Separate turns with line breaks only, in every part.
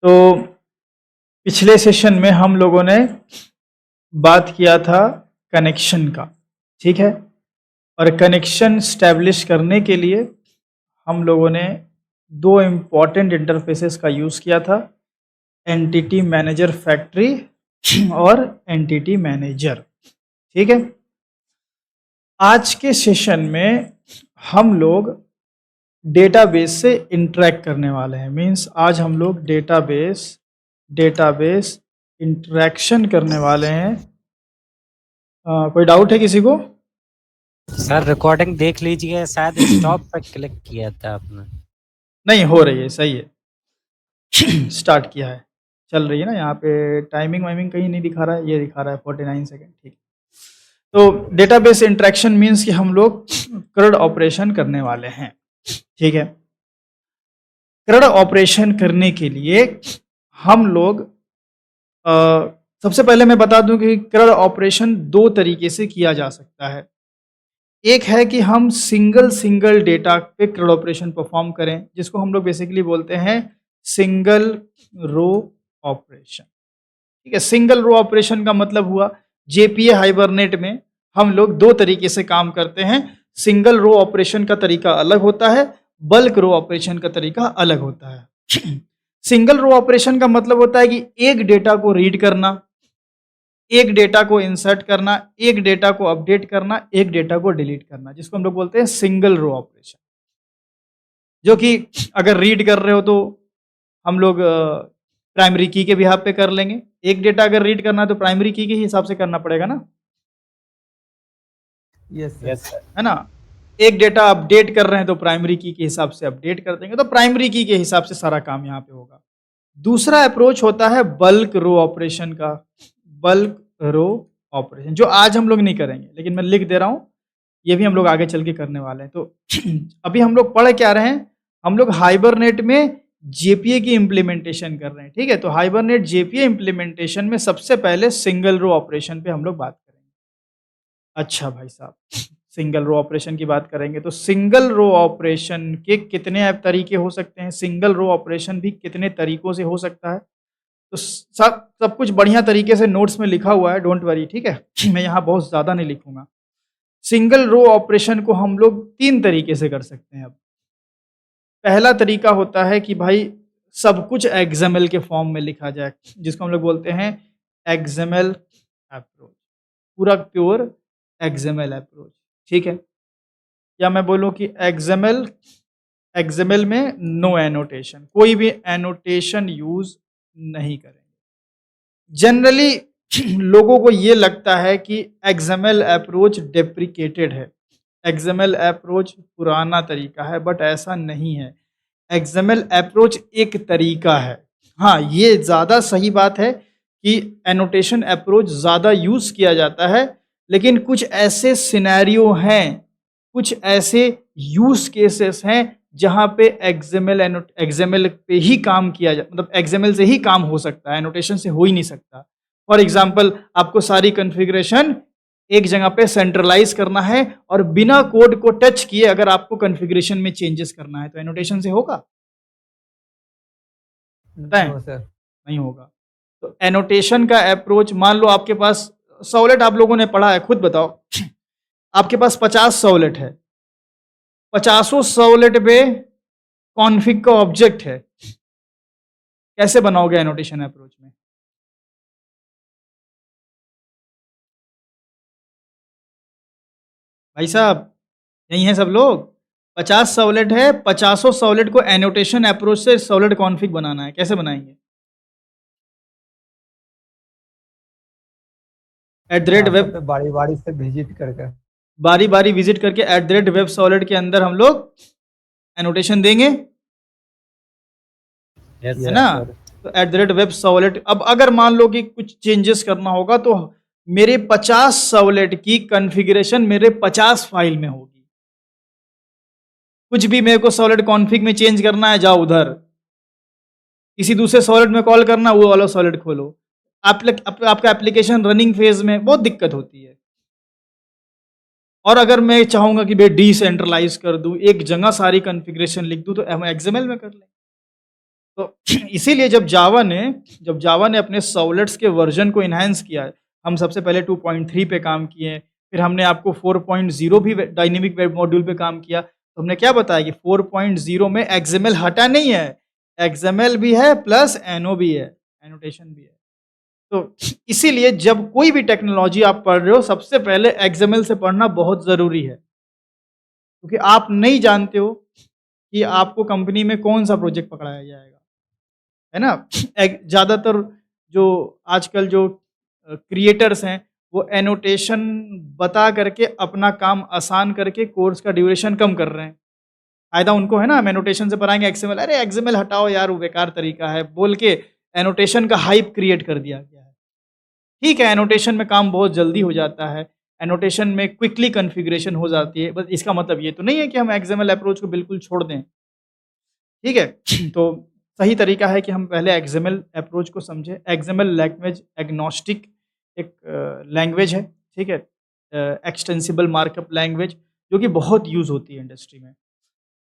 तो पिछले सेशन में हम लोगों ने बात किया था कनेक्शन का, ठीक है। और कनेक्शन स्टैब्लिश करने के लिए हम लोगों ने दो इम्पॉर्टेंट इंटरफेसेस का यूज़ किया था, एंटिटी मैनेजर फैक्ट्री और एंटिटी मैनेजर, ठीक है। आज के सेशन में हम लोग डेटाबेस से इंटरेक्ट करने वाले हैं। मींस आज हम लोग डेटाबेस इंटरेक्शन करने वाले हैं। कोई डाउट है किसी को?
सर रिकॉर्डिंग देख लीजिए, शायद स्टॉप पर क्लिक किया था आपने।
नहीं, हो रही है, सही है। स्टार्ट किया है, चल रही है ना। यहाँ पे टाइमिंग वाइमिंग कहीं नहीं दिखा रहा है, ये दिखा रहा है 49 सेकेंड, ठीक है। तो डेटाबेस इंटरेक्शन मीन्स कि हम लोग CRUD ऑपरेशन करने वाले हैं, ठीक है। CRUD ऑपरेशन करने के लिए हम लोग सबसे पहले मैं बता दूं कि CRUD ऑपरेशन दो तरीके से किया जा सकता है। एक है कि हम सिंगल डेटा पे CRUD ऑपरेशन परफॉर्म करें, जिसको हम लोग बेसिकली बोलते हैं सिंगल रो ऑपरेशन, ठीक है। सिंगल रो ऑपरेशन का मतलब हुआ JPA हाइबरनेट में हम लोग दो तरीके से काम करते हैं। सिंगल रो ऑपरेशन का तरीका अलग होता है, बल्क रो ऑपरेशन का तरीका अलग होता है। सिंगल रो ऑपरेशन का मतलब होता है कि एक डेटा को रीड करना, एक डेटा को इंसर्ट करना, एक डेटा को अपडेट करना, एक डेटा को डिलीट करना, जिसको हम लोग बोलते हैं सिंगल रो ऑपरेशन। जो कि अगर रीड कर रहे हो तो हम लोग प्राइमरी की के बिहाफ पे कर लेंगे। एक डेटा अगर रीड करना है तो प्राइमरी की के हिसाब से करना पड़ेगा ना,
यस सर।
है ना। एक डेटा अपडेट कर रहे हैं तो प्राइमरी की के हिसाब से अपडेट कर देंगे, तो प्राइमरी की के हिसाब से सारा काम यहाँ पे होगा। दूसरा अप्रोच होता है बल्क रो ऑपरेशन का। बल्क रो ऑपरेशन जो आज हम लोग नहीं करेंगे, लेकिन मैं लिख दे रहा हूँ, ये भी हम लोग आगे चल के करने वाले हैं। तो अभी हम लोग पढ़ क्या रहे हैं, हम लोग हाइबरनेट में जेपीए की इम्प्लीमेंटेशन कर रहे हैं, ठीक है। तो हाइबरनेट जेपीए इम्प्लीमेंटेशन में सबसे पहले सिंगल रो ऑपरेशन पे हम लोग बात करेंगे। अच्छा भाई साहब, सिंगल रो ऑपरेशन की बात करेंगे तो सिंगल रो ऑपरेशन के कितने तरीके हो सकते हैं, सिंगल रो ऑपरेशन भी कितने तरीकों से हो सकता है। तो सब कुछ बढ़िया तरीके से नोट्स में लिखा हुआ है, डोंट वरी, ठीक है। मैं यहाँ बहुत ज़्यादा नहीं लिखूंगा। सिंगल रो ऑपरेशन को हम लोग तीन तरीके से कर सकते हैं। अब पहला तरीका होता है कि भाई सब कुछ एक्सएमएल के फॉर्म में लिखा जाए, जिसको हम लोग बोलते हैं एक्सएमएल अप्रोच, पूरा प्योर एक्सएमएल अप्रोच, ठीक है। या मैं बोलूं कि एक्सएमएल में नो एनोटेशन, कोई भी एनोटेशन यूज नहीं करेंगे। जनरली लोगों को ये लगता है कि एक्सएमएल अप्रोच डेप्रिकेटेड है, एक्सएमएल अप्रोच पुराना तरीका है, बट ऐसा नहीं है। एक्सएमएल अप्रोच एक तरीका है। हाँ, ये ज़्यादा सही बात है कि एनोटेशन अप्रोच ज़्यादा यूज़ किया जाता है, लेकिन कुछ ऐसे सिनेरियो हैं, कुछ ऐसे यूज केसेस हैं जहाँ पे एक्सएमएल पे ही काम किया जा, मतलब एक्सएमएल से ही काम हो सकता है, एनोटेशन से हो ही नहीं सकता। फॉर एग्जाम्पल, आपको सारी कॉन्फ़िगरेशन एक जगह पे सेंट्रलाइज करना है और बिना कोड को टच किए अगर आपको कॉन्फ़िगरेशन में चेंजेस करना है तो एनोटेशन से होगा? बताएं,
नो सर।
नहीं होगा। तो एनोटेशन का अप्रोच, मान लो आपके पास सॉलेट, आप लोगों ने पढ़ा है, खुद बताओ। आपके पास 50 सॉलेट है, 50 सॉलेट पे कॉन्फिग का ऑब्जेक्ट है, कैसे बनाओगे एनोटेशन अप्रोच में? भाई साहब, यही है सब लोग। 50 सॉलेट है, 50 सॉलेट को एनोटेशन अप्रोच से सॉलेट कॉन्फिग बनाना है, कैसे बनाएंगे?
व्हाट्सएप
@वेब,
पे बारी बारी से विजिट करके।
बारी बारी विजिट करके @वेब सॉलेट के अंदर हम लोग एनोटेशन देंगे,
यस
है
सर।
ना।
सर।
तो @वेब सॉलेट, अब अगर मान लो कि कुछ चेंजेस करना होगा तो मेरे 50 सॉलेट की कॉन्फ़िगरेशन मेरे 50 फाइल में होगी। कुछ भी मेरे को सॉलिड कॉन्फ़िग में चेंज करना है, जाओ उधर, किसी दूसरे सॉलिड में कॉल करना, वो वाला सॉलिड खोलो। आपका एप्लीकेशन रनिंग फेज में बहुत दिक्कत होती है। और अगर मैं चाहूंगा कि भाई डिसेंट्रलाइज कर दूं, एक जगह सारी कॉन्फ़िगरेशन लिख दूं, तो हम एक्सएमएल में कर लें। तो इसीलिए जब जावा ने अपने सर्वलेट्स के वर्जन को इन्हांस किया है, हम सबसे पहले 2.3 पे काम किए, फिर हमने आपको 4.0 भी डायनेमिक वेब मॉड्यूल पे काम किया। तो हमने क्या बताया कि 4.0 में एक्सएमएल हटा नहीं है, एक्सएमएल भी है प्लस एनओ भी है, एनोटेशन भी है। तो इसीलिए जब कोई भी टेक्नोलॉजी आप पढ़ रहे हो, सबसे पहले एक्सएमएल से पढ़ना बहुत ज़रूरी है, क्योंकि आप नहीं जानते हो कि आपको कंपनी में कौन-सा प्रोजेक्ट पकड़ाया जाएगा, है ना? ज़्यादातर जो आजकल जो क्रिएटर्स हैं, वो एनोटेशन बता करके अपना काम आसान करके कोर्स का ड्यूरेशन कम कर रहे हैं। फ़ायदा उनको है ना, हम एनोटेशन से पढ़ाएँगे एक्सएमएल, अरे एक्सएमएल हटाओ यार, वो बेकार तरीका है, बोल के एनोटेशन का हाइप क्रिएट कर दिया गया है। ठीक है, एनोटेशन में काम बहुत जल्दी हो जाता है, एनोटेशन में क्विकली कॉन्फ़िगरेशन हो जाती है, बस इसका मतलब ये तो नहीं है कि हम एक्सएमएल अप्रोच को बिल्कुल छोड़ दें, ठीक है? तो सही तरीका है कि हम पहले एक्सएमएल अप्रोच को समझें। एक्सएमएल लैंग्वेज एग्नोस्टिक एक लैंग्वेज है, ठीक है? एक्सटेंसिबल मार्कअप लैंग्वेज जो कि बहुत यूज़ होती है इंडस्ट्री में।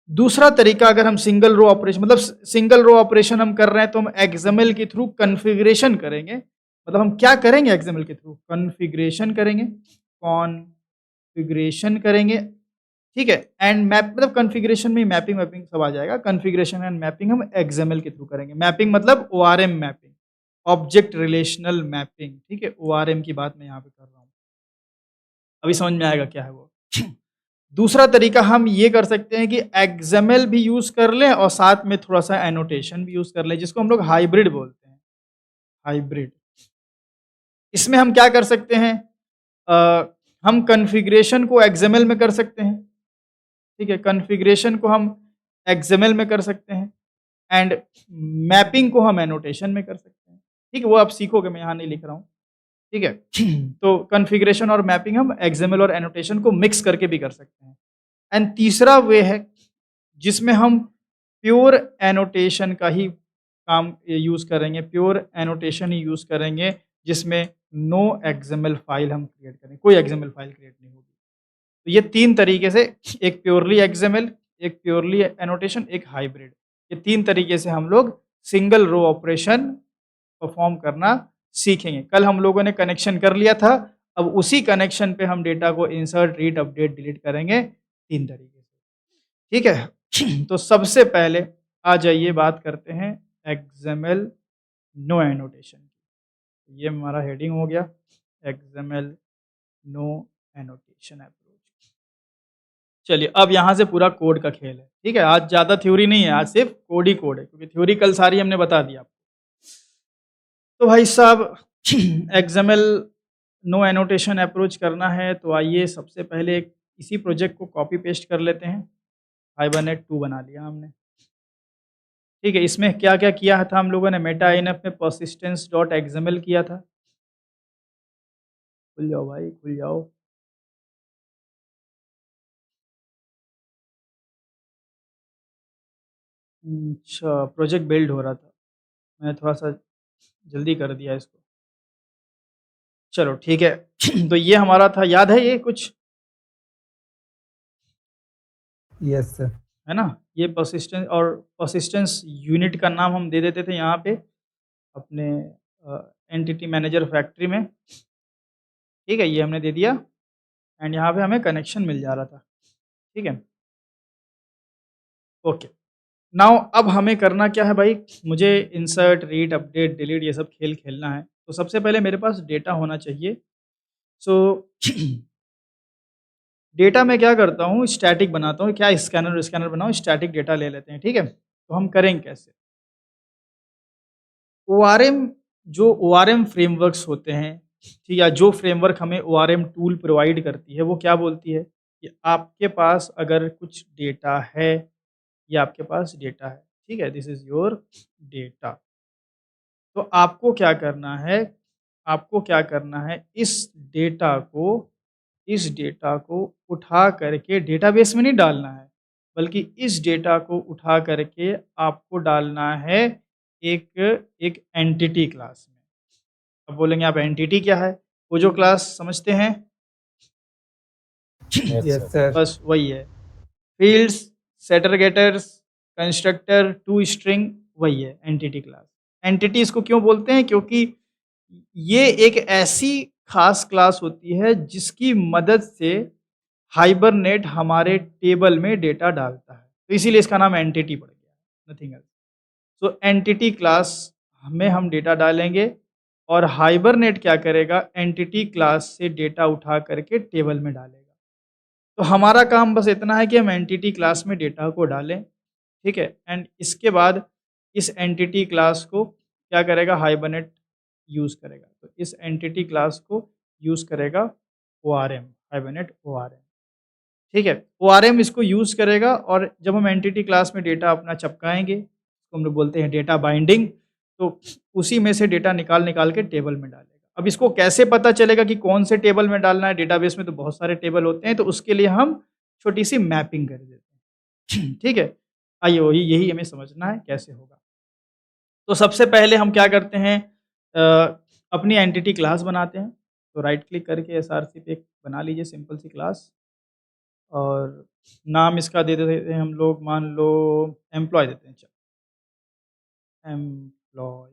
दूसरा तरीका, अगर हम सिंगल रो ऑपरेशन, मतलब सिंगल रो ऑपरेशन हम कर रहे हैं, तो हम एक्सएमएल के थ्रू कॉन्फ़िगरेशन करेंगे। मतलब हम क्या करेंगे एक्सएमएल के थ्रू? कॉन्फ़िगरेशन करेंगे, ठीक है? एंड मैप, मतलब कॉन्फ़िगरेशन में मैपिंग वैपिंग सब आ जाएगा। कॉन्फ़िगरेशन एंड मैपिंग हम एक्सएमएल के थ्रू करेंगे। मैपिंग मतलब ORM mapping, object relational mapping, ठीक है? ओआरएम की बात मैं यहाँ पे कर रहा हूँ। अभी समझ में आएगा क्या है वो। दूसरा तरीका हम ये कर सकते हैं कि एक्सएमएल भी यूज़ कर लें और साथ में थोड़ा-सा एनोटेशन भी यूज़ कर लें, जिसको हम लोग हाइब्रिड बोलते हैं, हाइब्रिड। इसमें हम क्या कर सकते हैं? हम कॉन्फ़िगरेशन को एक्सएमएल में कर सकते हैं, ठीक है? कॉन्फ़िगरेशन को हम एक्सएमएल में कर सकते हैं एंड मैपिंग को हम एनोटेशन में कर सकते हैं, ठीक है? वो आप सीखोगे, मैं यहाँ नहीं लिख रहा हूँ, ठीक है? तो कॉन्फ़िगरेशन और मैपिंग हम एक्सएमएल और एनोटेशन को मिक्स करके भी कर सकते हैं। एंड तीसरा वे है जिसमें हम प्योर एनोटेशन का ही काम यूज़ करेंगे, प्योर एनोटेशन ही यूज़ करेंगे, जिसमें नो एक्सएमएल फाइल हम क्रिएट करेंगे, कोई एक्सएमएल फाइल क्रिएट नहीं होगी। तो ये 3 तरीके से, एक प्योरली एक्सएमएल, एक प्योरली एनोटेशन, एक हाइब्रिड, ये 3 तरीके से हम लोग सिंगल रो ऑपरेशन परफ़ॉर्म करना सीखेंगे। कल हम लोगों ने कनेक्शन कर लिया था, अब उसी कनेक्शन पे हम डेटा को इंसर्ट, रीड, अपडेट, डिलीट करेंगे 3 तरीके से। ठीक है? तो सबसे पहले आ जाइए बात करते हैं एक्सएमएल नो एनोटेशन की। ये हमारा हेडिंग हो गया, एक्सएमएल नो एनोटेशन अप्रोच। चलिए, अब यहाँ से पूरा कोड का खेल है, ठीक है? आज ज़्यादा थ्योरी नहीं है, आज सिर्फ कोड ही कोड है, क्योंकि थ्योरी कल सारी हमने बता दी आपको। तो भाई साहब एक्सएमएल नो एनोटेशन अप्रोच करना है, तो आइए सबसे पहले इसी प्रोजेक्ट को कॉपी पेस्ट कर लेते हैं। हाइबरनेट 2 बना लिया हमने। ठीक है, इसमें क्या-क्या किया था हम लोगों ने? मेटा इनफ में परसिस्टेंस डॉट एक्सएमएल किया था। खुल जाओ भाई, खुल जाओ। अच्छा, प्रोजेक्ट बिल्ड हो रहा था। मैंने थोड़ा-सा जल्दी कर दिया इसको। चलो ठीक है। तो ये हमारा था, याद है ये कुछ?
Yes sir.
है ना? ये परसिस्टेंस यूनिट का नाम हम दे देते थे यहाँ पे अपने एंटिटी मैनेजर फैक्ट्री में। ठीक है, ये हमने दे दिया एंड यहाँ पे हमें कनेक्शन मिल जा रहा था। ठीक है? ओके। नाउ अब हमें करना क्या है भाई? मुझे इंसर्ट, रीड, अपडेट, डिलीट ये सब खेल खेलना है। तो सबसे पहले मेरे पास डेटा होना चाहिए। सो डेटा मैं क्या करता हूँ, स्टैटिक बनाता हूँ। क्या स्कैनर बनाओ, स्टैटिक डेटा ले लेते हैं, ठीक है? तो हम करेंगे कैसे? ओआरएम, जो ओआरएम फ्रेमवर्क्स होते हैं, ठीक है? जो फ्रेमवर्क हमें ओआरएम टूल प्रोवाइड करती है, वो क्या बोलती है कि आपके पास अगर कुछ डेटा है, ये आपके पास डेटा है, ठीक है? This is your data. तो आपको क्या करना है, इस डेटा को उठा करके डेटाबेस में नहीं डालना है, बल्कि इस डेटा को उठा करके आपको डालना है एक एक एंटिटी क्लास में। अब बोलेंगे आप एंटिटी क्या है? वो जो क्लास समझते हैं?
Yes
yes
sir.
सर।
बस वही है। Fields, setter getters, constructor, to string, वही है एंटिटी क्लास। एंटिटी इसको क्यों बोलते हैं? क्योंकि ये एक ऐसी खास क्लास होती है जिसकी मदद से हाइबरनेट हमारे टेबल में डेटा डालता है, तो इसीलिए इसका नाम एंटिटी पड़ गया, nothing else. So entity class में हम डेटा डालेंगे और हाइबरनेट क्या करेगा, एंटिटी क्लास से डेटा उठा करके टेबल में डालेगा। तो हमारा काम बस इतना है कि हम एंटिटी क्लास में डेटा को डालें, ठीक है? एंड इसके बाद इस एंटिटी क्लास को क्या करेगा, हाइबरनेट यूज़ करेगा। तो इस एंटिटी क्लास को यूज़ करेगा ORM, हाइबरनेट ORM, ठीक है? ORM इसको यूज़ करेगा और जब हम एंटिटी क्लास में डेटा अपना चिपकाएँगे, तो हम लोग बोलते हैं डेटा बाइंडिंग, तो उसी में से डेटा निकाल के टेबल में डालेगा। अब इसको कैसे पता चलेगा कि कौन से टेबल में डालना है? डेटाबेस में तो बहुत सारे टेबल होते हैं, तो उसके लिए हम छोटी-सी मैपिंग कर देते हैं। ठीक है? आइए वही यही हमें समझना है कैसे होगा। तो सबसे पहले हम क्या करते हैं, अपनी एंटिटी क्लास बनाते हैं। तो राइट क्लिक करके एसआरसी पे एक बना लीजिए सिंपल सी क्लास और नाम इसका दे देते हैं हम लोग, मान लो एम्प्लॉय देते हैं, चलो एम्प्लॉय।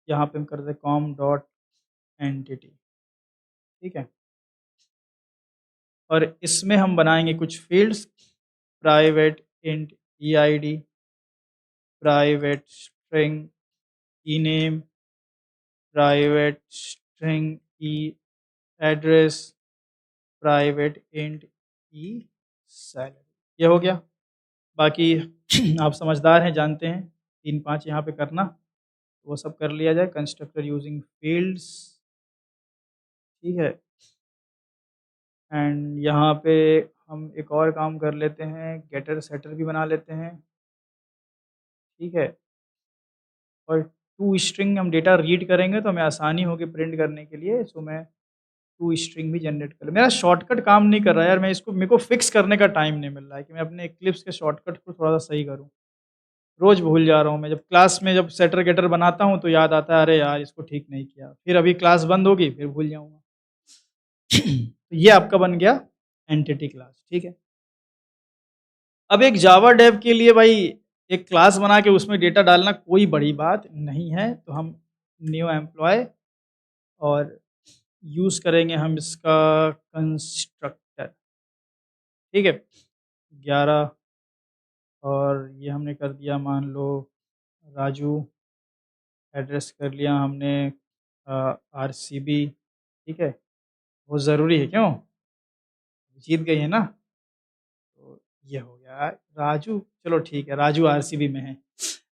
यहाँ पे हम कर देते हैं कॉम डॉट एंटिटी, ठीक है? और इसमें हम बनाएंगे कुछ fields, private int EID, private string e name, private string e address, private int e salary. ये हो गया। बाकी आप समझदार हैं, जानते हैं 3-5 यहाँ पे करना, वो सब कर लिया जाए। कंस्ट्रक्टर यूजिंग फील्ड्स, ठीक है? एंड यहाँ पे हम एक और काम कर लेते हैं, गेटर सेटर भी बना लेते हैं, ठीक है? और टू स्ट्रिंग हम डेटा रीड करेंगे तो हमें आसानी होगी प्रिंट करने के लिए, सो मैं टू स्ट्रिंग भी जनरेट कर, मेरा शॉर्टकट काम नहीं कर रहा है यार, मैं इसको, मेरे को फिक्स करने का टाइम नहीं मिल रहा है कि मैं अपने एक्लिप्स के शॉर्टकट को थोड़ा सा सही करूँ। रोज़ भूल जा रहा हूँ मैं, जब क्लास में जब सेटर गेटर बनाता हूँ तो याद आता है, अरे यार इसको ठीक नहीं किया, फिर अभी क्लास बंद होगी फिर भूल जाऊँगा। तो ये आपका बन गया एंटिटी क्लास, ठीक है? अब एक जावा डेव के लिए भाई एक क्लास बना के उसमें डेटा डालना कोई बड़ी बात नहीं है, तो हम न्यू एम्प्लॉय और यूज़ करेंगे हम इसका कंस्ट्रक्टर, ठीक है? 11 और ये हमने कर दिया मान लो राजू, एड्रेस कर लिया हमने आरसीबी, ठीक है? बहुत ज़रूरी है, क्यों? जीत गई है ना? तो ये हो गया राजू, चलो ठीक है, राजू आरसीबी में है।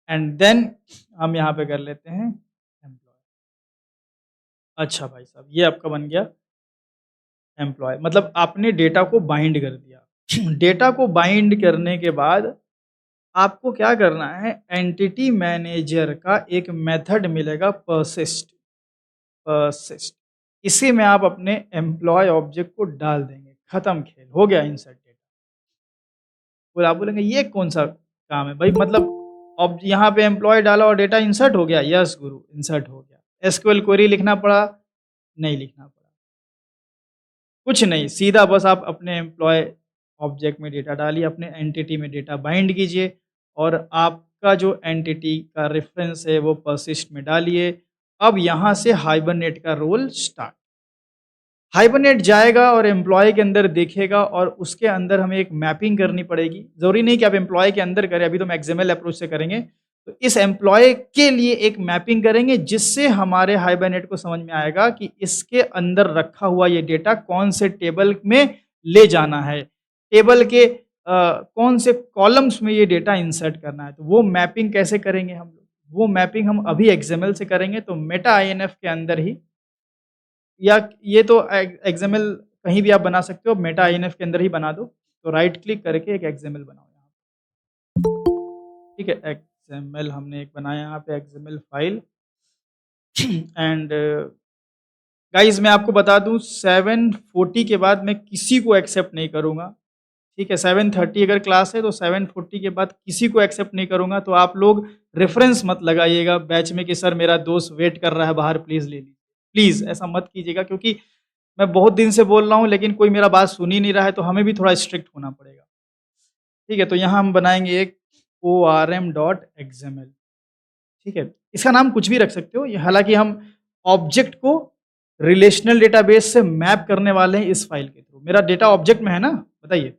एंड देन हम यहाँ पे कर लेते हैं एम्प्लॉय। अच्छा भाई साहब, ये आपका बन गया एम्प्लॉय, मतलब आपने डेटा को बाइंड कर दिया। डेटा को बाइंड करने के बाद आपको क्या करना है, एंटिटी मैनेजर का एक मेथड मिलेगा परसिस्ट, परसिस्ट, इसी में आप अपने एम्प्लॉय ऑब्जेक्ट को डाल देंगे, खत्म खेल, हो गया इंसर्ट डेटा। फिर आप बोलेंगे ये कौन सा काम है भाई, मतलब अब यहाँ पे एम्प्लॉय डाला और डेटा इंसर्ट हो गया? यस गुरु, इंसर्ट हो गया। एसक्यूएल क्वेरी लिखना पड़ा? नहीं लिखना पड़ा, कुछ नहीं, सीधा बस आप अपने एम्प्लॉय ऑब्जेक्ट में डेटा डालिए, अपने एंटिटी में डेटा बाइंड कीजिए और आपका जो एंटिटी का रेफरेंस है वो परसिस्ट में डालिए। अब यहाँ से हाइबरनेट का रोल स्टार्ट। हाइबरनेट जाएगा और एम्प्लॉय के अंदर देखेगा और उसके अंदर हमें एक मैपिंग करनी पड़ेगी। ज़रूरी नहीं कि आप एम्प्लॉय के अंदर करें, अभी तो हम एक्सएमएल अप्रोच से करेंगे। तो इस एम्प्लॉय के लिए एक मैपिंग करेंगे जिससे हमारे हाइबरनेट को समझ में आएगा कि इसके अंदर रखा हुआ ये डेटा कौन से टेबल में ले जाना है, टेबल के कौन से कॉलम्स में ये डेटा इंसर्ट करना है। तो वो मैपिंग कैसे करेंगे हम लोग? वो मैपिंग हम अभी एक्सएमएल से करेंगे, तो मेटा आईएनएफ के अंदर ही, या ये तो एक्सएमएल कहीं भी आप बना सकते हो, मेटा आईएनएफ के अंदर ही बना दो। तो राइट क्लिक करके एक एक्सएमएल बनाओ यहाँ पे, ठीक है? एक्सएमएल हमने एक बनाया यहाँ पे, एक्सएमएल फाइल। एंड गाइस मैं आपको बता दूं 740 के बाद मैं किसी को एक्सेप्ट नहीं करूँगा, ठीक है? 7:30 अगर क्लास है तो 7:40 के बाद किसी को एक्सेप्ट नहीं करूँगा। तो आप लोग रेफरेंस मत लगाइएगा बैच में कि सर मेरा दोस्त वेट कर रहा है बाहर, प्लीज़ ले लीजिए। प्लीज़ ऐसा मत कीजिएगा, क्योंकि मैं बहुत दिन से बोल रहा हूँ लेकिन कोई मेरा बात सुन ही नहीं रहा है, तो हमें भी थोड़ा स्ट्रिक्ट होना पड़ेगा, ठीक है? तो यहाँ हम बनाएंगे एक orm.xml, ठीक है। इसका नाम कुछ भी रख सकते हो, हालांकि हम ऑब्जेक्ट को रिलेशनल डेटाबेस से मैप करने वाले हैं इस फाइल के थ्रू। मेरा डेटा ऑब्जेक्ट में है ना, बताइए,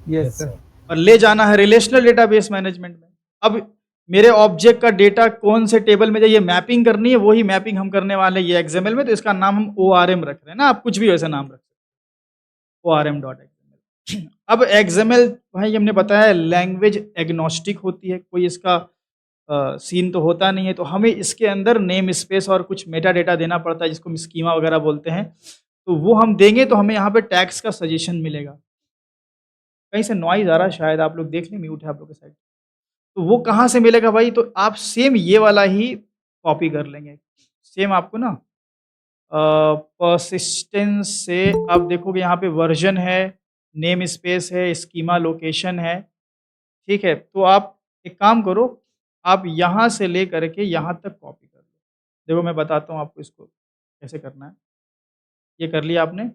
Yes, sir.
और ले जाना है रिलेशनल डेटाबेस मैनेजमेंट में। अब मेरे ऑब्जेक्ट का डेटा कौन से टेबल में जाइए मैपिंग करनी है, वही मैपिंग हम करने वाले हैं ये XML में, तो इसका नाम हम ORM रख रहे हैं ना, आप कुछ भी वैसा नाम रख सकते हो, ORM.xml। अब XML भाई हमने बताया लैंग्वेज एग्नोस्टिक होती है, कोई इसका सीन तो होता नहीं है, तो हमें इसके अंदर नेम स्पेस और कुछ मेटा डेटा देना पड़ता है जिसको हम स्कीमा वगैरह बोलते हैं, तो वो हम देंगे तो हमें यहाँ पे टैग्स का सजेशन मिलेगा। कहीं से नॉइज आ रहा है, शायद आप लोग देख लें, म्यूट है आप लोग के साइड। तो वो कहाँ से मिलेगा भाई, तो आप सेम ये वाला ही कॉपी कर लेंगे। सेम आपको ना परसिस्टेंस से आप देखोगे यहाँ पे वर्जन है, नेम स्पेस है, स्कीमा लोकेशन है, ठीक है। तो आप एक काम करो, आप यहाँ से ले करके यहाँ तक कॉपी कर लो। देखो मैं बताता हूँ आपको इसको कैसे करना है। ये कर लिया आपने,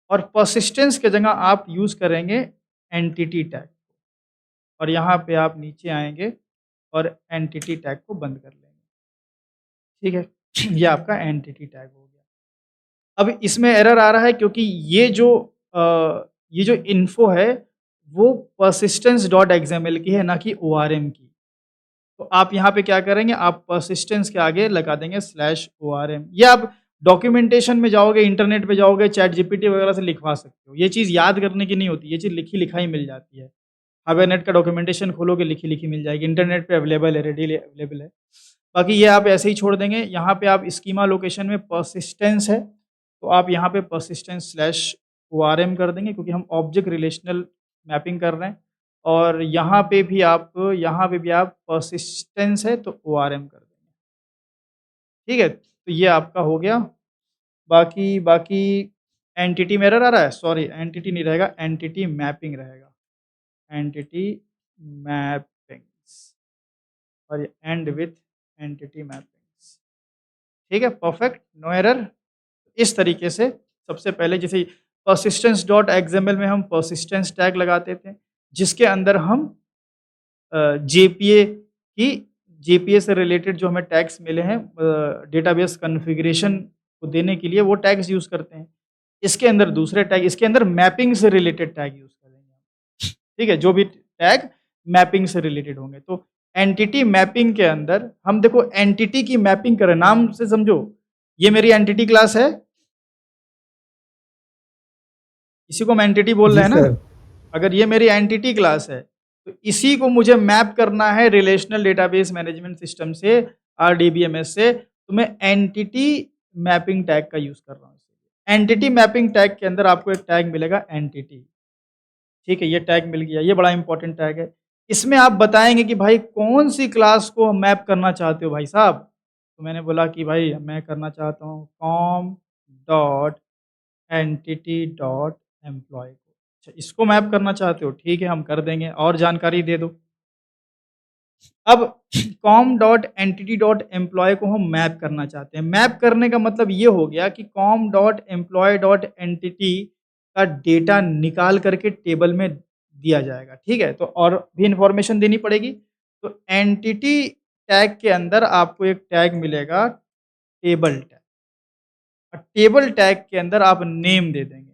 और परसिस्टेंस की जगह आप यूज़ करेंगे एंटिटी टैग, और यहाँ पे आप नीचे आएंगे और एंटिटी टैग को बंद कर लेंगे, ठीक है। ये आपका एंटिटी टैग हो गया। अब इसमें एरर आ रहा है क्योंकि ये जो इन्फो है वो परसिस्टेंस डॉट एक्सएमएल की है, ना कि ORM की। तो आप यहाँ पे क्या करेंगे, आप परसिस्टेंस के आगे लगा देंगे /ORM। ये आप डॉक्यूमेंटेशन में जाओगे, इंटरनेट पे जाओगे, चैट जीपीटी वगैरह से लिखवा सकते हो। ये चीज़ याद करने की नहीं होती, ये चीज़ लिखी लिखाई मिल जाती है। हाइबरनेट का डॉक्यूमेंटेशन खोलोगे, लिखी लिखी मिल जाएगी, इंटरनेट पे अवेलेबल है, रेडीली अवेलेबल है। बाकी ये आप ऐसे ही छोड़ देंगे। यहाँ पे आप स्कीमा लोकेशन में परसिस्टेंस है, तो आप यहाँ पे परसिस्टेंस /ORM कर देंगे, क्योंकि हम ऑब्जेक्ट रिलेशनल मैपिंग कर रहे हैं। और यहाँ पे भी आप परसिस्टेंस है तो ORM कर देंगे, ठीक है। तो ये आपका हो गया। बाकी बाकी एंटिटी में एरर आ रहा है, सॉरी एंटिटी नहीं रहेगा, एंटिटी मैपिंग रहेगा, एंटिटी मैपिंग्स, और ये एंड विथ एंटिटी मैपिंग्स, ठीक है, परफेक्ट, नो एरर। इस तरीके से सबसे पहले जैसे परसिस्टेंस डॉट एक्सएमएल में हम परसिस्टेंस टैग लगाते थे, जिसके अंदर हम जेपीए की जेपीए से रिलेटेड जो हमें टैग्स मिले हैं डेटाबेस कॉन्फ़िगरेशन को देने के लिए, वो टैग्स यूज़ करते हैं। इसके अंदर दूसरे टैग, इसके अंदर मैपिंग से रिलेटेड टैग यूज़ करेंगे, ठीक है, जो भी टैग मैपिंग से रिलेटेड होंगे। तो एंटिटी मैपिंग के अंदर हम देखो एंटिटी की मैपिंग करें, नाम से समझो, ये मेरी एंटिटी क्लास है, इसी को हम एंटिटी बोल
जी
रहे हैं ना।
सर।
अगर ये मेरी एंटिटी क्लास है तो इसी को मुझे मैप करना है रिलेशनल डेटाबेस मैनेजमेंट सिस्टम से, RDBMS से, तो मैं एंटिटी मैपिंग टैग का यूज़ कर रहा हूँ। एंटिटी मैपिंग टैग के अंदर आपको एक टैग मिलेगा एंटिटी, ठीक है, ये टैग मिल गया, ये बड़ा इंपॉर्टेंट टैग है। इसमें आप बताएंगे कि भाई कौन सी क्लास को मैप करना चाहते हो भाई साहब। तो मैंने बोला कि भाई मैं करना चाहता हूँ com dot entity dot employ को। अच्छा, इसको मैप करना चाहते हो, ठीक है, हम कर देंगे, और जानकारी दे दो। अब com dot entity dot employ को हम मैप करना चाहते हैं। मैप करने का मतलब ये हो गया कि com dot employ dot entity का डेटा निकाल करके टेबल में दिया जाएगा, ठीक है। तो और भी इंफॉर्मेशन देनी पड़ेगी, तो एंटिटी टैग के अंदर आपको एक टैग मिलेगा टेबल टैग, और टेबल टैग के अंदर आप नेम दे देंगे।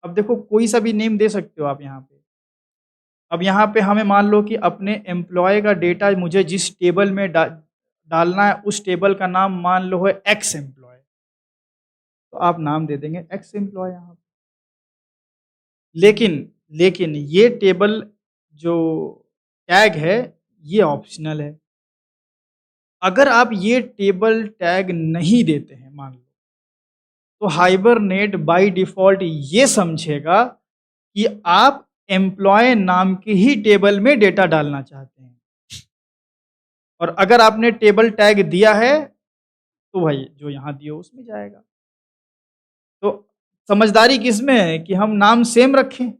अब देखो कोई सा भी नेम दे सकते हो आप यहाँ पे। अब यहाँ पे हमें मान लो कि अपने एम्प्लॉय का डेटा मुझे जिस टेबल में डालना है, उस टेबल का नाम मान लो है एक्स एम्प्लॉय, तो आप नाम दे देंगे एक्स एम्प्लॉय यहाँ पे। लेकिन ये टेबल जो टैग है ये ऑप्शनल है। अगर आप ये टेबल टैग नहीं देते हैं मान लो, तो हाइबरनेट बाय डिफ़ॉल्ट ये समझेगा कि आप एम्प्लॉय नाम के ही टेबल में डेटा डालना चाहते हैं, और अगर आपने टेबल टैग दिया है तो भाई जो यहाँ दिया उसमें जाएगा। तो समझदारी किसमें है कि हम नाम सेम रखें,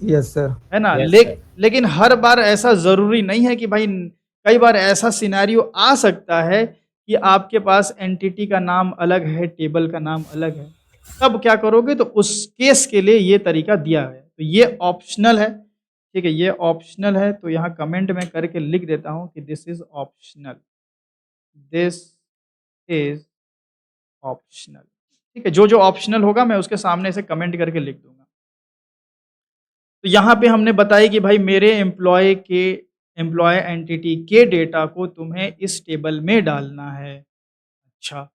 यस सर।
है ना।
Yes, sir.
लेकिन हर बार ऐसा ज़रूरी नहीं है कि भाई, कई बार ऐसा सिनेरियो आ सकता है कि आपके पास एंटिटी का नाम अलग है, टेबल का नाम अलग है, तब क्या करोगे, तो उस केस के लिए ये तरीका दिया है। तो ये ऑप्शनल है, ठीक है, ये ऑप्शनल है, तो यहाँ कमेंट में करके लिख देता हूँ कि this is optional, this is optional, ठीक है। जो ऑप्शनल होगा मैं उसके सामने से कमेंट करके लिख दूँगा। तो यहाँ पे हमने बताया कि भाई मेरे एम्प्लॉय एंटिटी के डेटा को तुम्हें इस टेबल में डालना है। अच्छा,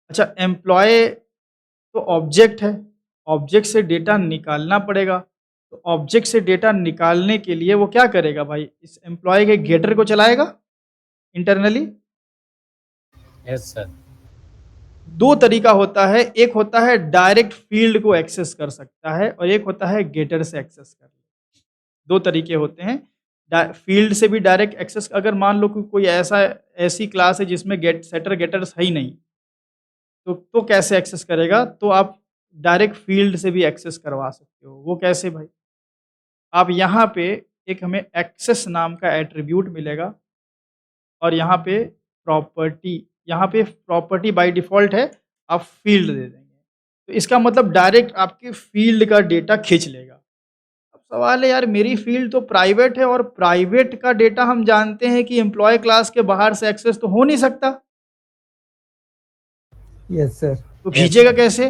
अच्छा एम्प्लॉय तो ऑब्जेक्ट है, ऑब्जेक्ट से डेटा निकालना पड़ेगा। तो ऑब्जेक्ट से डेटा निकालने के लिए वो क्या करेगा भाई? इस एम्प्लॉय के गेटर को चलाएगा इंटरनली।
Yes sir.
2 तरीका होता है, एक होता है डायरेक्ट फील्ड को एक्सेस कर सकता है और एक होता है गेटर से एक्सेस कर ले। 2 तरीके होते हैं, फील्ड से भी डायरेक्ट एक्सेस, अगर मान लो कि कोई ऐसी क्लास है जिसमें सेटर गेटर्स है ही नहीं, तो कैसे एक्सेस करेगा? तो आप डायरेक्ट फील्ड से भी एक्सेस करवा सकते हो। वो कैसे भाई? आप यहाँ पे एक हमें एक्सेस नाम का एट्रीब्यूट मिलेगा और यहाँ पे प्रॉपर्टी बाय डिफ़ॉल्ट है, आप फ़ील्ड दे देंगे। तो इसका मतलब डायरेक्ट आपके फ़ील्ड का डेटा खींच लेगा। अब सवाल है यार, मेरी फ़ील्ड तो प्राइवेट है और प्राइवेट का डेटा हम जानते हैं कि एम्प्लॉयी क्लास के बाहर से एक्सेस तो हो नहीं सकता।
Yes, sir.
तो
यस
खींचेगा
सर।
कैसे?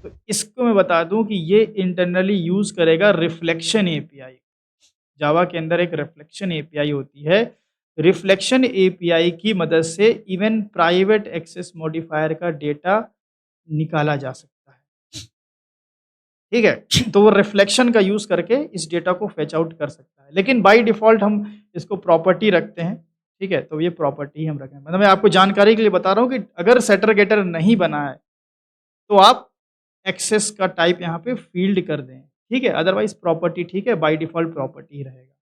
तो इसको मैं बता दूं कि ये इंटरनली यूज़ करेगा रिफ्लेक्शन एपीआई। जावा के अंदर एक रिफ्लेक्शन एपीआई होती है। रिफ्लेक्शन एपीआई की मदद से इवन प्राइवेट एक्सेस मॉडिफायर का डेटा निकाला जा सकता है। ठीक है? तो वो रिफ्लेक्शन का यूज़ करके इस डेटा को फेच आउट कर सकता है। लेकिन बाय डिफ़ॉल्ट हम इसको प्रॉपर्टी रखते हैं। ठीक है? तो ये प्रॉपर्टी हम रखें। मतलब मैं आपको जानकारी के लिए बता रहा हूँ कि अगर सेटर गेटर नहीं बना है, तो आप एक्सेस का टाइप यहाँ पे फ़ील्ड कर दें। ठीक है? अदरवाइज़ प्रॉपर्टी ठीक है, बाय डिफ़ॉल्ट प्रॉपर्टी ही रहेगा।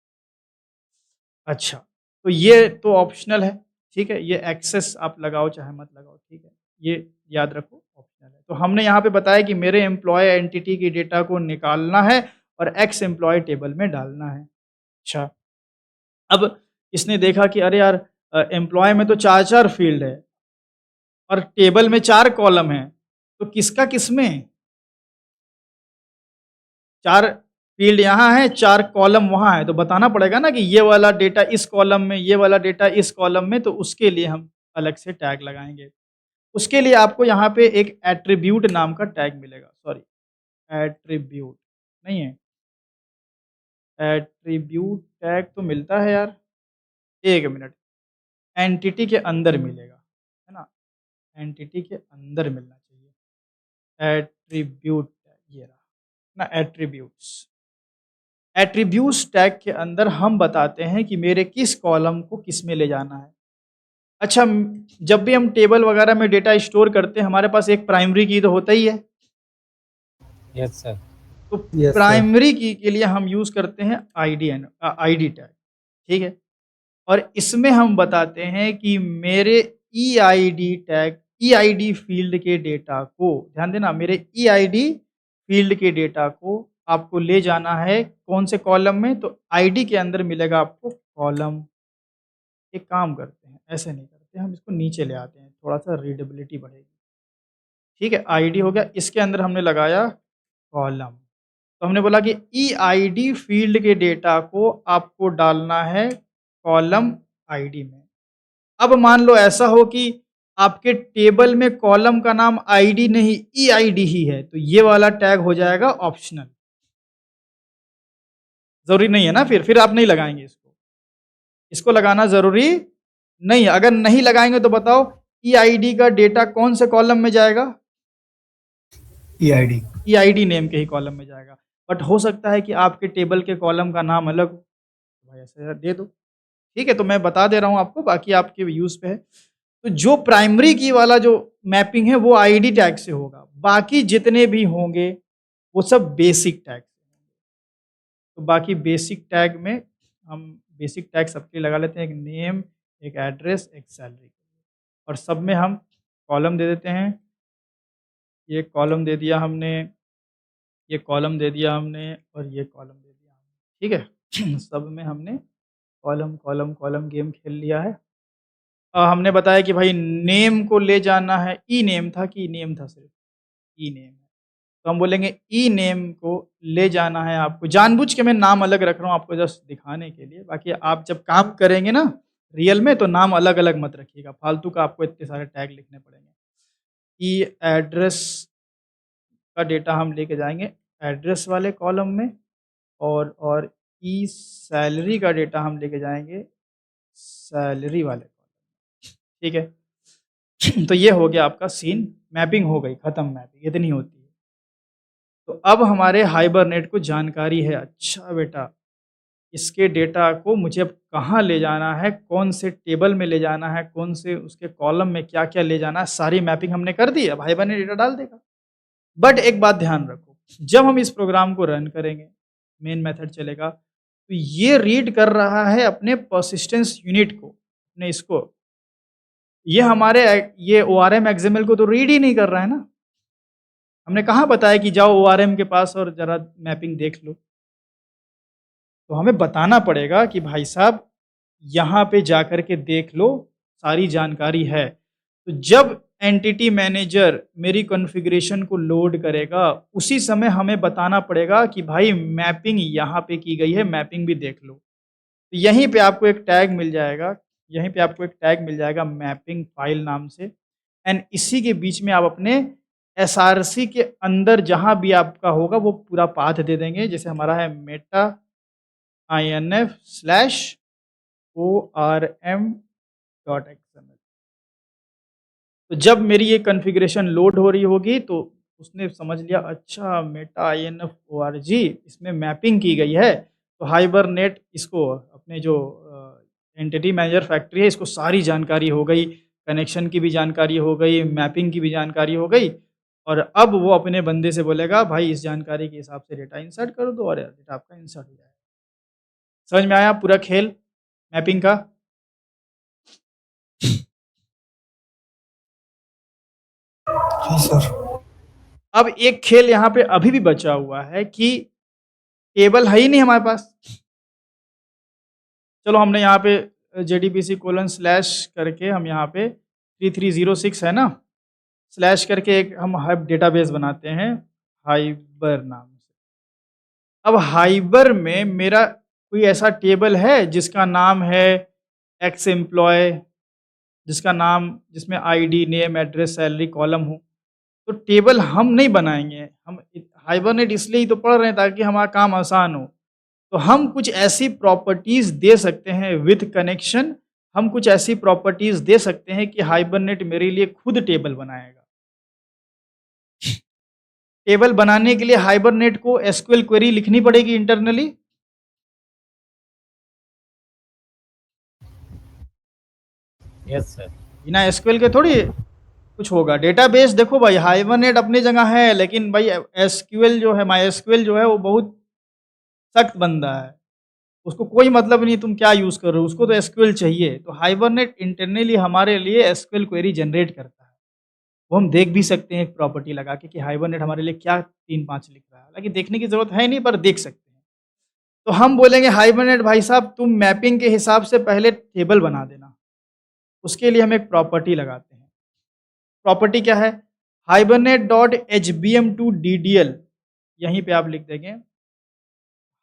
अच्छा, तो ये तो ऑप्शनल है, ठीक है? ये एक्सेस आप लगाओ चाहे मत लगाओ, ठीक है? ये याद रखो ऑप्शनल है। तो हमने यहाँ पे बताया कि मेरे एम्प्लॉयी एंटिटी के डेटा को निकालना है और एक्स एम्प्लॉयी टेबल में डालना है। अच्छा, अब इसने देखा कि अरे यार एम्प्लॉयी में तो 4-4 फ़ील्ड है और टेबल में 4 कॉलम हैं, तो किसका किसमें? 4 फ़ील्ड यहाँ है, 4 कॉलम वहाँ है, तो बताना पड़ेगा ना कि ये वाला डेटा इस कॉलम में, ये वाला डेटा इस कॉलम में, तो उसके लिए हम अलग से टैग लगाएँगे। उसके लिए आपको यहाँ पे एक एट्रिब्यूट नाम का टैग मिलेगा, सॉरी एट्रिब्यूट नहीं है, एट्रिब्यूट टैग तो मिलता है यार, 1 मिनट, एंटिटी के अंदर मिलेगा, है ना? एंटिटी के अंदर मिलना चाहिए, एट्रिब्यूट टैग ये रहा, ना एट्रिब्यूट्स। एट्रीब्यूट्स टैग के अंदर हम बताते हैं कि मेरे किस कॉलम को किस में ले जाना है। अच्छा, जब भी हम टेबल वगैरह में डेटा स्टोर करते हैं, हमारे पास एक प्राइमरी की तो होता ही है।
Yes sir.
तो
Yes, sir.
प्राइमरी की के लिए हम यूज़ करते हैं आईडी टैग, ठीक है? और इसमें हम बताते हैं कि मेरे ईआईडी फ़ील्ड के डेटा को, ध्यान देना, मेरे ईआईडी फ़ील्ड के डेटा को आपको ले जाना है कौन से कॉलम में? तो आईडी के अंदर मिलेगा आपको कॉलम। एक काम करते हैं, ऐसे नहीं करते, हम इसको नीचे ले आते हैं, थोड़ा-सा रीडेबिलिटी बढ़ेगी। ठीक है? आईडी हो गया, इसके अंदर हमने लगाया कॉलम। तो हमने बोला कि ईआईडी फ़ील्ड के डेटा को आपको डालना है कॉलम आईडी में। अब मान लो ऐसा हो कि आपके टेबल में कॉलम का नाम आईडी नहीं, ईआईडी ही है, तो ये वाला टैग हो जाएगा ऑप्शनल। ज़रूरी नहीं है ना फिर आप नहीं लगाएँगे इसको। इसको लगाना ज़रूरी नहीं है। अगर नहीं लगाएँगे तो बताओ ईआईडी का डेटा कौन से कॉलम में जाएगा?
EID.
ईआईडी नेम के ही कॉलम में जाएगा। बट हो सकता है कि आपके टेबल के कॉलम का नाम अलग हो, तो भाई ऐसे दे दो। ठीक है? तो मैं बता दे रहा हूँ आपको, बाकी आपके यूज़ पे है। तो जो प्राइमरी की वाला जो मैपिंग है वो आईडी टैग से होगा, बाकी जितने भी होंगे वो सब बेसिक टैग से होंगे। तो बाकी बेसिक टैग में हम बेसिक टैग सबके लिए लगा लेते हैं, एक नेम, एक एड्रेस, एक सैलरी, और सब में हम कॉलम दे देते हैं। ये कॉलम दे दिया हमने, ये कॉलम दे दिया हमने और ये कॉलम दे दिया हमने। ठीक है? सब में हमने कॉलम, कॉलम, कॉलम गेम खेल लिया है। हमने बताया कि भाई नेम को ले जाना है, ई नेम था कि नेम था सिर्फ? ई नेम है। तो हम बोलेंगे ई नेम को ले जाना है आपको। जानबूझ के मैं नाम अलग रख रहा हूँ आपको जस्ट दिखाने के लिए, बाकी आप जब काम करेंगे ना रियल में तो नाम अलग-अलग मत रखिएगा, फालतू का आपको इतने सारे टैग लिखने पड़ेंगे। ई एड्रेस का डेटा हम लेके जाएँगे एड्रेस वाले कॉलम में और ई सैलरी का डेटा हम लेके जाएँगे सैलरी वाले कॉलम, ठीक है? तो ये हो गया आपका सीन, मैपिंग हो गई, खत्म मैपिंग, इतनी होती है। तो अब हमारे हाइबरनेट को जानकारी है, अच्छा बेटा इसके डेटा को मुझे अब कहाँ ले जाना है, कौन से टेबल में ले जाना है, कौन से उसके कॉलम में क्या-क्या ले जाना है, सारी मैपिंग हमने कर दी है, अब हाइबरनेट डेटा डाल देगा। बट एक बात ध्यान रखो, जब हम इस प्रोग्राम को रन करेंगे, मेन मेथड चलेगा, तो ये रीड कर रहा है अपने पर्सिस्टेंस यूनिट को, अपने इसको। ये हमारे ये ORM XML को तो रीड ही नहीं कर रहा है ना। हमने कहाँ बताया कि जाओ ORM के पास और ज़रा मैपिंग देख लो। तो हमें बताना पड़ेगा कि भाई साहब यहाँ पे जाकर के देख लो, सारी जानकारी है। तो जब एंटिटी मैनेजर मेरी कॉन्फ़िगरेशन को लोड करेगा, उसी समय हमें बताना पड़ेगा कि भाई मैपिंग यहाँ पे की गई है, मैपिंग भी देख लो। तो यहीं पे आपको एक टैग मिल जाएगा, यहीं पे आपको एक टैग मिल जाएगा मैपिंग फाइल नाम से एंड इसी के बीच में आप अपने एसआरसी के अंदर जहाँ भी आपका होगा वो पूरा पाथ दे देंगे। जैसे हमारा है मेटा inf/orm.xml। तो जब मेरी ये कॉन्फ़िगरेशन लोड हो रही होगी तो उसने समझ लिया अच्छा मेटा inf org इसमें मैपिंग की गई है, तो हाइबरनेट इसको अपने जो एंटिटी मैनेजर फैक्ट्री है इसको सारी जानकारी हो गई, कनेक्शन की भी जानकारी हो गई, मैपिंग की भी जानकारी हो गई और अब वो अपने बंदे से बोलेगा भाई इस जानकारी के हिसाब से डेटा इंसर्ट कर दो और डेटा आपका इंसर्ट हो जाएगा। समझ में आया पूरा खेल मैपिंग का?
जी सर।
अब एक खेल यहाँ पे अभी भी बचा हुआ है कि टेबल है ही नहीं हमारे पास। चलो हमने यहाँ पे JDBC:/ करके हम यहाँ पे 3306 है ना, स्लैश करके एक हम डेटाबेस बनाते हैं हाइबर नाम से। अब हाइबर में मेरा कोई ऐसा टेबल है जिसका नाम है एक्स एम्प्लॉय, जिसका नाम जिसमें ID, name, address, salary column हो, तो टेबल हम नहीं बनाएंगे। हम हाइबरनेट इसलिए ही तो पढ़ रहे हैं ताकि हमारा काम आसान हो। तो हम कुछ ऐसी प्रॉपर्टीज़ दे सकते हैं विथ कनेक्शन, हम कुछ ऐसी प्रॉपर्टीज़ दे सकते हैं कि हाइबरनेट मेरे लिए खुद टेबल बनाएगा। टेबल बनाने के लिए हाइबरनेट को एसक्यूएल क्वेरी लिखनी पड़ेगी इंटरनली।
Yes sir.
बिना एसक्यूएल के थोड़ी कुछ होगा। डेटाबेस देखो भाई हाइबरनेट अपनी जगह है, लेकिन भाई एसक्यूएल जो है, माई एसक्यूएल जो है वो बहुत सख्त बंदा है। उसको कोई मतलब नहीं तुम क्या यूज़ कर रहे हो, उसको तो एसक्यूएल चाहिए। तो हाइबरनेट इंटरनली हमारे लिए एसक्यूएल क्वेरी जनरेट करता है। वो हम देख भी सकते हैं एक प्रॉपर्टी लगा के कि हाइबरनेट हमारे लिए क्या 3-5 लिख रहा है। हालाँकि देखने की ज़रूरत है नहीं पर देख सकते हैं। तो हम बोलेंगे हाइबरनेट भाई साहब तुम मैपिंग के हिसाब से पहले टेबल बना देना। उसके लिए हम एक प्रॉपर्टी लगाते हैं। प्रॉपर्टी क्या है? hibernate.hbm2ddl, यहीं पे आप लिख देंगे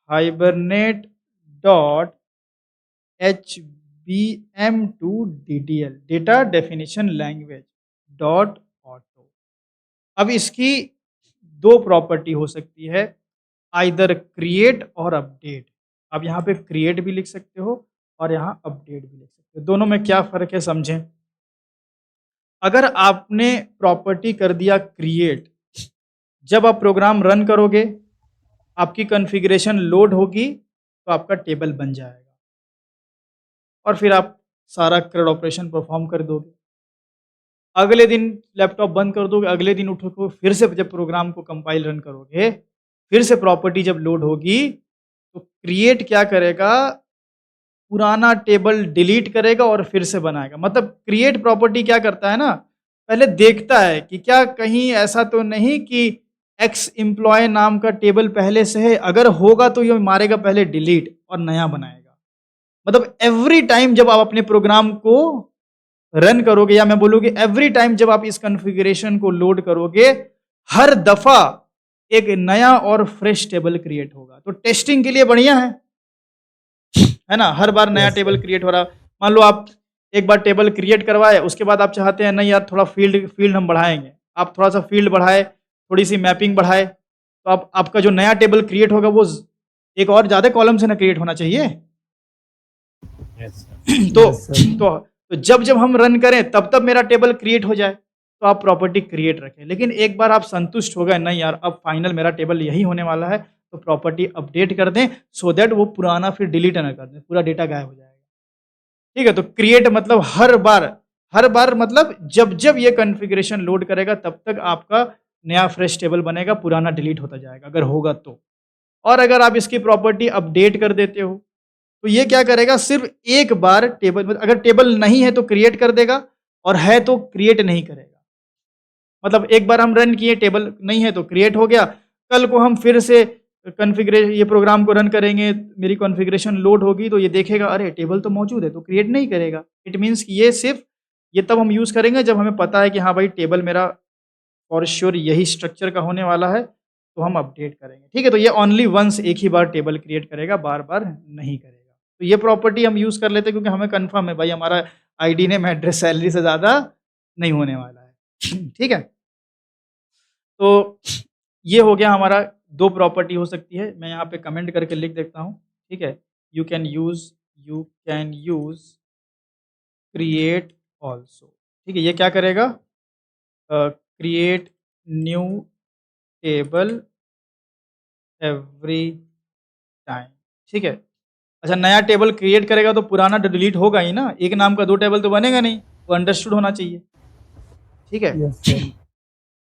hibernate.hbm2ddl data definition language dot auto. अब इसकी दो प्रॉपर्टी हो सकती है, आइदर क्रिएट और अपडेट। अब यहाँ पे क्रिएट भी लिख सकते हो और यहाँ अपडेट भी लिख सकते हो। दोनों में क्या फ़र्क है समझें। अगर आपने प्रॉपर्टी कर दिया क्रिएट, जब आप प्रोग्राम रन करोगे, आपकी कॉन्फ़िगरेशन लोड होगी, तो आपका टेबल बन जाएगा और फिर आप सारा CRUD ऑपरेशन परफॉर्म कर दोगे। अगले दिन लैपटॉप बंद कर दोगे, अगले दिन उठोगे, फिर से जब प्रोग्राम को कंपाइल रन करोगे, फिर से प्रॉपर्टी जब लोड होगी, तो क्रिएट क्या करेगा, पुराना टेबल डिलीट करेगा और फिर से बनाएगा। मतलब क्रिएट प्रॉपर्टी क्या करता है ना, पहले देखता है कि क्या कहीं ऐसा तो नहीं कि एक्स एम्प्लॉय नाम का टेबल पहले से है, अगर होगा तो ये मारेगा पहले डिलीट और नया बनाएगा। मतलब एवरी टाइम जब आप अपने प्रोग्राम को रन करोगे, या मैं बोलूँगी एवरी टाइम जब आप इस कॉन्फ़िगरेशन को लोड करोगे, हर दफ़ा एक नया और फ्रेश टेबल क्रिएट होगा। तो टेस्टिंग के लिए बढ़िया है ना? हर बार नया
यस
टेबल
सर।
क्रिएट हो रहा। मान लो आप एक बार टेबल क्रिएट करवाए, उसके बाद आप चाहते हैं नहीं यार थोड़ा फ़ील्ड फ़ील्ड हम बढ़ाएँगे। आप थोड़ा-सा फ़ील्ड बढ़ाए, थोड़ी-सी मैपिंग बढ़ाए, तो आप आपका जो नया टेबल क्रिएट होगा वो एक और ज़्यादा कॉलम से ना क्रिएट होना चाहिए।
Yes sir.
तो
यस सर।
तो जब हम रन करें तब मेरा टेबल क्रिएट हो जाए, तो आप प्रॉपर्टी क्रिएट रखें। लेकिन एक बार आप संतुष्ट हो गए नहीं यार अब फाइनल मेरा टेबल यही होने वाला है, तो प्रॉपर्टी अपडेट कर दें सो दैट वो पुराना फिर डिलीट ना कर दें, पूरा डेटा गायब हो जाएगा। ठीक है? तो क्रिएट मतलब हर बार मतलब जब ये कॉन्फ़िगरेशन लोड करेगा तब तक आपका नया फ्रेश टेबल बनेगा, पुराना डिलीट होता जाएगा अगर होगा तो। और अगर आप इसकी प्रॉपर्टी अपडेट कर देते हो तो ये क्या करेगा सिर्फ़ एक बार टेबल मतलब अगर टेबल नहीं है तो क्रिएट कर देगा और है तो क्रिएट नहीं करेगा। मतलब एक बार हम रन किए टेबल नहीं है तो क्रिएट हो गया, कल को हम फिर से ये प्रोग्राम को रन करेंगे, मेरी कॉन्फ़िगरेशन लोड होगी तो ये देखेगा अरे टेबल तो मौजूद है तो क्रिएट नहीं करेगा। इट मीन्स कि ये तब हम यूज़ करेंगे जब हमें पता है कि हाँ भाई टेबल मेरा फॉर श्योर यही स्ट्रक्चर का होने वाला है, तो हम अपडेट करेंगे। ठीक है? तो ये ओनली वन्स एक ही बार टेबल क्रिएट करेगा, बार-बार नहीं करेगा। तो ये प्रॉपर्टी हम यूज़ कर लेते हैं क्योंकि हमें कन्फर्म है भाई हमारा आईडी नेम एड्रेस सैलरी से ज़्यादा नहीं होने वाला है। ठीक है? तो ये हो गया हमारा 2 प्रॉपर्टी हो सकती है। मैं यहाँ पे कमेंट करके लिख देता हूँ। ठीक है? You can use create also. ठीक है? ये क्या करेगा? Create new table every time. ठीक है? अच्छा नया टेबल क्रिएट करेगा तो पुराना तो डिलीट होगा ही ना, एक नाम का 2 टेबल तो बनेगा नहीं, वो अंडरस्टूड होना चाहिए। ठीक है?
Yes sir.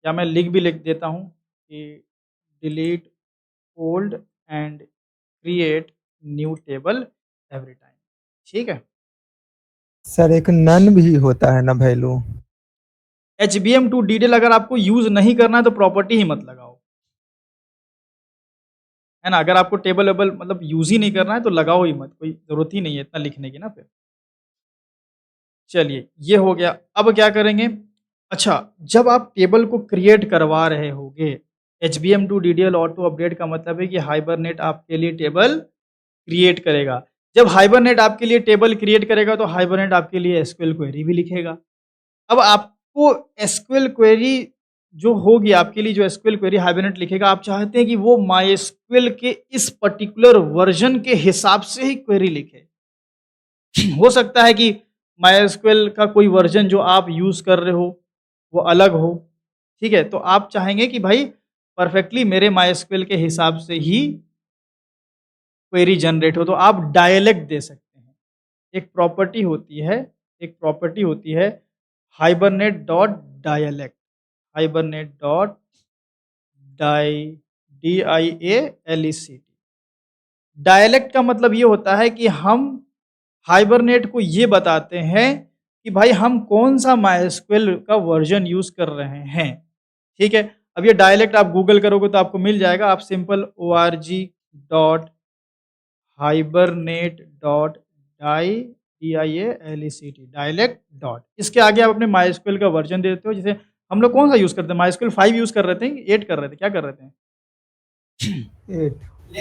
या मैं लिख देता हूँ कि delete old and create new table every time. ठीक है?
सर एक नन भी होता है ना वैल्यू?
एचबीएम टू डीटेल अगर आपको यूज़ नहीं करना है तो प्रॉपर्टी ही मत लगाओ। है ना? अगर आपको टेबल वेबल मतलब यूज़ ही नहीं करना है तो लगाओ ही मत, कोई ज़रूरत ही नहीं है इतना लिखने की ना फिर। चलिए, ये हो गया। अब क्या करेंगे? अच्छा, जब आप टेबल को क्रिएट करवा रहे होगे, HBM to DDL auto update का मतलब है कि हाइबरनेट आपके लिए टेबल क्रिएट करेगा। जब हाइबरनेट आपके लिए टेबल क्रिएट करेगा, तो हाइबरनेट आपके लिए एसक्यूएल क्वेरी भी लिखेगा। अब आपको एसक्यूएल क्वेरी जो होगी, आपके लिए जो एसक्यूएल क्वेरी हाइबरनेट लिखेगा, आप चाहते हैं कि वो मायस्क्यूएल के इस पर्टिकुलर वर्ज़न के हिसाब से ही क्वेरी लिखे। हो सकता है कि मायस्क्यूएल का कोई वर्ज़न जो आप यूज़ कर रहे हो, वो अलग हो, ठीक है? तो आप चाहेंगे कि भाई परफेक्टली मेरे मायस्क्यूएल के हिसाब से ही क्वेरी जनरेट हो, तो आप डायलेक्ट दे सकते हैं। एक प्रॉपर्टी होती है Hibernate dot dialect, Hibernate dot die DIALECT। Dialect का मतलब ये होता है कि हम हाइबरनेट को ये बताते हैं कि भाई हम कौन-सा मायस्क्यूएल का वर्ज़न यूज़ कर रहे हैं, ठीक है? अब ये डायलेक्ट आप गूगल करोगे तो आपको मिल जाएगा, आप सिंपल org.hibernate.dialect इसके आगे आप अपने मायस्क्यूएल का वर्ज़न देते हो, जैसे हम लोग कौन-सा यूज़ करते हैं? मायस्क्यूएल 5 यूज़ कर रहे थे, 8 कर रहे थे, क्या कर रहे थे?
8।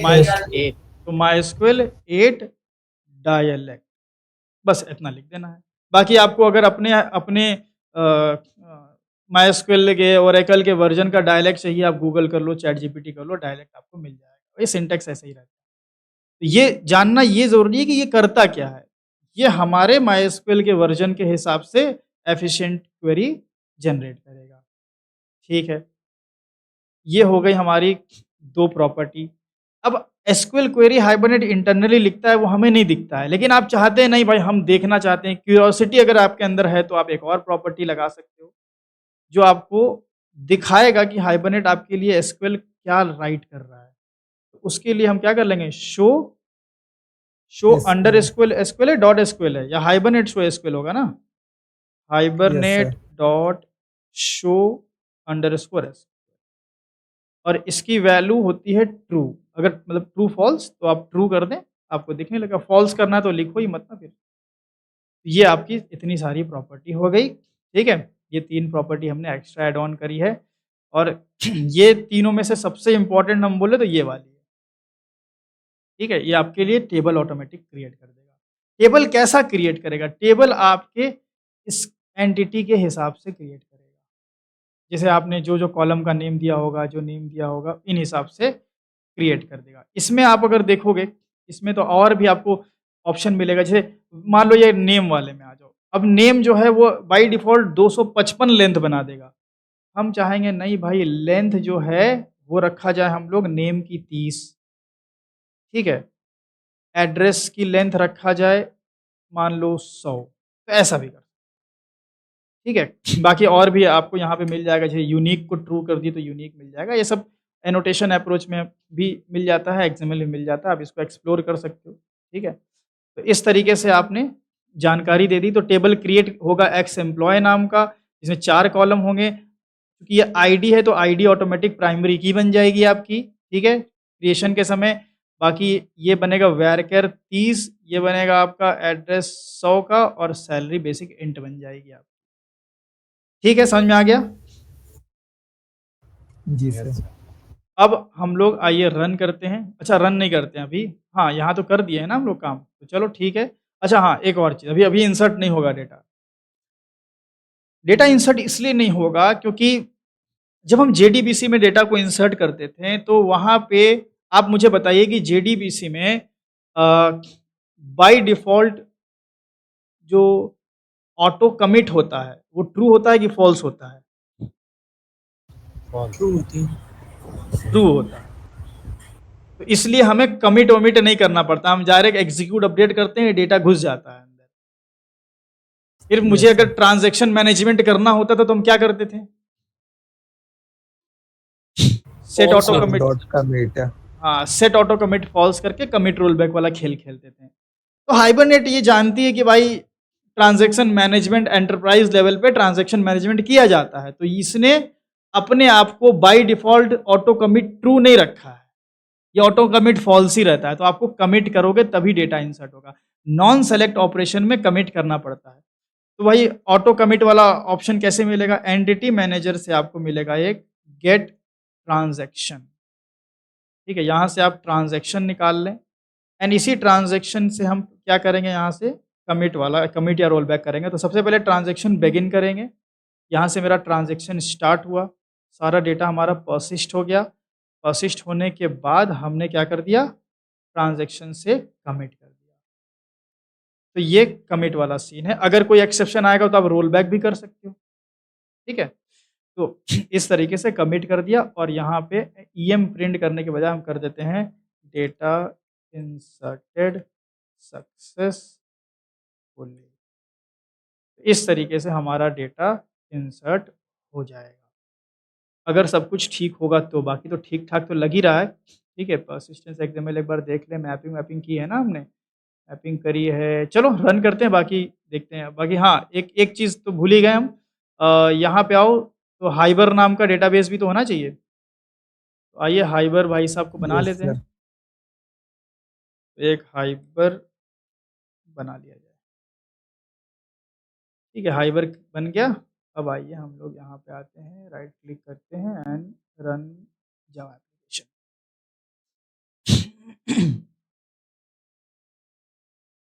माइस
8
तो मायस्क्यूएल 8 डायलेक्ट बस इतना लिख देना है। बाकी आपको अगर अपने अपने मायस्क्यूएल के ओरेकल के वर्ज़न का डायलेक्ट चाहिए, आप गूगल कर लो, चैटजीपीटी कर लो, डायलेक्ट आपको मिल जाएगा। ये सिंटैक्स ऐसे ही रहता है। तो ये जानना ये ज़रूरी है कि ये करता क्या है? ये हमारे मायस्क्यूएल के वर्ज़न के हिसाब से एफिशिएंट क्वेरी जनरेट करेगा। ठीक है? ये हो गई हमारी 2 प्रॉपर्टी। अब एसक्यूएल क्वेरी हाइबरनेट इंटरनली लिखता है, वो हमें नहीं दिखता है, लेकिन आप चाहते हैं नहीं भाई हम देखना चाहते हैं, क्यूरियोसिटी अगर आपके अंदर है तो आप एक और प्रॉपर्टी लगा सकते हो, जो आपको दिखाएगा कि हाइबरनेट आपके लिए एसक्यूएल क्या राइट कर रहा है। तो उसके लिए हम क्या कर लेंगे show show
yes
under
sir.
SQL SQL है डॉट एसक्यूएल है या हाइबरनेट शो एसक्यूएल होगा ना?
Yes
hibernate
sir.
Dot show underscore S और इसकी वैल्यू होती है ट्रू। अगर मतलब ट्रू फॉल्स तो आप ट्रू कर दें, आपको दिखने लगा। फॉल्स करना है तो लिखो ही मत ना फिर। ये आपकी इतनी सारी प्रॉपर्टी हो गई, ठीक है? ये 3 प्रॉपर्टी हमने एक्स्ट्रा ऐड ऑन करी है और ये तीनों में से सबसे इम्पोर्टेंट हम बोले तो ये वाली है, ठीक है? ये आपके लिए टेबल ऑटोमेटिक क्रिएट कर देगा। टेबल कैसा क्रिएट करेगा? टेबल आपके इस एंटिटी के हिसाब से क्रिएट करेगा। जैसे आपने जो कॉलम का नेम दिया होगा, जो नेम दिया होगा, इन हिसाब से क्रिएट कर देगा। इसमें आप अगर देखोगे, इसमें तो और भी आपको ऑप्शन मिलेगा। जैसे मान लो ये नेम वाले में आ जाओ। अब नेम जो है वो बाय डिफ़ॉल्ट 255 लेंथ बना देगा। हम चाहेंगे नहीं भाई, लेंथ जो है वो रखा जाए हम लोग नेम की 30, ठीक है? एड्रेस की लेंथ रखा जाए मान लो 100, तो ऐसा भी कर, ठीक है? बाकी और भी आपको यहाँ पे मिल जाएगा। जैसे यूनिक को ट्रू कर दिए तो यूनिक मिल जाएगा। ये सब एनोटेशन अप्रोच में भी मिल जाता है, एक्सएमएल में मिल जाता है, आप इसको एक्सप्लोर कर सकते हो, ठीक है? तो इस तरीके से आपने जानकारी दे दी। तो टेबल क्रिएट होगा एक्स एम्प्लॉय नाम का, जिसमें 4 कॉलम होंगे। क्योंकि ये आईडी है तो आईडी ऑटोमेटिक प्राइमरी की बन जाएगी आपकी, ठीक है? क्रिएशन के समय। बाकी ये बनेगा varchar 30, ये बनेगा आपका एड्रेस 100 का, और सैलरी बेसिक इंट बन जाएगी आपकी। ठीक है, समझ में आ गया?
जी सर।
अब हम लोग आइए रन करते हैं। अच्छा, रन नहीं करते हैं अभी। हाँ, यहाँ तो कर दिए हैं ना हम लोग काम, तो चलो ठीक है। अच्छा हाँ, एक और चीज़, अभी इंसर्ट नहीं होगा डेटा। डेटा इंसर्ट इसलिए नहीं होगा क्योंकि जब हम जेडीबीसी में डेटा को इंसर्ट करते थे तो वहाँ पे आप मुझे बताइए कि जेडीबीसी में बाय डिफ़ॉल्ट जो ऑटो कमिट होता है, वो ट्रू होता है कि फ़ॉल्स होता है?
ट्रू होती है।
ट्रू होता है। तो इसलिए हमें कमिट वमिट नहीं करना पड़ता, हम डायरेक्ट एग्जीक्यूट अपडेट करते हैं, डेटा घुस जाता है अंदर। फिर मुझे
Yes,
अगर
sir.
ट्रांजैक्शन मैनेजमेंट करना होता था तो हम क्या करते थे? सेट
False
ऑटो
होता
कमिट,
डॉट का मेट।
हाँ, सेट ऑटो कमिट फॉल्स करके कमिट रोलबैक वाला खेल खेलते थे। तो हाइबरनेट ये जानती है कि भाई ट्रांजैक्शन मैनेजमेंट एंटरप्राइज लेवल पे ट्रांजैक्शन मैनेजमेंट किया जाता है, तो इसने अपने आप को by default auto commit true नहीं रखा है, ये ऑटो कमिट फॉल्स ही रहता है। तो आपको कमिट करोगे तभी डेटा इंसर्ट होगा। नॉन सेलेक्ट ऑपरेशन में कमिट करना पड़ता है। तो भाई ऑटो कमिट वाला ऑप्शन कैसे मिलेगा? एंटिटी मैनेजर से आपको मिलेगा एक गेट ट्रांजैक्शन, ठीक है? यहाँ से आप ट्रांजैक्शन निकाल लें, एंड इसी ट्रांजैक्शन से हम क्या करेंगे, यहाँ से कमिट वाला कमिट या रोल बैक करेंगे। तो सबसे पहले ट्रांजैक्शन बिगिन करेंगे। यहाँ से मेरा ट्रांजैक्शन स्टार्ट हुआ, सारा डेटा हमारा पर्सिस्ट हो गया। पर्सिस्ट होने के बाद हमने क्या कर दिया? ट्रांजैक्शन से कमिट कर दिया। तो ये कमिट वाला सीन है। अगर कोई एक्सेप्शन आएगा तो आप रोल बैक भी कर सकते हो, ठीक है? तो इस तरीके से कमिट कर दिया, और यहाँ पे ईएम प्रिंट करने के बजाय हम कर देते हैं डेटा इंसर्टेड सक्सेसफुली। इस तरीके से हमारा डेटा इंसर्ट हो जाएगा। अगर सब कुछ ठीक होगा तो, बाकी तो ठीक-ठाक तो लग ही रहा है, ठीक है? परसिस्टेंस एक्सएमएल एक बार देख लें, मैपिंग वैपिंग की है ना हमने, मैपिंग करी है। चलो रन करते हैं, बाकी देखते हैं। बाकी हाँ, एक एक चीज़ तो भूल ही गए हम। यहाँ पे आओ, तो हाइबर नाम का डेटाबेस भी तो होना चाहिए। तो आइए हाइबर भाई साहब को बना
यस
लेते
सर।
हैं। एक हाइबर बना लिया जाए, ठीक है? हाइबर बन गया। अब आइए हम लोग यहाँ पे आते हैं, राइट क्लिक करते हैं and run Java application.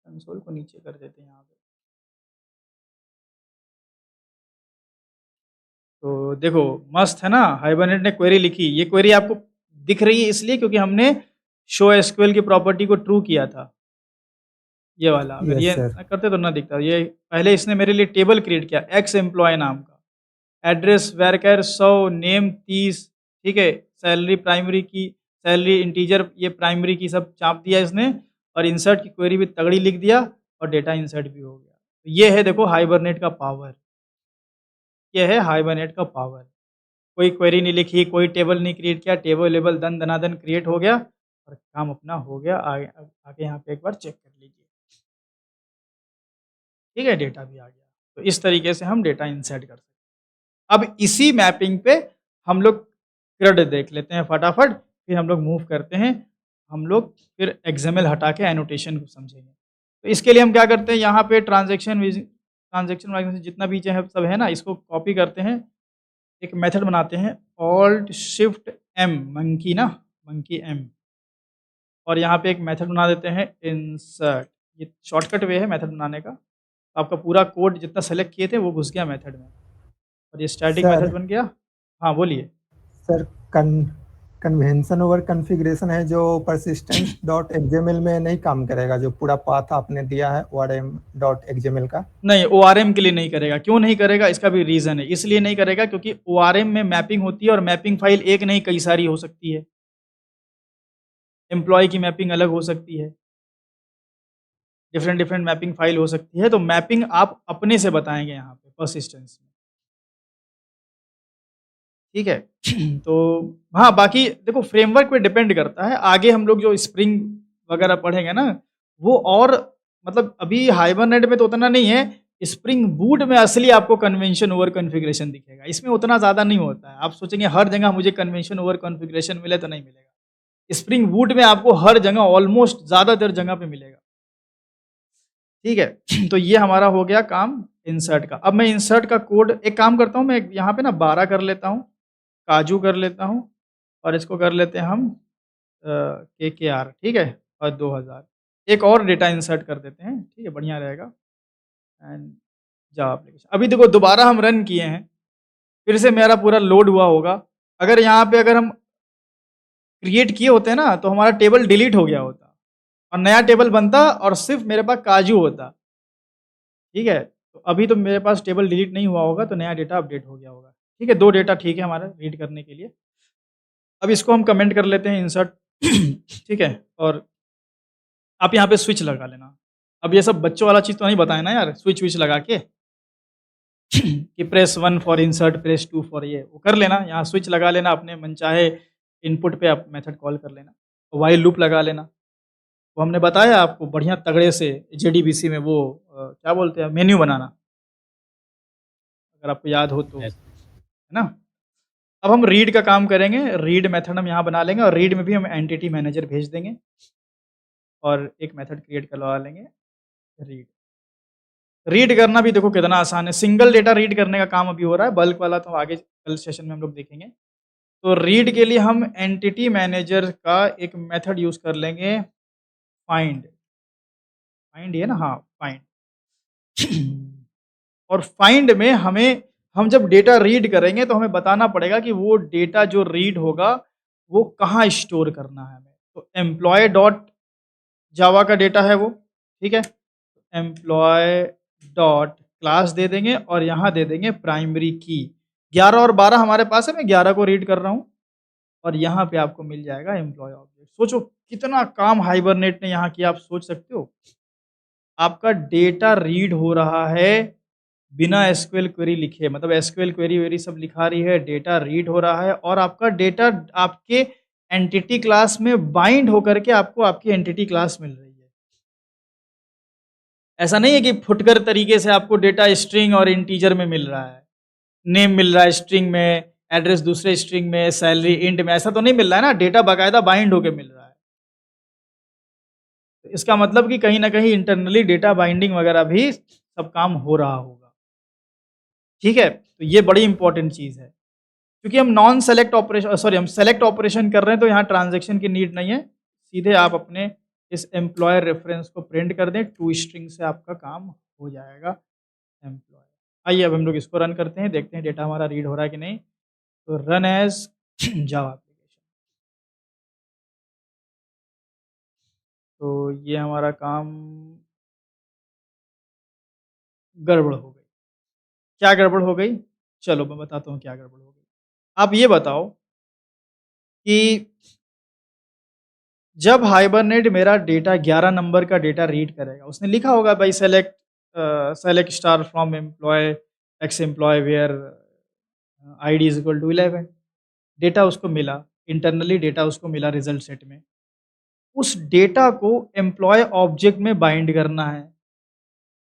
Console को नीचे कर देते हैं यहाँ पे। तो देखो मस्त है ना, हाइबरनेट ने क्वेरी लिखी। ये क्वेरी आपको दिख रही है इसलिए क्योंकि हमने शो एसक्यूएल की प्रॉपर्टी को ट्रू किया था, ये वाला। अगर
यस
ये
सर।
ना करते तो ना दिखता। ये पहले इसने मेरे लिए टेबल क्रिएट किया एक्स एम्प्लॉय नाम का, एड्रेस varchar 100, नेम 30, ठीक है? सैलरी प्राइमरी की, सैलरी इंटीजर ये प्राइमरी की सब चाप दिया इसने, और इंसर्ट की क्वेरी भी तगड़ी लिख दिया, और डेटा इंसर्ट भी हो गया। तो ये है देखो हाइबरनेट का पावर, ये है हाइबरनेट का पावर। कोई क्वेरी नहीं लिखी, कोई टेबल नहीं क्रिएट किया, टेबल वेबल दन दनादन क्रिएट हो गया और काम अपना हो गया। आगे आगे यहाँ पे एक बार चेक कर लीजिए, ठीक है? डेटा भी आ गया। तो इस तरीके से हम डेटा इंसर्ट कर सकते हैं। अब इसी मैपिंग पे हम लोग ग्रिड देख लेते हैं फटाफट, फिर हम लोग मूव करते हैं। हम लोग फिर एक्सएमएल हटा के एनोटेशन को समझेंगे। तो इसके लिए हम क्या करते हैं, यहाँ पे ट्रांजैक्शन ट्रांजैक्शन जितना भी है सब है ना, इसको कॉपी करते हैं एक मेथड बनाते हैं ऑल्ट शिफ्ट एम, मंकी ना, मंकी एम, और यहाँ पे एक मेथड बना देते हैं इंसर्ट। ये शॉर्टकट वे है मेथड बनाने का। आपका पूरा कोड जितना सेलेक्ट किए थे वो घुस गया मेथड में, और ये स्टैटिक
सर
मेथड बन गया। हाँ बोलिए।
सर कन्वेंशन ओवर कॉन्फ़िगरेशन है जो persistence डॉट एक्सएमएल में नहीं काम करेगा, जो पूरा पाथ आपने दिया है orm डॉट एक्सएमएल का।
नहीं, ORM के लिए नहीं करेगा। क्यों नहीं करेगा, इसका भी रीज़न है। इसलिए नहीं करेगा क्योंकि ORM में मैपिंग होती है, और मैपिंग फाइल एक नहीं कई सारी हो सकती है। एम्प्लॉय की मैपिंग अलग हो सकती है, डिफरेंट डिफरेंट मैपिंग फाइल हो सकती है। तो मैपिंग आप अपने से बताएंगे यहाँ पे परसिस्टेंस में, ठीक है। तो हाँ, बाकी देखो फ्रेमवर्क पे डिपेंड करता है। आगे हम लोग जो स्प्रिंग वगैरह पढ़ेंगे ना, वो और मतलब अभी हाइबरनेट में तो उतना नहीं है। स्प्रिंग बूट में असली आपको कन्वेंशन ओवर कॉन्फ़िगरेशन दिखेगा। इसमें उतना ज़्यादा नहीं होता है। आप सोचेंगे हर जगह मुझे कन्वेंशन ओवर कॉन्फ़िगरेशन मिले, तो नहीं मिलेगा। स्प्रिंग बूट में आपको हर जगह ऑलमोस्ट ज़्यादातर जगह पे मिलेगा, ठीक है। तो ये हमारा हो गया काम इंसर्ट का। अब मैं इंसर्ट का कोड एक काम करता हूँ, मैं यहाँ पे ना 12 कर लेता हूँ, काजू कर लेता हूँ, और इसको कर लेते हैं हम KKR, ठीक है, और 2000। एक और डेटा इंसर्ट कर देते हैं, ठीक है, बढ़िया रहेगा। And Java application. अभी देखो दोबारा हम रन किए हैं, फिर से मेरा पूरा लोड हुआ होगा। अगर यहाँ पे अगर हम क्रिएट किए होते ना, तो हमारा टेबल डिलीट हो गया होता और नया टेबल बनता, और सिर्फ मेरे पास काजू होता, ठीक है। तो अभी तो मेरे पास टेबल डिलीट नहीं हुआ होगा, तो नया डेटा अपडेट हो गया होगा, ठीक है। 2 डेटा ठीक है हमारा रीड करने के लिए। अब इसको हम कमेंट कर लेते हैं इंसर्ट, ठीक है। और आप यहाँ पे स्विच लगा लेना। अब ये सब बच्चों वाला चीज़ तो नहीं बताया ना यार, स्विच विच लगा के कि press 1 for insert, press 2 for ये, वो कर लेना। यहाँ स्विच लगा लेना, अपने मनचाहे इनपुट पे आप मेथड कॉल कर लेना। व्हाइल लूप लगा लेना, वो हमने बताया आपको बढ़िया तगड़े से JDBC में वो क्या बोलते हैं, मेन्यू बनाना, अगर आपको याद हो तो, है ना। अब हम रीड का काम करेंगे। रीड मेथड हम यहाँ बना लेंगे, और रीड में भी हम एंटिटी मैनेजर भेज देंगे, और एक मेथड क्रिएट करवा लेंगे रीड। रीड करना भी देखो कितना आसान है। सिंगल डेटा रीड करने का काम अभी हो रहा है, बल्क वाला तो आगे कल सेशन में हम लोग देखेंगे। तो रीड के लिए हम एंटिटी मैनेजर का एक मेथड यूज कर लेंगे, फाइंड। फाइंड ये ना, हाँ फाइंड। और फाइंड में हम जब डेटा रीड करेंगे तो हमें बताना पड़ेगा कि वो डेटा जो रीड होगा वो कहाँ स्टोर करना है हमें। तो एम्प्लॉय डॉट जावा का डेटा है वो, ठीक है। एम्प्लॉय डॉट क्लास दे देंगे, और यहाँ दे देंगे प्राइमरी की। 11 और 12 हमारे पास है, मैं 11 को रीड कर रहा हूँ, और यहाँ पे आपको मिल जाएगा एम्प्लॉय ऑब्जेक्ट। सोचो कितना काम हाइबरनेट ने यहाँ किया, आप सोच सकते हो। आपका डेटा रीड हो रहा है बिना एसक्यूएल क्वेरी लिखे, मतलब एसक्यूएल क्वेरी वेरी सब लिखा रही है, डेटा रीड हो रहा है, और आपका डेटा आपके एंटिटी क्लास में बाइंड होकर के आपको आपकी एंटिटी क्लास मिल रही है। ऐसा नहीं है कि फुटकर तरीके से आपको डेटा स्ट्रिंग और इंटीजर में मिल रहा है, नेम मिल रहा है स्ट्रिंग में, एड्रेस दूसरे स्ट्रिंग में, सैलरी इंट में, ऐसा तो नहीं मिल रहा है ना। डेटा बाकायदा बाइंड होकर मिल रहा है। तो इसका मतलब कि कहीं ना कहीं इंटरनली डेटा बाइंडिंग वगैरह भी सब काम हो रहा होगा, ठीक है। तो ये बड़ी इंपॉर्टेंट चीज़ है, क्योंकि हम नॉन सेलेक्ट ऑपरेशन, सॉरी हम सेलेक्ट ऑपरेशन कर रहे हैं, तो यहाँ ट्रांजैक्शन की नीड नहीं है। सीधे आप अपने इस एम्प्लॉयर रेफरेंस को प्रिंट कर दें, टू स्ट्रिंग से आपका काम हो जाएगा एम्प्लॉय। आइए अब हम लोग इसको रन करते हैं, देखते हैं डेटा हमारा रीड हो रहा है कि नहीं। तो रन एज जावा एप्लीकेशन। तो ये हमारा काम गड़बड़ हो गई। क्या गड़बड़ हो गई, चलो मैं बताता हूँ क्या गड़बड़ हो गई। आप ये बताओ कि जब हाइबरनेट मेरा डेटा 11 नंबर का डेटा रीड करेगा, उसने लिखा होगा भाई select star from employ x employ where ID is equal to 11। Data उसको मिला, इंटरनली डेटा उसको मिला रिजल्ट सेट में। उस डेटा को एम्प्लॉय ऑब्जेक्ट में बाइंड करना है।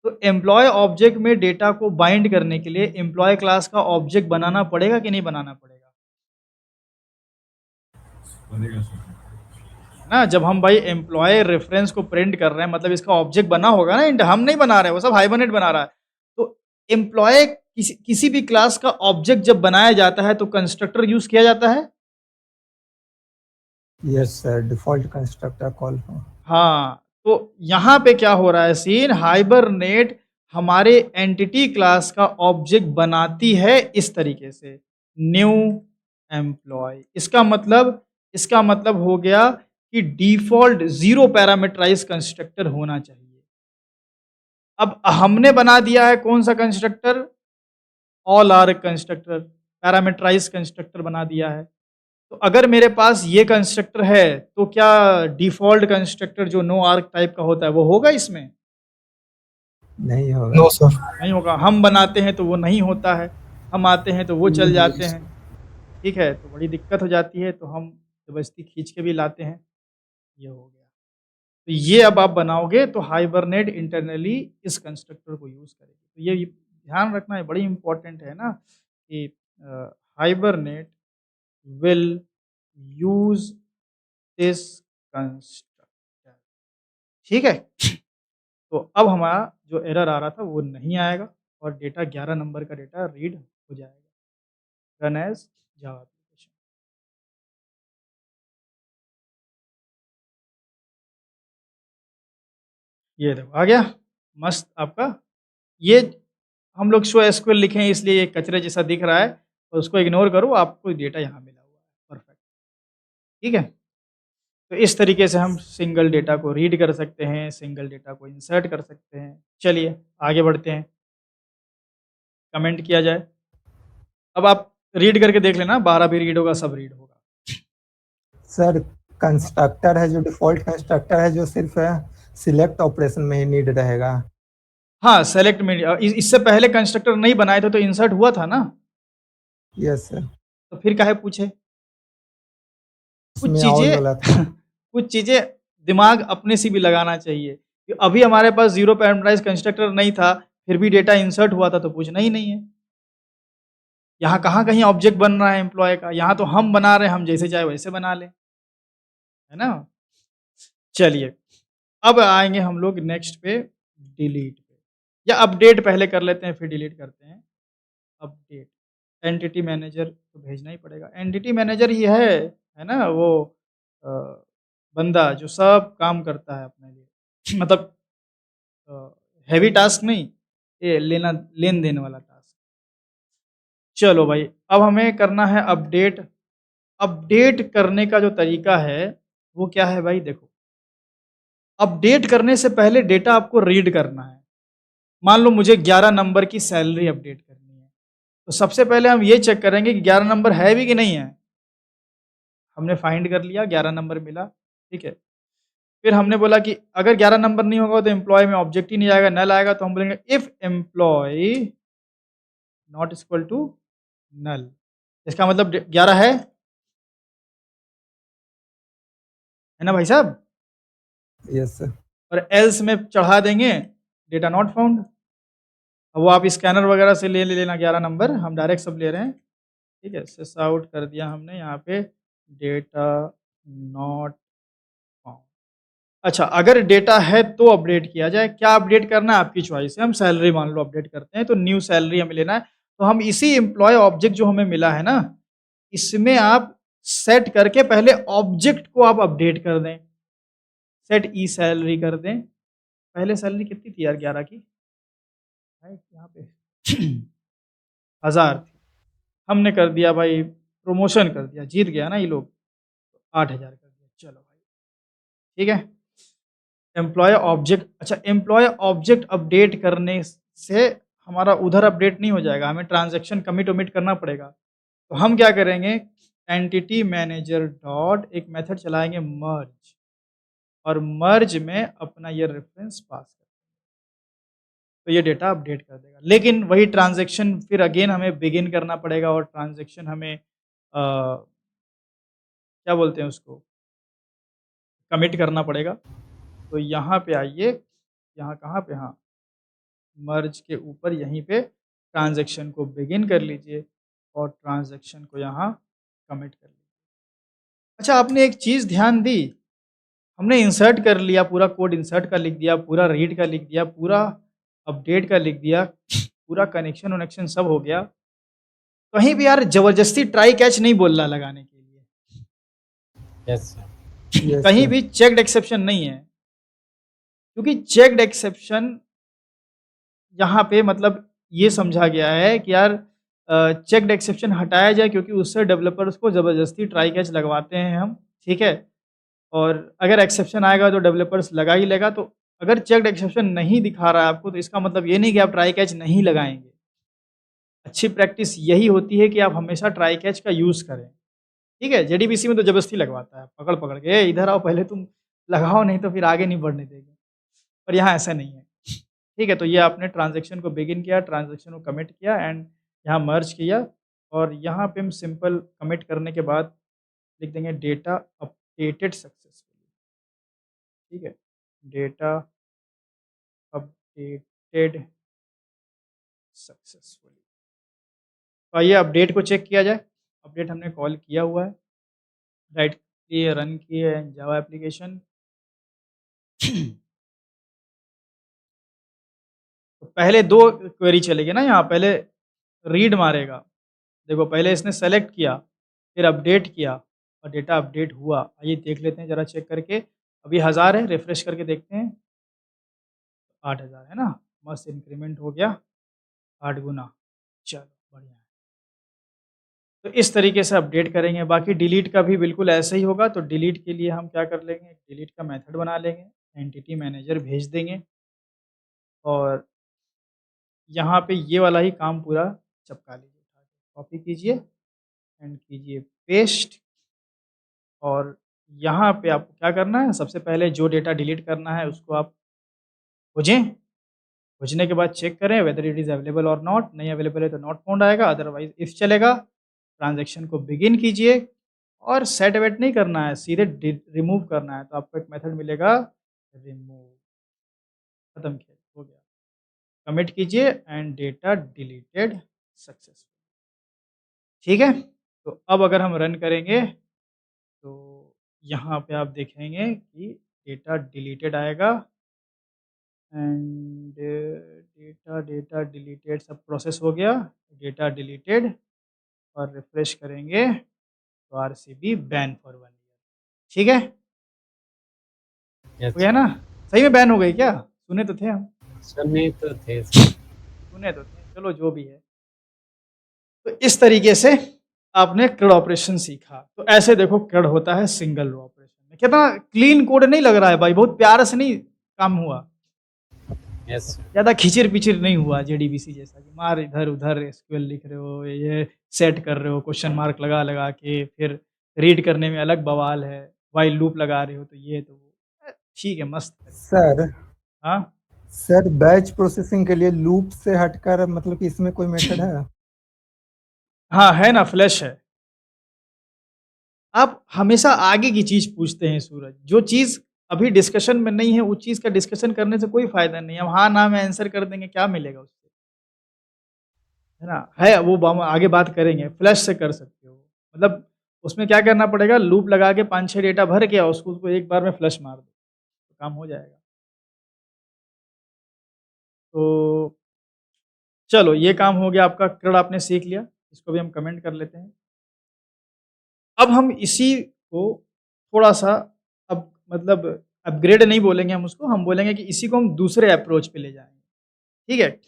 तो एम्प्लॉय ऑब्जेक्ट में डेटा को बाइंड करने के लिए एम्प्लॉय क्लास का ऑब्जेक्ट बनाना पड़ेगा कि नहीं बनाना पड़ेगा, है ना। जब हम भाई एम्प्लॉय रेफरेंस को प्रिंट कर रहे हैं, मतलब इसका ऑब्जेक्ट बना होगा ना। हम नहीं बना रहे, वो सब हाइबरनेट बना रहा है। तो एम्प्लॉय किसी भी क्लास का ऑब्जेक्ट जब बनाया जाता है तो कंस्ट्रक्टर यूज किया जाता है।
Yes sir, default constructor call हो।
हाँ, तो यहाँ पे क्या हो रहा है सीन, हाइबरनेट हमारे एंटिटी क्लास का ऑब्जेक्ट बनाती है इस तरीके से, न्यू एम्प्लॉय। इसका मतलब हो गया कि डिफॉल्ट 0 पैरामीटराइज कंस्ट्रक्टर होना चाहिए। अब हमने बना दिया है कौन सा constructor, all arg constructor, parameterize constructor बना दिया है। तो अगर मेरे पास ये कंस्ट्रक्टर है तो क्या डिफॉल्ट कंस्ट्रक्टर जो नो आर्क टाइप का होता है वो होगा इसमें?
नहीं होगा।
No sir.
नहीं होगा। हम बनाते हैं तो वो नहीं होता है, हम आते हैं तो वो चल जाते हैं। ठीक है, तो बड़ी दिक्कत हो जाती है, तो हम ज़बरदस्ती खींच के भी लाते हैं। ये हो गया। तो ये अब आप बनाओगे तो हाइबरनेट इंटरनली इस कंस्ट्रक्टर को यूज़ करेगी। तो ये ध्यान रखना है, बड़ी इंपॉर्टेंट है ना कि hibernate will use this constructor। ठीक है, तो अब हमारा जो एरर आ रहा था वो नहीं आएगा और डेटा 11 नंबर का डेटा रीड हो जाएगा। Run as Java application. ये देखो आ गया मस्त आपका। ये हम लोग शो एसक्यूएल लिखे हैं इसलिए ये कचरे जैसा दिख रहा है, तो उसको इग्नोर करो, आपको डेटा यहाँ मिला हुआ है परफेक्ट। ठीक है, तो इस तरीके से हम सिंगल डेटा को रीड कर सकते हैं, सिंगल डेटा को इंसर्ट कर सकते हैं। चलिए आगे बढ़ते हैं, कमेंट किया जाए। अब आप रीड करके देख लेना, 12 भी रीड होगा, सब रीड होगा।
सर कंस्ट्रक्टर है जो डिफॉल्ट कंस्ट्रक्टर है जो सिर्फ सिलेक्ट ऑपरेशन में ही नीड रहेगा।
हाँ, सेलेक्ट में इससे पहले कंस्ट्रक्टर नहीं बनाए थे तो इंसर्ट हुआ था ना,
यस सर,
तो फिर काहे पूछे? कुछ
उसमें और
चीजें
गलत है।
कुछ चीजें दिमाग अपने से भी लगाना चाहिए कि अभी हमारे पास 0 पैरामीटराइज कंस्ट्रक्टर नहीं था, फिर भी डेटा इंसर्ट हुआ था, तो पूछना ही नहीं है। यहाँ कहाँ कहीं ऑब्जेक्ट बन रहा है एम्प्लॉय का, यहाँ तो हम बना रहे हैं, हम जैसे चाहे वैसे बना लें, है ना। चलिए अब आएंगे हम लोग नेक्स्ट पे, डिलीट पे, या अपडेट पहले कर लेते हैं फिर डिलीट करते हैं। अपडेट, एंटिटी मैनेजर तो भेजना ही पड़ेगा। एंटिटी मैनेजर ही है ना वो अ, बंदा जो सब काम करता है अपने लिए मतलब हैवी टास्क नहीं, ये लेन देन वाला टास्क। चलो भाई, अब हमें करना है अपडेट। अपडेट करने का जो तरीका है वो क्या है भाई, देखो अपडेट करने से पहले डेटा आपको रीड करना है। मान लो मुझे 11 नंबर की सैलरी अपडेट करनी है, तो सबसे पहले हम ये चेक करेंगे कि 11 नंबर है भी कि नहीं है। हमने फाइंड कर लिया, 11 नंबर मिला, ठीक है। फिर हमने बोला कि अगर 11 नंबर नहीं होगा तो एम्प्लॉय में ऑब्जेक्ट ही नहीं आएगा, नल आएगा, तो हम बोलेंगे if employ not equal to null. इसका मतलब 11 है ना भाई साहब,
यस सर,
और एल्स में चढ़ा देंगे डेटा नॉट फाउंड। अब वो आप स्कैनर वगैरह से ले लेना 11 नंबर, हम डायरेक्ट सब ले रहे हैं, ठीक है। सिस आउट कर दिया हमने यहाँ पे, डेटा नॉट फाउंड। अच्छा, अगर डेटा है तो अपडेट किया जाए। क्या अपडेट करना है आपकी चॉइस है, हम सैलरी मान लो अपडेट करते हैं, तो न्यू सैलरी हमें लेना है। तो हम इसी एम्प्लॉय ऑब्जेक्ट जो हमें मिला है ना, इसमें आप सेट करके पहले ऑब्जेक्ट को आप अपडेट कर दें, सेट ई सैलरी कर दें। पहले सैलरी कितनी थी यार, 11 की है यहाँ पे 1000 थी, हमने कर दिया भाई प्रमोशन कर दिया, जीत गया ना ये लोग, 8000 कर दिया। चलो भाई ठीक है। एम्प्लॉय ऑब्जेक्ट, अच्छा एम्प्लॉय ऑब्जेक्ट अपडेट करने से हमारा उधर अपडेट नहीं हो जाएगा, हमें ट्रांजैक्शन कमिट ओमिट करना पड़ेगा। तो हम क्या करेंगे, एंटिटी मैनेजर डॉट एक मेथड चलाएंगे मर्ज, और मर्ज में अपना ये रेफरेंस पास कर, तो ये डेटा अपडेट कर देगा। लेकिन वही ट्रांजैक्शन फिर अगेन हमें बिगिन करना पड़ेगा, और ट्रांजैक्शन हमें क्या बोलते हैं उसको, कमिट करना पड़ेगा। तो यहाँ पे आइए, यहाँ कहाँ पे, हाँ मर्ज के ऊपर यहीं पे ट्रांजैक्शन को बिगिन कर लीजिए और ट्रांजैक्शन को यहाँ कमिट कर लीजिए। अच्छा, आपने एक चीज़ ध्यान दी, हमने इंसर्ट कर लिया, पूरा कोड इंसर्ट का लिख दिया, पूरा रीड का लिख दिया, पूरा अपडेट का लिख दिया, पूरा कनेक्शन वनेक्शन सब हो गया, कहीं भी यार ज़बरदस्ती ट्राई कैच नहीं बोल रहा लगाने के लिए।
Yes sir.
यस
कहीं
सर।
भी चेक्ड एक्सेप्शन नहीं है, क्योंकि चेक्ड एक्सेप्शन यहाँ पे मतलब ये समझा गया है कि यार चेक्ड एक्सेप्शन हटाया जाए, क्योंकि उससे डेवलपर्स को ज़बरदस्ती ट्राई कैच लगवाते हैं हम, ठीक है? और अगर एक्सेप्शन आएगा तो डेवलपर्स लगा ही लेगा। तो अगर चेक्ड एक्सेप्शन नहीं दिखा रहा है आपको, तो इसका मतलब ये नहीं कि आप ट्राई कैच नहीं लगाएँगे। अच्छी प्रैक्टिस यही होती है कि आप हमेशा ट्राई कैच का यूज़ करें, ठीक है? जेडीबीसी में तो ज़बरदस्ती लगवाता है, पकड़-पकड़ के, "ए इधर आओ पहले तुम लगाओ, नहीं तो फिर आगे नहीं बढ़ने देंगे।" पर यहाँ ऐसा नहीं है। ठीक है, तो ये आपने ट्रांज़ैक्शन को बिगिन किया, ट्रांज़ैक्शन को कमिट किया एंड यहाँ मर्ज किया, और यहाँ पे हम सिंपल कमिट करने के बाद लिख देंगे डेटा अपडेटेड सक्सेसफुली, ठीक है? Data updated successfully. तो आइए अपडेट को चेक किया जाए। अपडेट हमने कॉल किया हुआ है, राइट किए, रन किए जावा एप्लीकेशन। तो पहले 2 क्वेरी चलेगी ना यहाँ, पहले रीड मारेगा। देखो पहले इसने सेलेक्ट किया, फिर अपडेट किया और डेटा अपडेट हुआ। आइए देख लेते हैं ज़रा चेक करके। अभी 1000 है, रिफ्रेश करके देखते हैं। 8000 है ना? मस्त इंक्रीमेंट हो गया 8 गुना। चलो बढ़िया है। तो इस तरीके से अपडेट करेंगे। बाकी डिलीट का भी बिल्कुल ऐसे ही होगा। तो डिलीट के लिए हम क्या कर लेंगे, एक डिलीट का मेथड बना लेंगे, एंटिटी मैनेजर भेज देंगे और यहाँ पे ये वाला ही काम पूरा चिपका लीजिए। कॉपी कीजिए एंड कीजिए पेस्ट, और यहाँ पे आपको क्या करना है, सबसे पहले जो डेटा डिलीट करना है उसको आप खोजें। खोजने के बाद चेक करें वेदर इट इज़ अवेलेबल और नॉट। नहीं अवेलेबल है तो नॉट फाउंड आएगा, अदरवाइज़ इफ चलेगा। ट्रांज़ैक्शन को बिगिन कीजिए और सेट वेट नहीं करना है, सीधे रिमूव करना है। तो आपको एक मेथड मिलेगा रिमूव, खत्म किया, हो गया। कमिट कीजिए एंड डेटा डिलीटेड सक्सेसफुल, ठीक है? तो अब अगर हम रन करेंगे तो यहाँ पे आप देखेंगे कि डेटा डिलीटेड आएगा एंड डेटा डेटा डिलीटेड सब प्रोसेस हो गया, डेटा डिलीटेड, और रिफ्रेश करेंगे तो आरसीबी बैन फॉर 1 ईयर, ठीक है?
यस
हो गया
सर।
ना? सही में बैन हो गई क्या? सुने तो थे हम,
सुने तो थे सर।
सुने तो थे, चलो जो भी है। तो इस तरीके से आपने CRUD ऑपरेशन सीखा। तो ऐसे देखो CRUD होता है सिंगल रो ऑपरेशन में। कितना क्लीन कोड नहीं लग रहा है भाई, बहुत प्यार से नहीं काम हुआ।
Yes sir.
ज़्यादा खिचिर-पिचिर नहीं हुआ जेडीबीसी जैसा कि मार इधर-उधर एसक्यूएल लिख रहे हो, ये सेट कर रहे हो क्वेश्चन मार्क लगा-लगा के, फिर रीड करने में अलग बवाल है, व्हाइल लूप लगा रहे हो तो ये तो वो। ठीक है, मस्त है।
सर
हाँ?
सर बैच प्रोसेसिंग के लिए लूप से हटकर मतलब कि इसमें कोई मेथड है?
हाँ, है ना, फ्लैश है। आप हमेशा आगे की चीज़ पूछते हैं सूरज, जो चीज़ अभी डिस्कशन में नहीं है, उस चीज़ का डिस्कशन करने से कोई फ़ायदा नहीं है। हम हाँ, ना में आंसर कर देंगे, क्या मिलेगा उससे? है ना? है वो हम आगे बात करेंगे, फ्लैश से कर सकते हो। मतलब उसमें क्या करना पड़ेगा, लूप लगा के 5-6 डेटा भर के और उसको एक बार में फ्लश मार दो, तो काम हो जाएगा। तो चलो ये काम हो गया आपका, CRUD आपने सीख लिया, इसको भी हम कमेंट कर लेते हैं। अब हम इसी को थोड़ा-सा अब मतलब अपग्रेड नहीं बोलेंगे हम उसको, हम बोलेंगे कि इसी को हम दूसरे अप्रोच पे ले जाएँगे, ठीक है?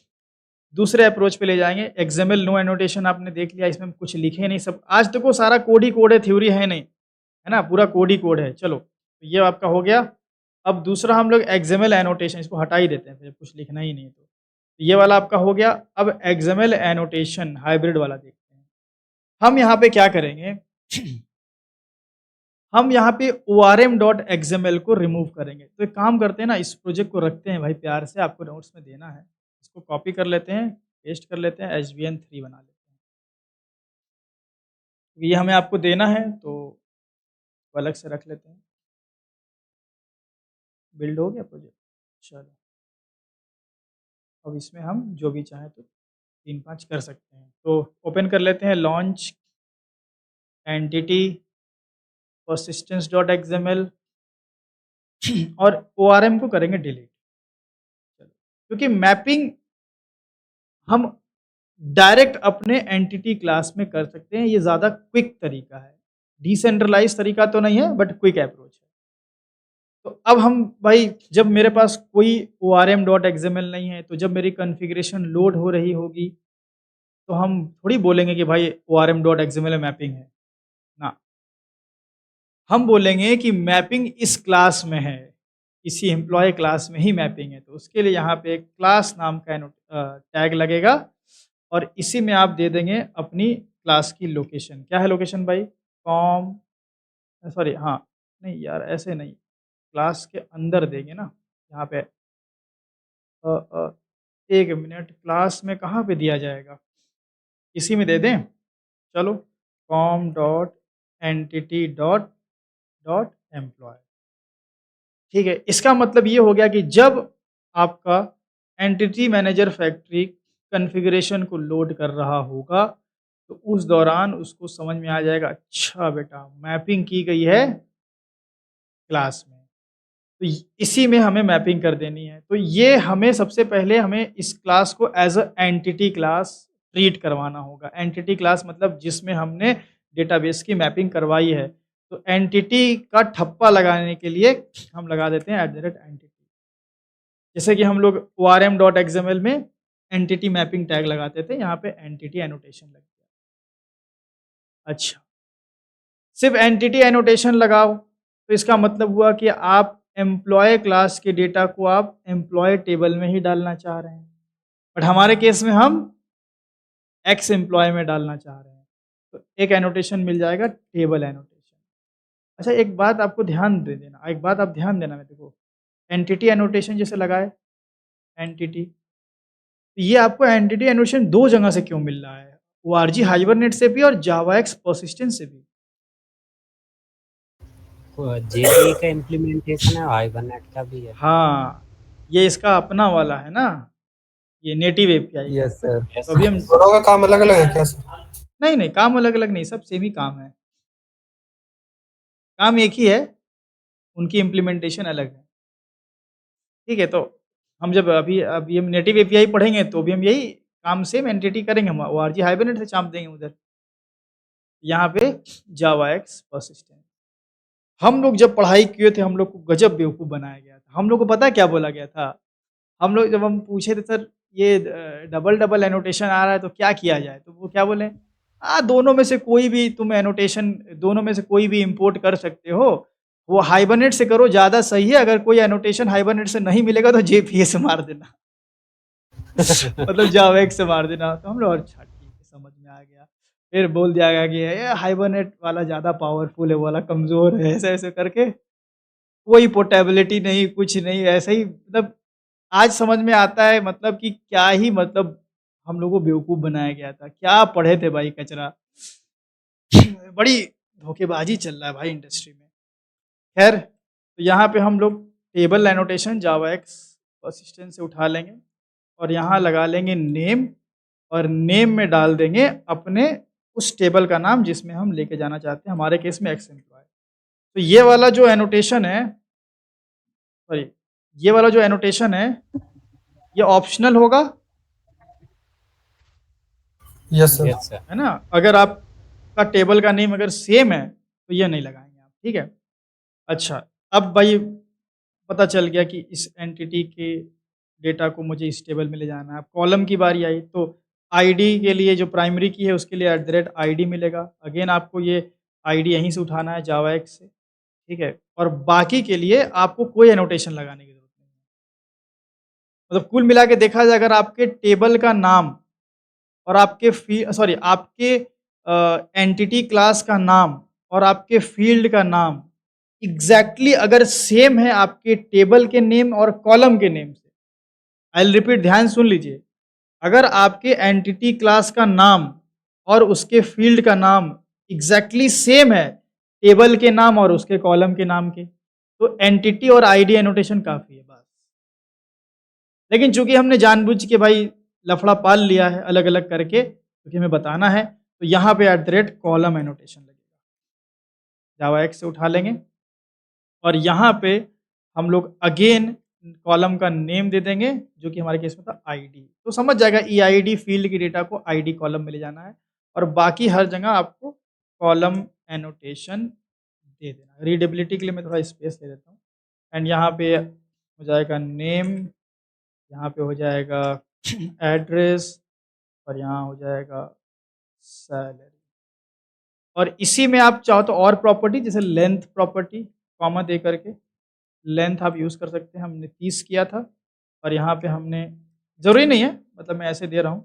दूसरे अप्रोच पे ले जाएँगे, एक्सएमएल नो एनोटेशन आपने देख लिया, इसमें हम कुछ लिखे नहीं, सब आज देखो सारा कोड ही कोड है, थ्योरी है नहीं, है ना? पूरा कोड ही कोड है, चलो, तो ये आपका हो गया। अब दूसरा हम लोग एक्सएमएल एनोटेशन, इसको हटा ही देते हैं, फिर कुछ लिखना ही नहीं है तो। ये वाला आपका हो गया, अब एक्सएमएल एनोटेशन हाइब्रिड वाला देखते हैं। हम यहाँ पे क्या करेंगे, हम यहाँ पे orm.xml को रिमूव करेंगे। तो एक काम करते हैं ना, इस प्रोजेक्ट को रखते हैं भाई प्यार से, आपको नोट्स में देना है। इसको कॉपी कर लेते हैं, पेस्ट कर लेते हैं, HVN3 बना लेते हैं। ये हमें आपको देना है तो वो अलग से रख लेते हैं। बिल्ड हो गया प्रोजेक्ट, चलो। अब इसमें हम जो भी चाहें तो 3-5 कर सकते हैं। तो ओपन कर लेते हैं, लॉन्च एंटिटी persistence.xml और ORM को करेंगे डिलीट। चलो, क्योंकि मैपिंग हम डायरेक्ट अपने एंटिटी क्लास में कर सकते हैं। ये ज़्यादा क्विक तरीका है, डिसेंट्रलाइज तरीका तो नहीं है बट क्विक अप्रोच है। तो अब हम भाई जब मेरे पास कोई orm.xml नहीं है, तो जब मेरी कॉन्फ़िगरेशन लोड हो रही होगी, तो हम थोड़ी बोलेंगे कि भाई orm.xml मैपिंग है। ना, हम बोलेंगे कि मैपिंग इस क्लास में है, इसी एम्प्लॉय क्लास में ही मैपिंग है। तो उसके लिए यहाँ पे एक क्लास नाम का टैग लगेगा और इसी में आप दे देंगे अपनी क्लास की लोकेशन। क्या है लोकेशन भाई? कॉम, सॉरी हाँ, नहीं यार ऐसे नहीं, क्लास के अंदर देंगे ना यहाँ पे। अ, अ, 1 मिनट, क्लास में कहाँ पे दिया जाएगा? इसी में दे दें? चलो, com dot entity dot dot employ. ठीक है, इसका मतलब ये हो गया कि जब आपका एंटिटी मैनेजर फैक्ट्री कॉन्फ़िगरेशन को लोड कर रहा होगा, तो उस दौरान उसको समझ में आ जाएगा, अच्छा बेटा मैपिंग की गई है क्लास में। तो इसी में हमें मैपिंग कर देनी है। तो ये हमें सबसे पहले हमें इस क्लास को as a entity class treat करवाना होगा। एंटिटी क्लास मतलब जिसमें हमने डेटाबेस की मैपिंग करवाई है। तो एंटिटी का ठप्पा लगाने के लिए हम लगा देते हैं @एंटिटी। जैसे कि हम लोग orm.xml में एंटिटी मैपिंग टैग लगाते थे, यहाँ पे एंटिटी एनोटेशन लग गया। अच्छा, सिर्फ एंटिटी एनोटेशन लगाओ, तो इसका मतलब हुआ कि आप एम्प्लॉय क्लास के डेटा को आप एम्प्लॉय टेबल में ही डालना चाह रहे हैं। बट हमारे केस में हम एक्स एम्प्लॉय में डालना चाह रहे हैं। तो एक एनोटेशन मिल जाएगा, टेबल एनोटेशन। अच्छा, एक बात आपको ध्यान दे देना, एक बात आप ध्यान देना, मैं देखो एंटिटी एनोटेशन जैसे लगाए एंटिटी, तो ये आपको एंटिटी एनोटेशन 2 जगह से क्यों मिल रहा है? org हाइबरनेट से भी और जावाएक्स पर्सिस्टेंस से भी।
जेडीई का इम्प्लीमेंटेशन है, हाइबरनेट का भी है।
हाँ, ये इसका अपना वाला है ना, ये नेटिव एपीआई का।
Yes sir.
यस
तो अभी हम
दोनों का काम अलग अलग है क्या सर?
नहीं, काम अलग-अलग नहीं, सब सेम ही काम है। काम एक ही है, उनकी इम्प्लीमेंटेशन अलग है। ठीक है, तो हम जब अभी हम नेटिव एपीआई पढ़ेंगे तो भी हम यही काम सेम एंटिटी करेंगे, हम org हाइबरनेट से चाँप देंगे उधर। यहाँ पे जावाएक्स पर्सिस्टेंस। हम लोग जब पढ़ाई किए थे, हम लोग को गजब बेवकूफ़ बनाया गया था। हम लोग को पता है क्या बोला गया था? हम लोग जब हम पूछे थे सर ये डबल एनोटेशन आ रहा है तो क्या किया जाए? तो वो क्या बोले? दोनों में से कोई भी तुम एनोटेशन, दोनों में से कोई भी इम्पोर्ट कर सकते हो। वो हाइबरनेट से करो ज़्यादा सही है, अगर कोई एनोटेशन हाइबरनेट से नहीं मिलेगा तो जेपीए से मार देना। मतलब जावेक्स से मार देना। तो हम लोग अच्छा ठीक है, समझ में आ गया। फिर बोल दिया गया कि ये हाइबरनेट वाला ज़्यादा पावरफुल है, वो वाला कमज़ोर है, ऐसे-ऐसे करके कोई पोर्टेबिलिटी नहीं, कुछ नहीं, ऐसे ही मतलब आज समझ में आता है मतलब कि क्या ही मतलब हम लोगों को बेवकूफ़ बनाया गया था। क्या पढ़े थे भाई कचरा। बड़ी धोखेबाज़ी चल रहा है भाई इंडस्ट्री में। ख़ैर, तो यहाँ पे हम लोग टेबल एनोटेशन जावाएक्स पर्सिस्टेंस से उठा लेंगे और यहाँ लगा लेंगे नेम और नेम में डाल देंगे अपने उस टेबल का नाम जिसमें हम लेके जाना चाहते हैं, हमारे केस में एक्स एम्प्लॉय। तो ये वाला जो एनोटेशन है, सॉरी, ये वाला जो एनोटेशन है, ये ऑप्शनल होगा,
यस सर।
Yes sir.
है ना? अगर आपका टेबल का नेम अगर सेम है, तो ये नहीं लगाएँगे आप, ठीक है? अच्छा, अब भाई पता चल गया कि इस एंटिटी के डेटा को मुझे इस टेबल में ले जाना है। अब कॉलम की बारी आई, तो आईडी के लिए जो प्राइमरी की है उसके लिए @id मिलेगा। अगेन आपको ये आईडी यहीं से उठाना है जावाएक्स से, ठीक है? और बाकी के लिए आपको कोई एनोटेशन लगाने की ज़रूरत नहीं है। मतलब कुल मिला के देखा जाए, अगर आपके टेबल का नाम और आपके आपके एंटिटी क्लास का नाम और आपके फ़ील्ड का नाम एग्ज़ैक्टली अगर सेम है आपके टेबल के नेम और कॉलम के नेम से, आई विल रिपीट, ध्यान सुन लीजिए। अगर आपके एंटिटी क्लास का नाम और उसके फ़ील्ड का नाम एग्ज़ैक्टली सेम है टेबल के नाम और उसके कॉलम के नाम के, तो एंटिटी और आईडी एनोटेशन काफ़ी है बस। लेकिन चूँकि हमने जानबूझ के भाई लफड़ा पाल लिया है अलग-अलग करके, क्योंकि हमें बताना है, तो यहाँ पे कॉलम एनोटेशन लगेगा। जावाएक्स से उठा लेंगे और यहाँ पे हम लोग अगेन कॉलम का नेम दे देंगे जो कि हमारे केस में था आईडी। तो समझ जाएगा ईआईडी फील्ड की डेटा को आईडी कॉलम में ले जाना है और बाकी हर जगह आपको कॉलम एनोटेशन दे देना। रीडेबिलिटी के लिए मैं थोड़ा स्पेस ले देता हूँ एंड यहाँ पे हो जाएगा नेम, यहाँ पे हो जाएगा एड्रेस और यहाँ हो जाएगा सैलरी। और इसी में आप चाहो तो और प्रॉपर्टी जैसे लेंथ प्रॉपर्टी कॉमा दे करके लेंथ आप यूज़ कर सकते हैं। हमने 30 किया था और यहाँ पे हमने ज़रूरी नहीं है, मतलब मैं ऐसे दे रहा हूँ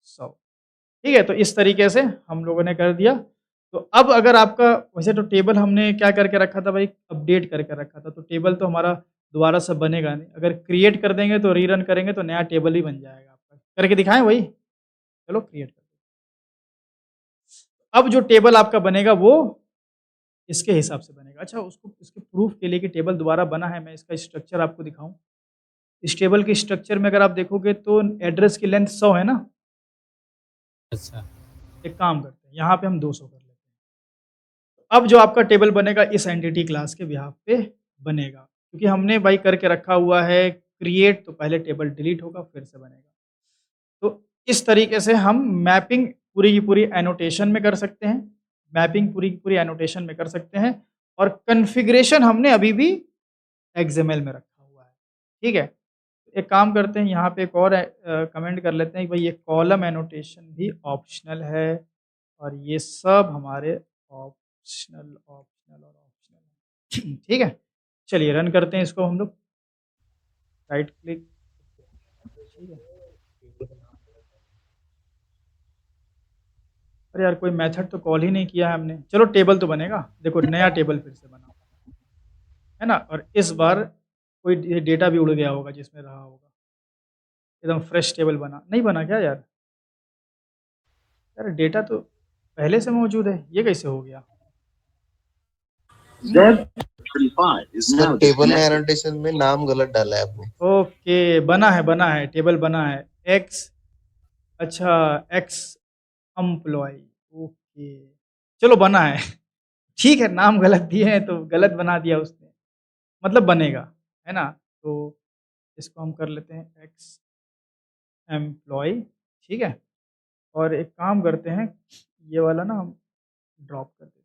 100। ठीक है, तो इस तरीके से हम लोगों ने कर दिया। तो अब अगर आपका वैसे तो टेबल हमने क्या करके रखा था भाई, अपडेट करके रखा था, तो टेबल तो हमारा दोबारा से बनेगा नहीं। अगर क्रिएट कर देंगे तो रीरन करेंगे तो नया टेबल ही बन जाएगा आपका। करके दिखाएं वही, चलो क्रिएट कर। अब जो टेबल आपका बनेगा वो इसके हिसाब से बनेगा। अच्छा, उसको इसके प्रूफ के लिए कि टेबल दोबारा बना है, मैं इसका स्ट्रक्चर आपको दिखाऊं। इस टेबल के स्ट्रक्चर में अगर आप देखोगे तो एड्रेस की लेंथ 100 है ना।
अच्छा,
एक काम करते हैं, यहाँ पे हम 200 कर लेते हैं। अब जो आपका टेबल बनेगा इस एंटिटी क्लास के बिहाफ पे बनेगा, क्योंकि हमने भाई करके रखा हुआ है क्रिएट, तो पहले टेबल डिलीट होगा फिर से बनेगा। तो इस तरीके से हम मैपिंग पूरी की पूरी एनोटेशन में कर सकते हैं, मैपिंग पूरी की पूरी एनोटेशन में कर सकते हैं और कॉन्फ़िगरेशन हमने अभी भी एक्सएमएल में रखा हुआ है। ठीक है, एक काम करते हैं, यहाँ पे एक और कमेंट कर लेते हैं कि भाई ये कॉलम एनोटेशन भी ऑप्शनल है और ये सब हमारे ऑप्शनल ऑप्शनल और ऑप्शनल है। ठीक है, चलिए रन करते हैं इसको हम लोग, राइट क्लिक। ठीक है, अरे यार कोई मेथड तो कॉल ही नहीं किया है हमने। चलो टेबल तो बनेगा, देखो नया टेबल फिर से बना है ना। और इस बार कोई डेटा भी उड़ गया होगा जिसमें रहा होगा, एकदम फ्रेश टेबल बना। नहीं बना क्या यार? यार डेटा तो पहले से मौजूद है, ये कैसे हो गया?
सर टेबल में एनोटेशन में नाम गलत डाला है आपने।
ओके, बना है टेबल बना है एक्स, अच्छा एक्स एम्प्लॉय, ओके चलो बना है। ठीक है, नाम गलत दिए हैं तो गलत बना दिया उसने, मतलब बनेगा है ना। तो इसको हम कर लेते हैं एक्स एम्प्लॉय। ठीक है, और एक काम करते हैं, ये वाला ना हम ड्रॉप कर देते हैं,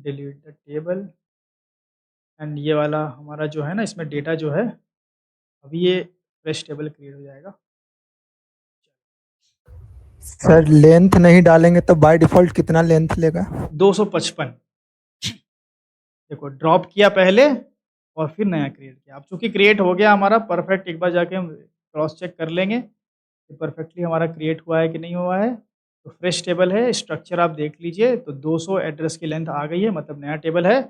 डिलीट द टेबल एंड ये वाला हमारा जो है ना, इसमें डेटा जो है अभी ये फ्रेश टेबल क्रिएट हो जाएगा।
सर लेंथ नहीं डालेंगे तो बाय डिफॉल्ट कितना लेंथ लेगा?
255। देखो ड्रॉप किया पहले और फिर नया क्रिएट किया। अब चूंकि क्रिएट हो गया हमारा परफेक्ट, एक बार जाके हम क्रॉस चेक कर लेंगे कि परफेक्टली हमारा क्रिएट हुआ है कि नहीं हुआ है। तो फ्रेश टेबल है, स्ट्रक्चर आप देख लीजिए, तो 200 एड्रेस की लेंथ आ गई है, मतलब नया टेबल है।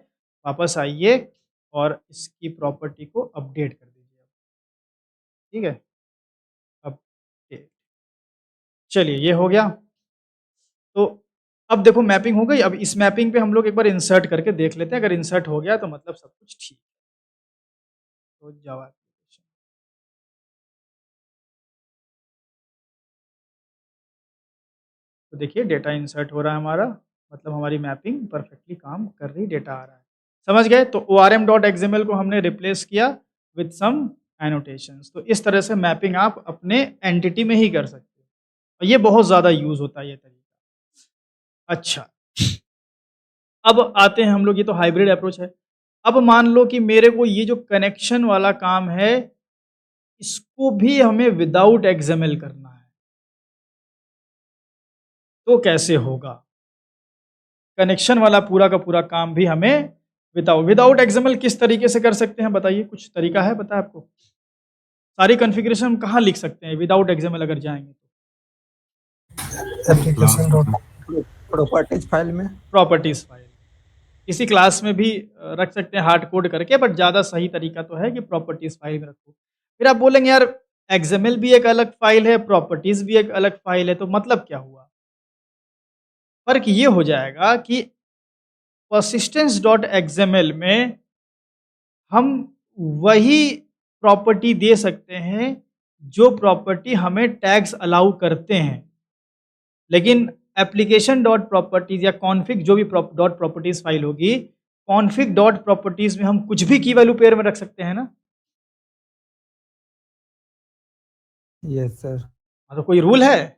वापस आइए और इसकी प्रॉपर्टी को अपडेट कर दीजिए। ठीक है, अपडेट, चलिए ये हो गया। तो अब देखो मैपिंग हो गई। अब इस मैपिंग पे हम लोग एक बार इंसर्ट करके देख लेते हैं, अगर इंसर्ट हो गया तो मतलब सब कुछ ठीक है। तो जावा एप्लीकेशन, तो देखिए डेटा इंसर्ट हो रहा है हमारा, मतलब हमारी मैपिंग परफेक्टली काम कर रही, डेटा आ रहा है। समझ गए? तो orm.xml को हमने रिप्लेस किया विथ सम एनोटेशंस। तो इस तरह से मैपिंग आप अपने एंटिटी में ही कर सकते हो और ये बहुत ज़्यादा यूज़ होता है ये तरीका। अच्छा, अब आते हैं हम लोग, ये तो हाइब्रिड अप्रोच है। अब मान लो कि मेरे को ये जो कनेक्शन वाला काम है इसको भी हमें विदाउट एक्सएमएल करना है, तो कैसे होगा? कनेक्शन वाला पूरा का पूरा काम भी हमें विदाउट एक्सएमएल किस तरीके से कर सकते हैं बताइए? कुछ तरीका है पता है आपको? सारी कॉन्फ़िगरेशन हम कहाँ लिख सकते हैं विदाउट एक्सएमएल अगर जाएंगे तो?
एप्लीकेशन डॉट
प्रॉपर्टीज फाइल में,
प्रॉपर्टीज फाइल किसी क्लास में भी रख सकते हैं हार्ड कोड करके, बट ज़्यादा सही तरीका तो है कि प्रॉपर्टीज फाइल में रखो। फिर आप बोलेंगे यार एक्सएमएल भी एक अलग फाइल है, प्रॉपर्टीज भी एक अलग फाइल है, तो मतलब क्या हुआ? फर्क ये हो जाएगा कि persistence.xml में हम वही प्रॉपर्टी दे सकते हैं जो प्रॉपर्टी हमें टैग्स अलाउ करते हैं, लेकिन एप्लीकेशन डॉट प्रॉपर्टीज या कॉन्फ़िग जो भी डॉट प्रॉपर्टीज फाइल होगी कॉन्फिग डॉट प्रॉपर्टीज में हम कुछ भी की वैल्यू पेयर में रख सकते हैं ना?
Yes sir.
हाँ, तो कोई रूल है?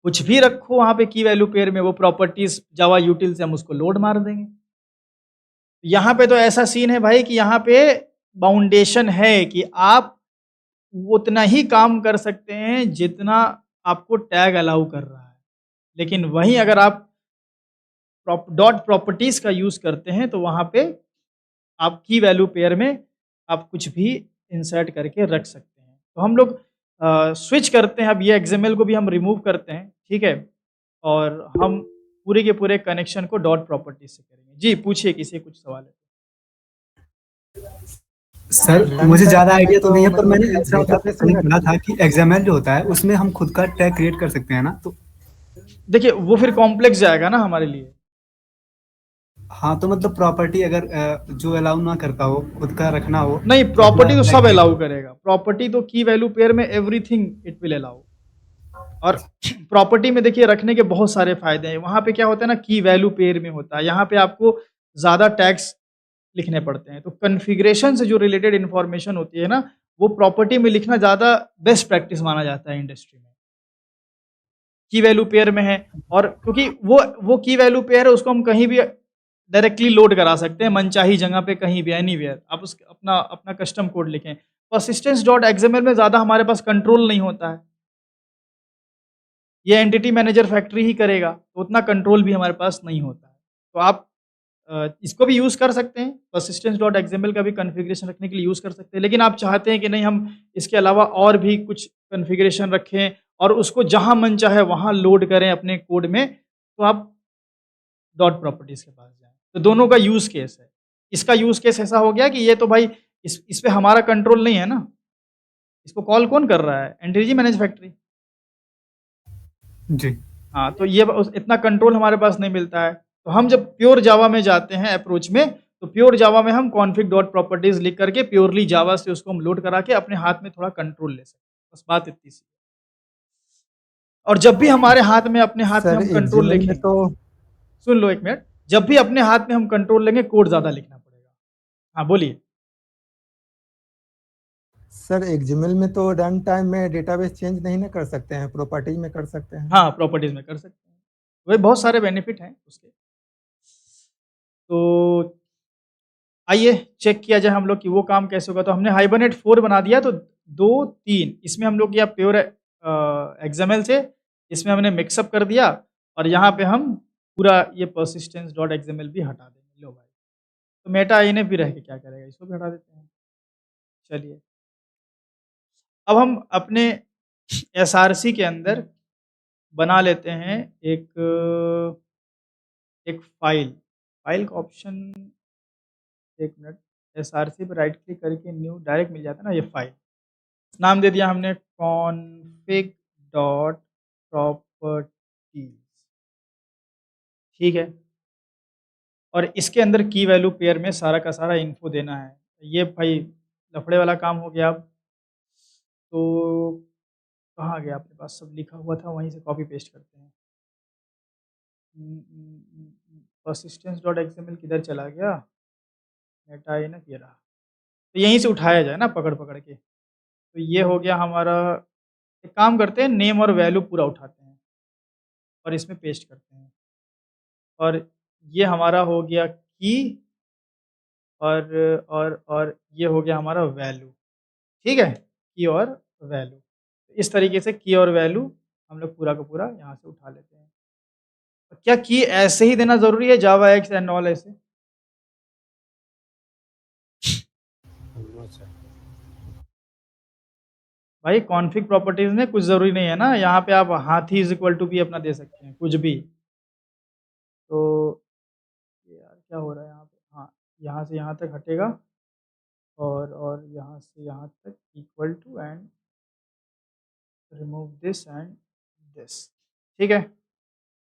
कुछ भी रखो वहां पे की वैल्यू पेयर में, वो प्रॉपर्टीज जावा यूटिल से हम उसको लोड मार देंगे। यहाँ पे तो ऐसा सीन है भाई कि यहाँ पे बाउंडेशन है कि आप उतना ही काम कर सकते हैं जितना आपको टैग अलाउ कर रहा है। लेकिन वहीं अगर आप डॉट प्रॉपर्टीज का यूज करते हैं तो वहां पे आप की वैल्यू पेयर में आप कुछ भी इंसर्ट करके रख सकते हैं। तो हम लोग स्विच करते हैं, अब ये एक्सएमएल को भी हम रिमूव करते हैं, ठीक है, और हम पूरे के पूरे कनेक्शन को डॉट प्रॉपर्टीज से करेंगे। जी पूछिए, किसी कुछ सवाल है?
सर
रन
मुझे
टाइम
ज़्यादा
में
आइडिया तो
तो
नहीं है, पर
मतलब
मैंने
कि
ऐसा मतलब
डेटाबेस में
कहीं
रख
पढ़ा था कि XML जो होता है उसमें हम खुद का टैग क्रिएट कर सकते हैं ना, तो
देखिए वो फिर कॉम्प्लेक्स जाएगा ना हमारे लिए।
हाँ, तो मतलब प्रॉपर्टी अगर जो अलाउ ना करता हो खुद का रखना हो
नहीं,
तो अपना
प्रॉपर्टी तो
टैग
सब
क्रिएट।
अलाउ करेगा। प्रॉपर्टी तो की वैल्यू पेयर में एवरीथिंग इट विल अलाउ। और प्रॉपर्टी में देखिए रखने के बहुत सारे फायदे हैं। वहां पे क्या होता है ना, की वैल्यू पेयर में होता है, यहाँ पे आपको ज्यादा टैग्स लिखने पड़ते हैं। तो कन्फिग्रेशन से जो रिलेटेड इंफॉर्मेशन होती है ना, वो प्रॉपर्टी में लिखना ज्यादा बेस्ट प्रैक्टिस माना जाता है इंडस्ट्री में। की वैल्यू पेयर में है, और क्योंकि वो की वैल्यू पेयर है, उसको हम कहीं भी डायरेक्टली लोड करा सकते हैं, मनचाही जगह पे कहीं भी, एनीवेयर आप उस अपना अपना कस्टम कोड लिखें। परसिस्टेंस डॉट एक्सएमएल में ज्यादा हमारे पास कंट्रोल नहीं होता है, ये एंटिटी मैनेजर फैक्ट्री ही करेगा, तो उतना कंट्रोल भी हमारे पास नहीं होता है। तो आप इसको भी यूज़ कर सकते हैं, परसिस्टेंस डॉट एक्सएमएल का भी कॉन्फ़िगरेशन रखने के लिए यूज़ कर सकते हैं। लेकिन आप चाहते हैं कि नहीं, हम इसके अलावा और भी कुछ कॉन्फ़िगरेशन रखें और उसको जहाँ मन चाहे वहाँ लोड करें अपने कोड में, तो आप डॉट प्रॉपर्टीज़ के पास जाएँ। तो दोनों का यूज़ केस है। इसका यूज़ केस ऐसा हो गया कि ये तो भाई इस पे हमारा कंट्रोल नहीं है ना, इसको कॉल कौन कर रहा है? Entity manage factory.
जी।
हाँ, तो ये इतना कंट्रोल हमारे पास नहीं मिलता है। तो हम जब प्योर जावा में जाते हैं अप्रोच में, तो प्योर जावा में हम कॉन्फिग डॉट प्रॉपर्टीज लिख करके प्योरली जावा से उसको हम लोड करा के अपने हाथ में थोड़ा कंट्रोल ले सकते हैं। बस बात इतनी सी। और जब भी हमारे हाथ में, अपने हाथ में
सर
हम कंट्रोल
एक्सएमएल में
लिखेंगे,
तो
सुन लो एक मिनट, जब भी अपने हाथ में हम कंट्रोल लेंगे, कोड ज्यादा लिखना पड़ेगा। हाँ बोलिए।
सर एक्सएमएल में तो रन टाइम में डेटाबेस चेंज नहीं ना कर सकते हैं, प्रॉपर्टीज में कर सकते हैं।
हाँ, प्रॉपर्टीज में कर सकते हैं, वही बहुत सारे बेनिफिट हैं उसके। तो आइए चेक किया जाए हम लोग कि वो काम कैसे होगा। तो हमने हाइबरनेट 4 बना दिया, तो 2, 3 इसमें हम लोग किया प्योर एक्सएमएल से, इसमें हमने मिक्सअप कर दिया, और यहाँ पे हम पूरा ये परसिस्टेंस डॉट एक्सएमएल भी हटा देंगे। लो भाई, तो मेटा इन्हें भी रह के क्या करेगा, इसको भी हटा देते हैं। चलिए, अब हम अपने एसआरसी के अंदर बना लेते हैं एक फाइल। फाइल का ऑप्शन, एक मिनट, एसआरसी पे राइट क्लिक करके न्यू डायरेक्ट मिल जाता है ना, ये फाइल। नाम दे दिया हमने कॉन्फिग डॉट प्रॉपर्टीज, ठीक है। और इसके अंदर की वैल्यू पेयर में सारा का सारा इन्फो देना है। ये भाई लफड़े वाला काम हो गया। अब तो कहाँ गया अपने पास, सब लिखा हुआ था, वहीं से कॉपी पेस्ट करते हैं। परसिस्टेंस डॉट एक्सएमएल किधर चला गया, मेटा ये ना, ये रहा। तो यहीं से उठाया जाए ना, पकड़ पकड़ के। तो ये हो गया हमारा। एक काम करते हैं, नेम और वैल्यू पूरा उठाते हैं और इसमें पेस्ट करते हैं। और ये हमारा हो गया की, और ये हो गया हमारा वैल्यू, ठीक है, की और वैल्यू। इस तरीके से की और वैल्यू हम लोग पूरा का पूरा यहाँ से उठा लेते हैं। तो क्या की ऐसे ही देना जरूरी है, जावा एक्स एंड ऑल ऐसे? भाई कॉन्फिग प्रॉपर्टीज में कुछ जरूरी नहीं है ना, यहाँ पे आप हाथी इज इक्वल टू भी अपना दे सकते हैं, कुछ भी। तो यार क्या हो रहा है यहाँ पे, हाँ, यहाँ से यहाँ तक हटेगा, और यहाँ से यहाँ तक equal to, and remove this and this, ठीक है।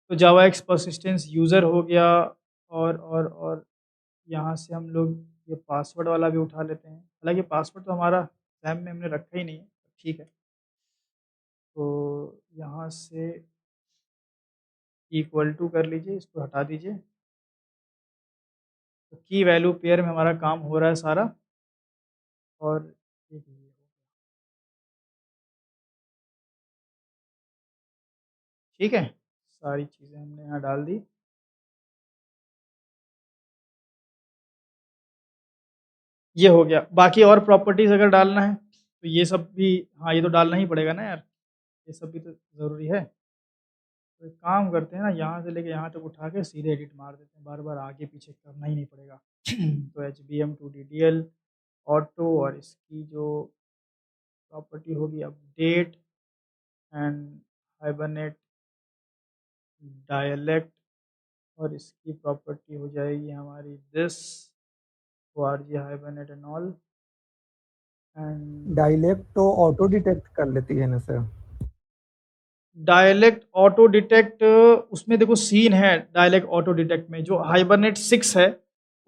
तो जावा एक्स परसिस्टेंस यूज़र हो गया, और यहाँ से हम लोग ये पासवर्ड वाला भी उठा लेते हैं। हालांकि पासवर्ड तो हमारा सैम में हमने रखा ही नहीं है, ठीक है। तो यहाँ से इक्वल टू कर लीजिए, इसको हटा दीजिए। तो तो की वैल्यू पेयर में हमारा काम हो रहा है सारा। और एक ये हो गया। ठीक है, सारी चीज़ें हमने यहाँ डाल दी। ये हो गया। बाकी और प्रॉपर्टीज़ अगर डालना है तो ये सब भी, हाँ ये तो डालना ही पड़ेगा ना यार, ये सब भी तो ज़रूरी है। तो एक काम करते हैं ना, यहाँ से लेके यहाँ तक उठा के सीधे एडिट मार देते हैं, बार-बार आगे पीछे करना ही नहीं पड़ेगा। तो HBM टू DDL ऑटो, और इसकी जो प्रॉपर्टी होगी अपडेट एंड हाइबरनेट डायलेक्ट, और इसकी प्रॉपर्टी हो जाएगी हमारी this ORG hibernate and all and
dialect तो ऑटो डिटेक्ट कर लेती है ना सर?
डायलेक्ट ऑटो डिटेक्ट, उसमें देखो सीन है डायलेक्ट ऑटो डिटेक्ट में, जो हाइबरनेट 6 है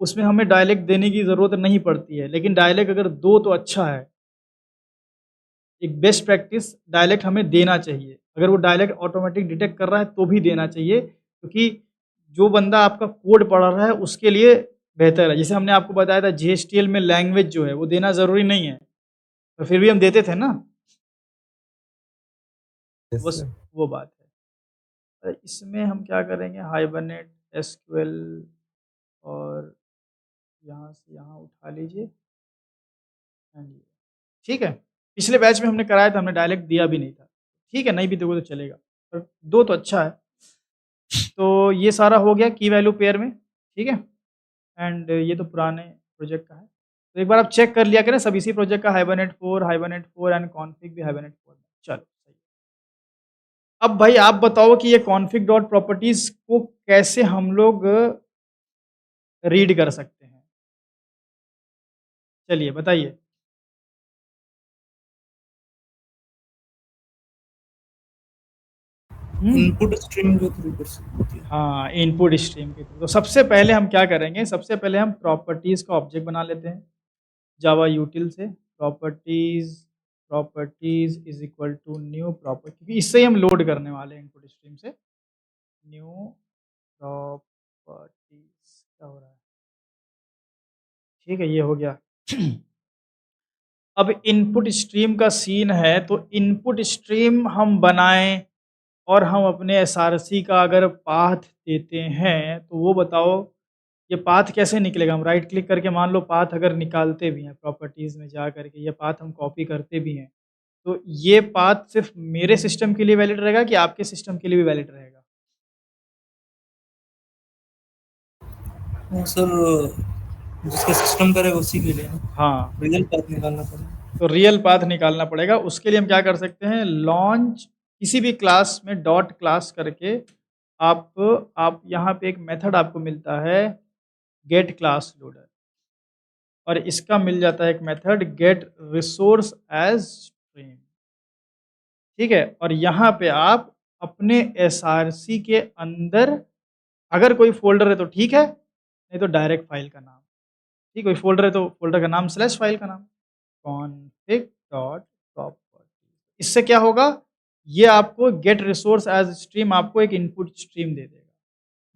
उसमें हमें डायलेक्ट देने की ज़रूरत नहीं पड़ती है, लेकिन डायलेक्ट अगर दो तो अच्छा है। एक बेस्ट प्रैक्टिस, डायलेक्ट हमें देना चाहिए। अगर वो डायलेक्ट ऑटोमेटिक डिटेक्ट कर रहा है तो भी देना चाहिए, क्योंकि जो बंदा आपका कोड पढ़ रहा है उसके लिए बेहतर है। जैसे हमने आपको बताया था JSTL में लैंग्वेज जो है वो देना ज़रूरी नहीं है, तो फिर भी हम देते थे ना,
Yes,
बस
sir.
वो बात है। इसमें हम क्या करेंगे, हाइबरनेट SQL, और यहाँ से यहाँ उठा लीजिए एंड ये, ठीक है। पिछले बैच में हमने कराया था, हमने डायलेक्ट दिया भी नहीं था, ठीक है, नहीं भी दोगे तो चलेगा, पर दो तो अच्छा है। तो ये सारा हो गया की वैल्यू पेयर में, ठीक है। एंड ये तो पुराने प्रोजेक्ट का है, तो एक बार आप चेक कर लिया करें सब इसी प्रोजेक्ट का, हाइबरनेट 4 एंड कॉन्फिग भी हाइबरनेट 4 में। चलो सही। अब भाई आप बताओ कि ये कॉन्फिग डॉट प्रॉपर्टीज को कैसे हम लोग रीड कर सकते हैं, चलिए बताइए।
इनपुट स्ट्रीम के थ्रू कर सकते हैं।
हाँ, इनपुट स्ट्रीम के थ्रू। तो सबसे पहले हम क्या करेंगे, सबसे पहले हम प्रॉपर्टीज़ का ऑब्जेक्ट बना लेते हैं जावा यूटिल से। Properties is equal to new property, क्योंकि इससे ही हम लोड करने वाले हैं इनपुट स्ट्रीम से। न्यू प्रॉपर्टीज़ क्या हो रहा है, ठीक है, ये हो गया। अब इनपुट स्ट्रीम का सीन है, तो इनपुट स्ट्रीम हम बनाएं और हम अपने एसआरसी का अगर पाथ देते हैं तो वो बताओ ये पाथ कैसे निकलेगा। हम राइट क्लिक करके मान लो पाथ अगर निकालते भी हैं प्रॉपर्टीज़ में जा करके, ये पाथ हम कॉपी करते भी हैं, तो ये पाथ सिर्फ मेरे सिस्टम के लिए वैलिड रहेगा कि आपके सिस्टम के लिए भी वैलिड रहेगा?
हाँ सर, जिसका सिस्टम करेगा उसी के लिए ना
हाँ,
रियल पाथ निकालना पड़ेगा।
तो रियल पाथ निकालना पड़ेगा। उसके लिए हम क्या कर सकते हैं, लॉन्च किसी भी क्लास में डॉट क्लास करके आप यहाँ पे एक मेथड आपको मिलता है गेट क्लास लोडर, और इसका मिल जाता है एक method get resource as stream, ठीक है। और यहाँ पे आप अपने एसआरसी के अंदर अगर कोई फोल्डर है तो ठीक है, नहीं तो डायरेक्ट फाइल का नाम, ठीक, कोई फोल्डर है तो फोल्डर का नाम स्लैश फाइल का नाम, config डॉट प्रॉपर्टी। इससे क्या होगा, ये आपको गेट रिसोर्स एज स्ट्रीम आपको एक इनपुट स्ट्रीम दे देगा।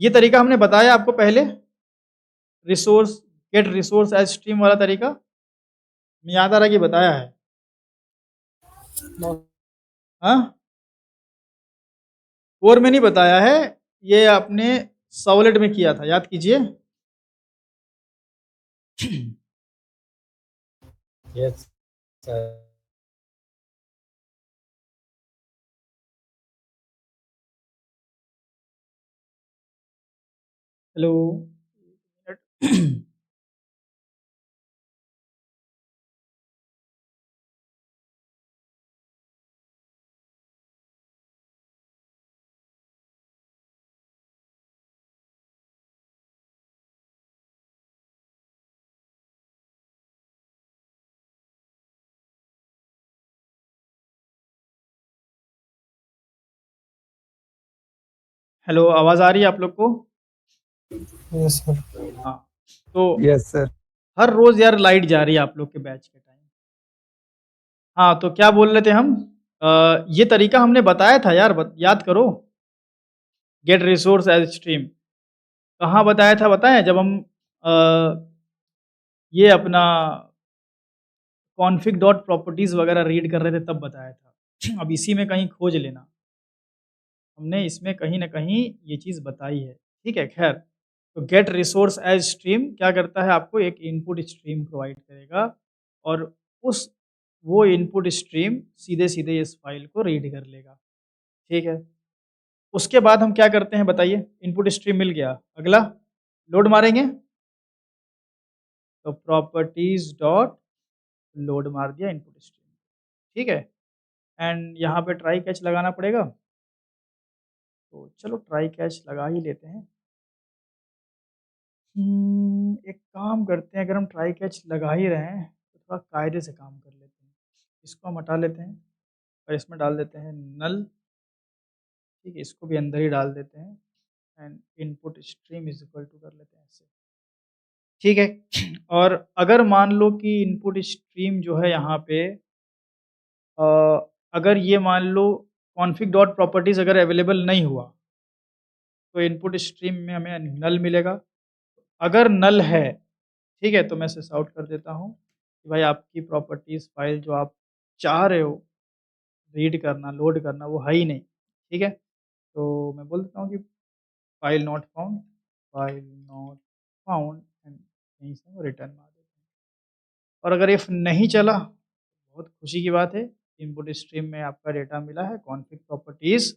ये तरीका हमने बताया आपको पहले, resource get resource as stream वाला तरीका, मैं याद आ रहा कि बताया है, हाँ, कोर में नहीं बताया है, ये आपने सॉलिड में किया था, याद कीजिए।
Yes sir.
हेलो, हेलो, आवाज़ आ रही है आप लोग को?
Yes sir.
हाँ, तो
यस सर।
हर रोज़ यार लाइट जा रही है आप लोग के बैच के टाइम। हाँ, तो क्या बोल रहे थे हम, ये तरीका हमने बताया था यार, याद करो, गेट रिसोर्स एज स्ट्रीम कहाँ बताया था, बताएं जब हम ये अपना कॉन्फिग डॉट प्रॉपर्टीज़ वगैरह रीड कर रहे थे तब बताया था। अब इसी में कहीं खोज लेना, हमने इसमें कहीं न कहीं ये चीज़ बताई है, ठीक है? ख़ैर, तो गेट रिसोर्स एज़ स्ट्रीम क्या करता है, आपको एक इनपुट स्ट्रीम प्रोवाइड करेगा और उस वो इनपुट स्ट्रीम सीधे-सीधे इस फ़ाइल को रीड कर लेगा, ठीक है? उसके बाद हम क्या करते हैं बताइए? इनपुट स्ट्रीम मिल गया, अगला लोड मारेंगे, तो प्रॉपर्टीज़ डॉट लोड मार दिया इनपुट स्ट्रीम, ठीक है? एंड यहाँ पे ट्राई कैच लगाना पड़ेगा, तो चलो ट्राई कैच लगा ही लेते हैं। एक काम करते हैं, अगर हम ट्राई कैच लगा ही रहे हैं, तो थोड़ा कायदे से काम कर लेते हैं। इसको हम हटा लेते हैं और इसमें डाल देते हैं नल, ठीक है? इसको भी अंदर ही डाल देते हैं and input stream is equal to कर लेते हैं ऐसे, ठीक है? और अगर मान लो कि इनपुट स्ट्रीम जो है यहाँ पे अ, अगर ये मान लो कॉन्फिग डॉट प्रॉपर्टीज़ अगर अवेलेबल नहीं हुआ, तो इनपुट स्ट्रीम में हमें नल मिलेगा। अगर नल है, ठीक है, तो मैं सिस आउट कर देता हूँ कि भाई आपकी प्रॉपर्टीज़ फ़ाइल जो आप चाह रहे हो रीड करना, लोड करना वो है ही नहीं, ठीक है? तो मैं बोल देता हूँ कि फाइल नॉट फाउंड एंड यहीं से हम रिटर्न मार देते हैं। और अगर इफ़ नहीं चला, बहुत खुशी की बात है, इनपुट स्ट्रीम में आपका डेटा मिला है, कॉन्फिग प्रॉपर्टीज़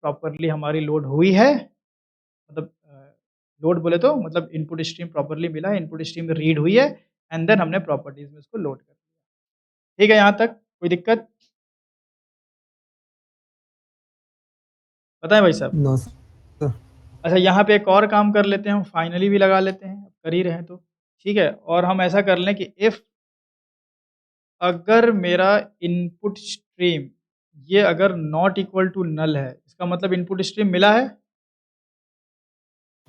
प्रॉपरली हमारी लोड हुई है, मतलब लोड बोले तो मतलब इनपुट स्ट्रीम प्रॉपरली मिला है, इनपुट स्ट्रीम रीड हुई है एंड देन हमने प्रॉपर्टीज़ में इसको लोड कर दिया। ठीक है यहाँ तक? कोई दिक्कत? बताएँ भाई साहब?
No sir.
अच्छा यहाँ पे एक और काम कर लेते हैं हम, फाइनली भी लगा लेते हैं, अब कर ही रहे हैं तो, ठीक है? और हम ऐसा कर लें कि इफ़ अगर मेरा इनपुट स्ट्रीम ये अगर नॉट इक्वल टू नल है, इसका मतलब इनपुट स्ट्रीम मिला है,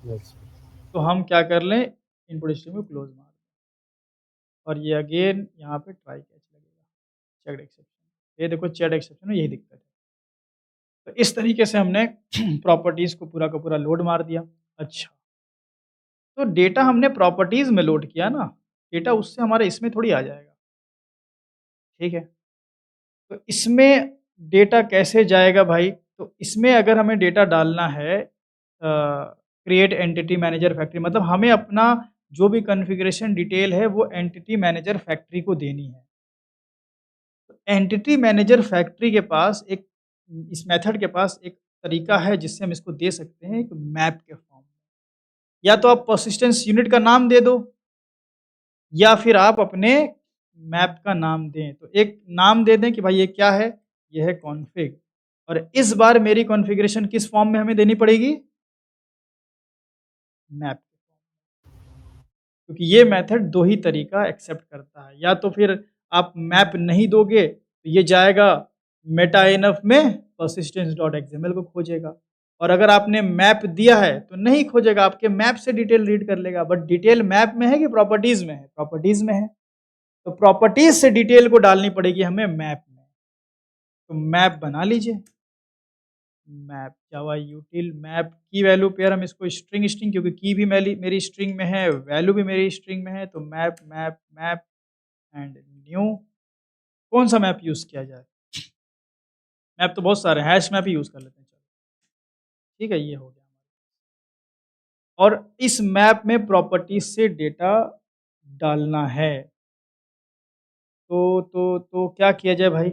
तो हम क्या कर लें, इनपुट स्ट्रीम को क्लोज़ मार दें और ये अगेन यहाँ पे ट्राई कैच लगेगा, चेक्ड एक्सेप्शन। ये देखो चेक्ड एक्सेप्शन में यही दिक्कत है। तो इस तरीके से हमने प्रॉपर्टीज़ को पूरा का पूरा लोड मार दिया। अच्छा, तो डेटा हमने प्रॉपर्टीज़ में लोड किया ना, डेटा उससे हमारे इसमें थोड़ी आ जाएगा, ठीक है? तो इसमें डेटा कैसे जाएगा भाई? तो इसमें अगर हमें डेटा डालना है क्रिएट एंटिटी मैनेजर फैक्ट्री, मतलब हमें अपना जो भी कॉन्फ़िगरेशन डिटेल है वो एंटिटी मैनेजर फैक्ट्री को देनी है। तो एंटिटी मैनेजर फैक्ट्री के पास एक इस मेथड के पास एक तरीका है जिससे हम इसको दे सकते हैं एक मैप के फॉर्म में। या तो आप पर्सिस्टेंस यूनिट का नाम दे दो या फिर आप अपने मैप का नाम दें। तो एक नाम दे दें कि भाई ये क्या है? ये है कॉन्फ़िग और इस बार मेरी कॉन्फ़िगरेशन किस फॉर्म में हमें देनी पड़ेगी? मैप के फॉर्म में। क्योंकि ये मेथड 2 ही तरीका एक्सेप्ट करता है। या तो फिर आप मैप नहीं दोगे तो ये जाएगा मेटा-इनफ में persistence.xml को खोजेगा और अगर आपने मैप दिया है तो नहीं खोजेगा, आपके मैप से डिटेल रीड कर लेगा। बट डिटेल मैप में है कि प्रॉपर्टीज़ में है? प्रॉपर्टीज़ में है। तो प्रॉपर्टीज़ से डिटेल को डालनी पड़ेगी हमें मैप में। तो मैप बना लीजिए। मैप जावा यूटिल मैप की वैल्यू पेयर हम इसको स्ट्रिंग स्ट्रिंग क्योंकि की भी मेरी स्ट्रिंग में है, वैल्यू भी मेरी स्ट्रिंग में है, तो map map map and new. कौन सा मैप यूज़ किया जाए? मैप तो बहुत सारे हैं, हैश मैप ही यूज़ कर लेते हैं, चलो ठीक है, ये हो गया। और इस मैप में प्रॉपर्टीज से डेटा डालना है, तो क्या किया जाए भाई?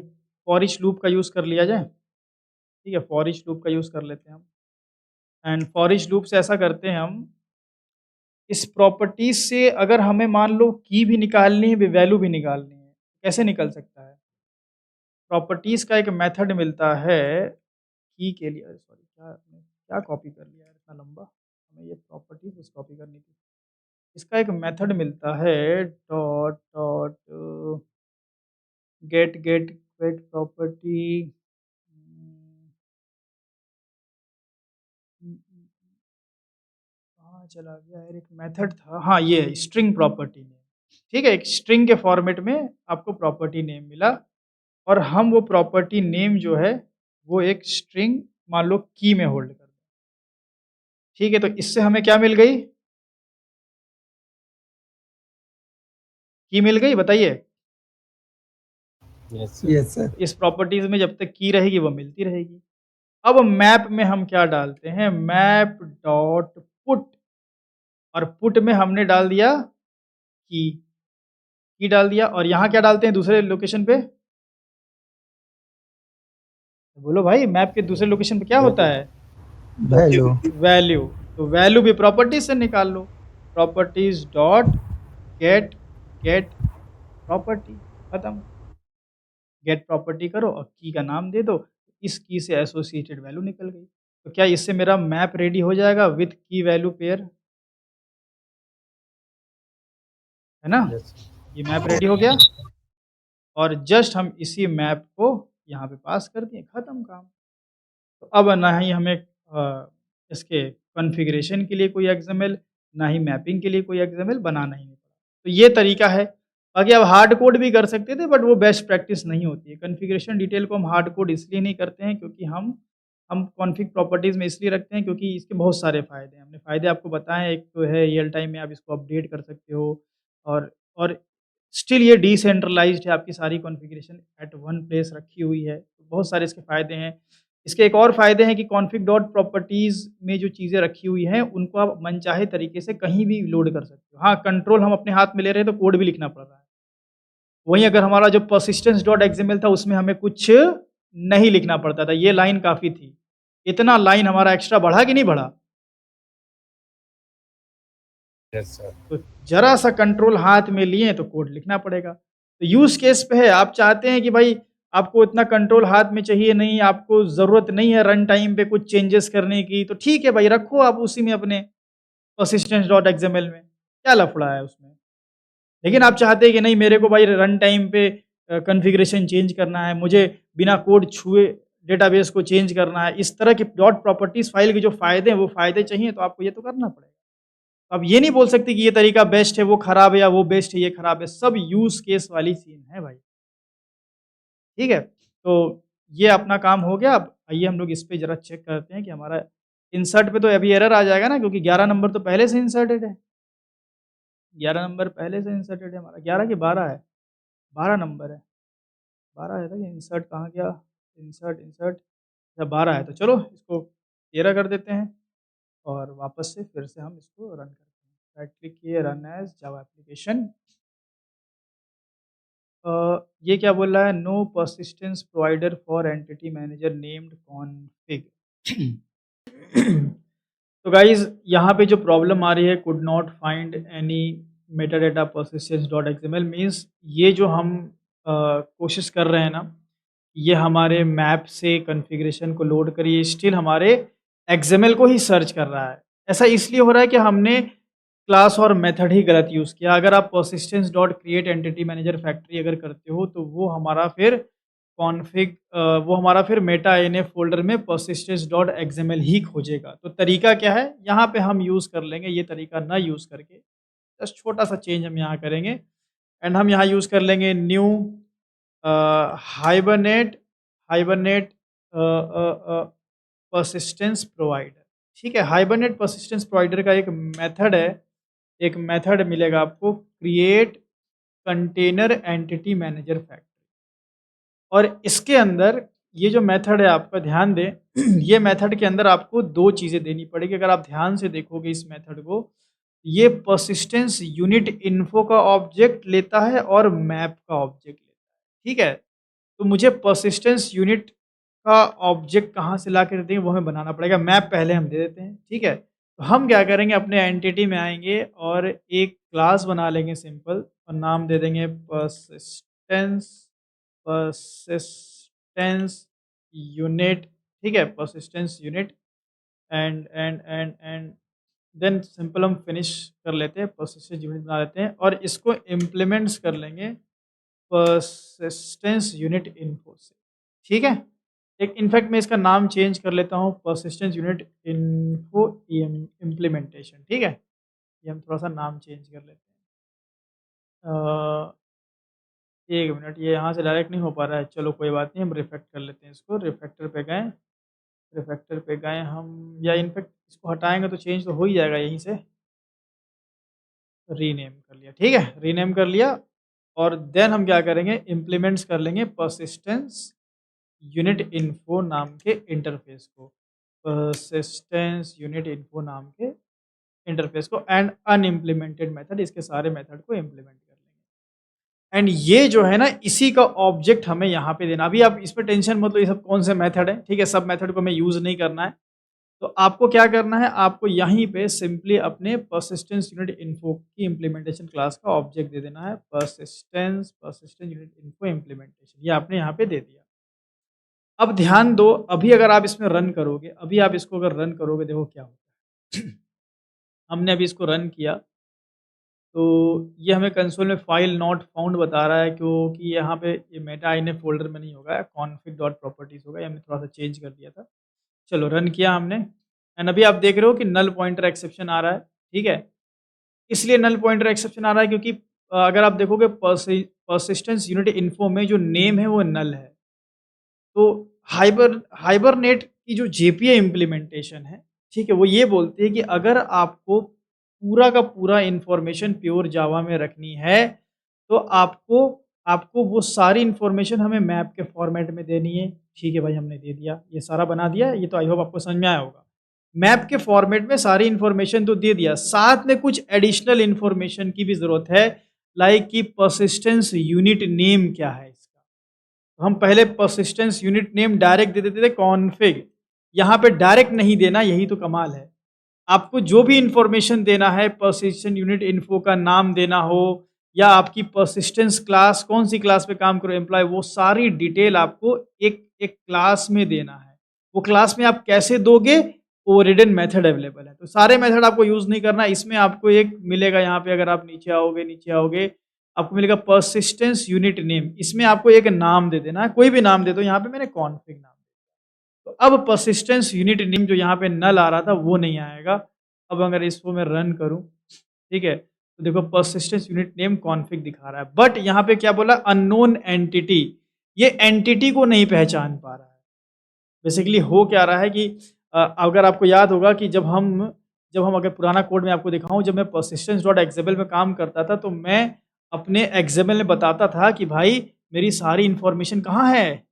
फॉर ईच लूप का यूज़ कर लिया जाए, ठीक है, फॉर ईच लूप का यूज़ कर लेते हैं हम। एंड फॉर ईच लूप से ऐसा करते हैं हम, इस प्रॉपर्टीज से अगर हमें मान लो की भी निकालनी है, वैल्यू भी निकालनी है, कैसे निकल सकता है? प्रॉपर्टीज का एक मेथड मिलता है की के लिए, सॉरी क्या कॉपी कर लिया है इतना लंबा, हमें ये प्रॉपर्टीज बस कॉपी करनी थी। इसका एक मेथड मिलता है डॉट डॉट गेट प्रॉपर्टी, कहाँ चला गया यार? एक मेथड था, हाँ ये है स्ट्रिंग प्रॉपर्टी नेम, ठीक है, एक स्ट्रिंग के फॉर्मेट में आपको प्रॉपर्टी नेम मिला और हम वो प्रॉपर्टी नेम जो है वो एक स्ट्रिंग मान लो की में होल्ड कर दें, ठीक है, तो इससे हमें क्या मिल गई? की मिल गई, बताइए।
Yes sir.
Yes sir.
इस प्रॉपर्टीज में जब तक की रहेगी वो मिलती रहेगी। अब मैप में हम क्या डालते हैं, मैप डॉट पुट, और पुट में हमने डाल दिया की डाल दिया, और यहाँ क्या डालते हैं दूसरे लोकेशन पे, बोलो भाई, मैप के दूसरे लोकेशन पे क्या होता है,
वैल्यू।
वैल्यू। तो वैल्यू भी प्रॉपर्टीज से निकाल लो, properties dot get get property, खत्म। गेट प्रॉपर्टी करो और की का नाम दे दो, इस की से एसोसिएटेड वैल्यू निकल गई। तो क्या इससे मेरा मैप रेडी हो जाएगा विथ की वैल्यू पेयर, है ना।
Yes sir.
ये मैप रेडी हो गया, और जस्ट हम इसी मैप को यहाँ पे पास कर दिए, खत्म काम। तो अब ना ही हमें इसके कॉन्फ़िगरेशन के लिए कोई एक्सएमएल, ना ही मैपिंग के लिए कोई एक्सएमएल बनाना ही नहीं पड़ा। तो ये तरीका है। बाकी आप हार्ड कोड भी कर सकते थे, बट वो बेस्ट प्रैक्टिस नहीं होती है। कॉन्फ़िगरेशन डिटेल को हम हार्ड कोड इसलिए नहीं करते हैं क्योंकि हम कॉन्फ़िग प्रॉपर्टीज़ में इसलिए रखते हैं क्योंकि इसके बहुत सारे फ़ायदे हैं। हमने फ़ायदे आपको बताए हैं, एक तो है रियल टाइम में आप इसको अपडेट कर सकते हो, और स्टिल ये डिसेंट्रलाइज़्ड है, आपकी सारी कॉन्फ़िगरेशन एट वन प्लेस रखी हुई है। तो बहुत सारे इसके फ़ायदे हैं। इसके एक और फ़ायदे हैं कि कॉन्फ़िग डॉट प्रॉपर्टीज़ में जो चीज़ें रखी हुई हैं, उनको आप मनचाहे तरीके से कहीं भी लोड कर सकते हो। हाँ, कंट्रोल हम अपने हाथ में ले रहे हैं तो कोड भी लिखना पड़ रहा है। वहीं अगर हमारा जो persistence डॉट एक्सएमएल था उसमें हमें कुछ नहीं लिखना पड़ता था, ये लाइन काफ़ी थी। इतना लाइन हमारा एक्स्ट्रा बढ़ा कि नहीं बढ़ा?
Yes sir.
तो ज़रा-सा कंट्रोल हाथ में लिए तो कोड लिखना पड़ेगा। तो यूज़ केस पे है, आप चाहते हैं कि भाई आपको इतना कंट्रोल हाथ में चाहिए नहीं, आपको ज़रूरत नहीं है रन टाइम पे कुछ चेंजेस करने की, तो ठीक है भाई, रखो आप उसी में अपने persistence डॉट एक्सएमएल में, क्या लफड़ा है उसमें? लेकिन आप चाहते हैं कि नहीं, मेरे को भाई रन टाइम पे कॉन्फ़िगरेशन चेंज करना है, मुझे बिना कोड छुए डेटाबेस को चेंज करना है, इस तरह की डॉट प्रॉपर्टीज़ फ़ाइल के जो फ़ायदे हैं, वो फ़ायदे चाहिए तो आपको ये तो करना पड़ेगा। अब ये नहीं बोल सकते कि ये तरीका बेस्ट है, वो खराब है, या वो बेस्ट है, ये खराब है। सब यूज़ केस वाली सीन है भाई, ठीक है? तो ये अपना काम हो गया। अब आइए हम लोग इस पे ज़रा चेक करते हैं कि हमारा इंसर्ट पे तो अभी एरर आ जाएगा ना, क्योंकि 11 नंबर तो पहले से इंसर्टेड है। 11 नंबर पहले से इंसर्टेड है हमारा, 11 कि 12 है? 12 नंबर है। 12 है था कि इंसर्ट कहाँ गया? इंसर्ट इंसर्ट अच्छा 12 है, तो चलो इसको 13 कर देते हैं और वापस से फिर से हम इसको रन करते हैं। राइट क्लिक किए, रन एज़ जावा एप्लीकेशन। ये क्या बोल रहा है? No persistence provider for entity manager named config. तो गाइज़ यहाँ पे जो प्रॉब्लम आ रही है, could not find any metadata persistence dot XML, means ये जो हम कोशिश कर रहे हैं ना, ये हमारे मैप से कॉन्फ़िगरेशन को लोड करिए, स्टिल हमारे एक्सएमएल को ही सर्च कर रहा है। ऐसा इसलिए हो रहा है कि हमने क्लास और मेथड ही गलत यूज़ किया। अगर आप persistence dot create entity manager factory अगर करते हो तो वो हमारा फिर वो हमारा फिर मेटा इनएफ फ़ोल्डर में पर्सिस्टेंस डॉट एक्सएमएल ही खोजेगा। तो तरीका क्या है? यहाँ पे हम यूज़ कर लेंगे ये तरीका ना यूज़ करके, जस्ट छोटा-सा चेंज हम यहाँ करेंगे, एंड हम यहाँ यूज़ कर लेंगे new hibernate hibernate persistence provider. ठीक है? हाइबरनेट पर्सिस्टेंस प्रोवाइडर का एक मेथड है, एक मेथड मिलेगा आपको, create container entity manager factory, और इसके अंदर ये जो मेथड है आपका, ध्यान दें, ये मेथड के अंदर आपको 2 चीज़ें देनी पड़ेगी। अगर आप ध्यान से देखोगे इस मेथड को, ये पर्सिस्टेंस यूनिट इन्फो का ऑब्जेक्ट लेता है और मैप का ऑब्जेक्ट लेता है। ठीक है? तो मुझे पर्सिस्टेंस यूनिट का ऑब्जेक्ट कहाँ से ला के देंगे वो हमें बनाना पड़ेगा। मैप पहले हम दे देते हैं, ठीक है? तो हम क्या करेंगे, अपने एंटिटी में आएँगे और एक क्लास बना लेंगे सिंपल, और नाम दे देंगे पर्सिस्टेंस यूनिट, ठीक है? Persistence unit, and then simple हम फिनिश कर लेते हैं, पर्सिस्टेंस यूनिट बना लेते हैं और इसको इम्प्लीमेंट्स कर लेंगे पर्सिस्टेंस यूनिट इन्फो से, ठीक है? एक इनफैक्ट मैं इसका नाम चेंज कर लेता हूँ, पर्सिस्टेंस यूनिट इन्फो इम्प्लीमेंटेशन, ठीक है? ये हम थोड़ा-सा नाम चेंज कर लेते हैं। 1 मिनट, ये यहाँ से डायरेक्ट नहीं हो पा रहा है, चलो कोई बात नहीं, हम रिफैक्ट कर लेते हैं इसको। रिफैक्टर पे गए हम, या इनफैक्ट इसको हटाएँगे तो चेंज तो हो ही जाएगा यहीं से। रीनेम कर लिया, ठीक है? रीनेम कर लिया, और देन हम क्या करेंगे, इम्प्लीमेंट्स कर लेंगे परसिस्टेंस यूनिट इन्फो नाम के इंटरफेस को, परसिस्टेंस यूनिट इन्फो नाम के इंटरफेस को एंड अनइम्प्लीमेंटेड मेथड, इसके सारे मेथड को इम्प्लीमेंट कर लेंगे। एंड ये जो है ना, इसी का ऑब्जेक्ट हमें यहाँ पे देना। अभी आप इस पर टेंशन मत लो, ये सब कौन से मेथड है, ठीक है, सब मेथड को हमें यूज़ नहीं करना है। तो आपको क्या करना है, आपको यहीं पे सिंपली अपने परसिस्टेंस यूनिट इन्फो की इम्प्लीमेंटेशन क्लास का ऑब्जेक्ट दे देना है, परसिस्टेंस यूनिट इन्फो इम्प्लीमेंटेशन, ये आपने यहाँ पे दे दिया। अब ध्यान दो, अभी अगर आप इसमें रन करोगे, अभी आप इसको अगर रन करोगे, देखो क्या होता है। हमने अभी इसको रन किया तो ये हमें कंसोल में फाइल नॉट फाउंड बता रहा है, क्योंकि यहाँ पे ये मेटा इनफ फोल्डर में नहीं होगा, कॉन्फिग डॉट प्रॉपर्टीज होगा, ये हमने थोड़ा सा चेंज कर दिया था। चलो रन किया हमने, एंड अभी आप देख रहे हो कि नल पॉइंटर एक्सेप्शन आ रहा है, ठीक है। इसलिए नल पॉइंटर एक्सेप्शन आ रहा है क्योंकि अगर आप देखोगे परसिस्टेंस यूनिट इन्फो में जो नेम है वो नल है। तो हाइबरनेट की जो जेपीए इम्प्लीमेंटेशन है, ठीक है, वो ये बोलती है कि अगर आपको पूरा का पूरा इंफॉर्मेशन प्योर जावा में रखनी है तो आपको आपको वो सारी इंफॉर्मेशन हमें मैप के फॉर्मेट में देनी है। ठीक है भाई, हमने दे दिया, ये सारा बना दिया, ये तो आई होप आपको समझ में आया होगा। मैप के फॉर्मेट में सारी इंफॉर्मेशन तो दे दिया, साथ में कुछ एडिशनल इंफॉर्मेशन की भी ज़रूरत है, लाइक कि परसिस्टेंस यूनिट नेम क्या है इसका। तो हम पहले परसिस्टेंस यूनिट नेम डायरेक्ट दे देते थे कॉन्फिग, यहाँ पे डायरेक्ट नहीं देना, यही तो कमाल है। आपको जो भी इंफॉर्मेशन देना है, परसिस्टेंस यूनिट इन्फो का नाम देना हो या आपकी परसिस्टेंस क्लास, कौन सी क्लास पे काम करो एम्प्लॉय, वो सारी डिटेल आपको एक एक क्लास में देना है। वो क्लास में आप कैसे दोगे, वो रिडन मेथड अवेलेबल है। तो सारे मेथड आपको यूज नहीं करना, इसमें आपको एक मिलेगा यहाँ पे, अगर आप नीचे आओगे आपको मिलेगा परसिस्टेंस यूनिट नेम, इसमें आपको एक नाम दे देना है, कोई भी नाम दे दो, यहाँ पे मैंने कॉन्फिग नाम। तो अब परसिस्टेंस यूनिट नेम जो यहाँ पे नल आ रहा था वो नहीं आएगा। अब अगर इसको मैं रन करूँ, ठीक है, तो देखो परसिस्टेंस यूनिट नेम कॉन्फिग दिखा रहा है, बट यहाँ पे क्या बोला, अननोन एंटिटी, ये एंटिटी को नहीं पहचान पा रहा है। बेसिकली हो क्या रहा है कि अगर आपको याद होगा कि जब हम अगर पुराना कोड में आपको दिखाऊं, जब मैं परसिस्टेंस डॉट एक्सएमएल में काम करता था तो मैं अपने एक्सएमएल में बताता था कि भाई मेरी सारी इंफॉर्मेशन कहाँ है,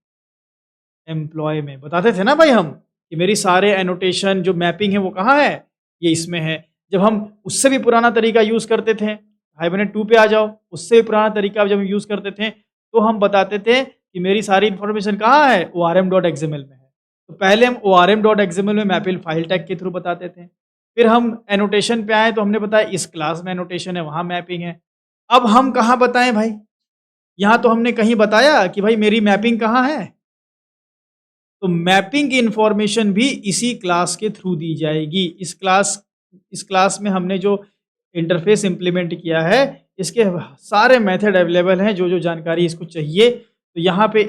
एम्प्लॉय में बताते थे ना भाई हम, कि मेरी सारे एनोटेशन जो मैपिंग है वो कहाँ है, ये इसमें है। जब हम उससे भी पुराना तरीका यूज़ करते थे, हाइबरनेट 2 पे आ जाओ, उससे भी पुराना तरीका जब हम यूज़ करते थे तो हम बताते थे कि मेरी सारी इन्फॉर्मेशन कहाँ है, orm.xml में है। तो पहले हम orm.xml में मैपिल फाइल टैग के थ्रू बताते थे, फिर हम एनोटेशन पे आए तो हमने बताया इस क्लास में एनोटेशन है, वहाँ मैपिंग है। अब हम कहाँ बताएं भाई, यहाँ तो हमने कहीं बताया कि भाई मेरी मैपिंग कहाँ है। तो मैपिंग की इंफॉर्मेशन भी इसी क्लास के थ्रू दी जाएगी। इस क्लास में हमने जो इंटरफेस इंप्लीमेंट किया है, इसके सारे मेथड अवेलेबल हैं, जो जानकारी इसको चाहिए। तो यहाँ पे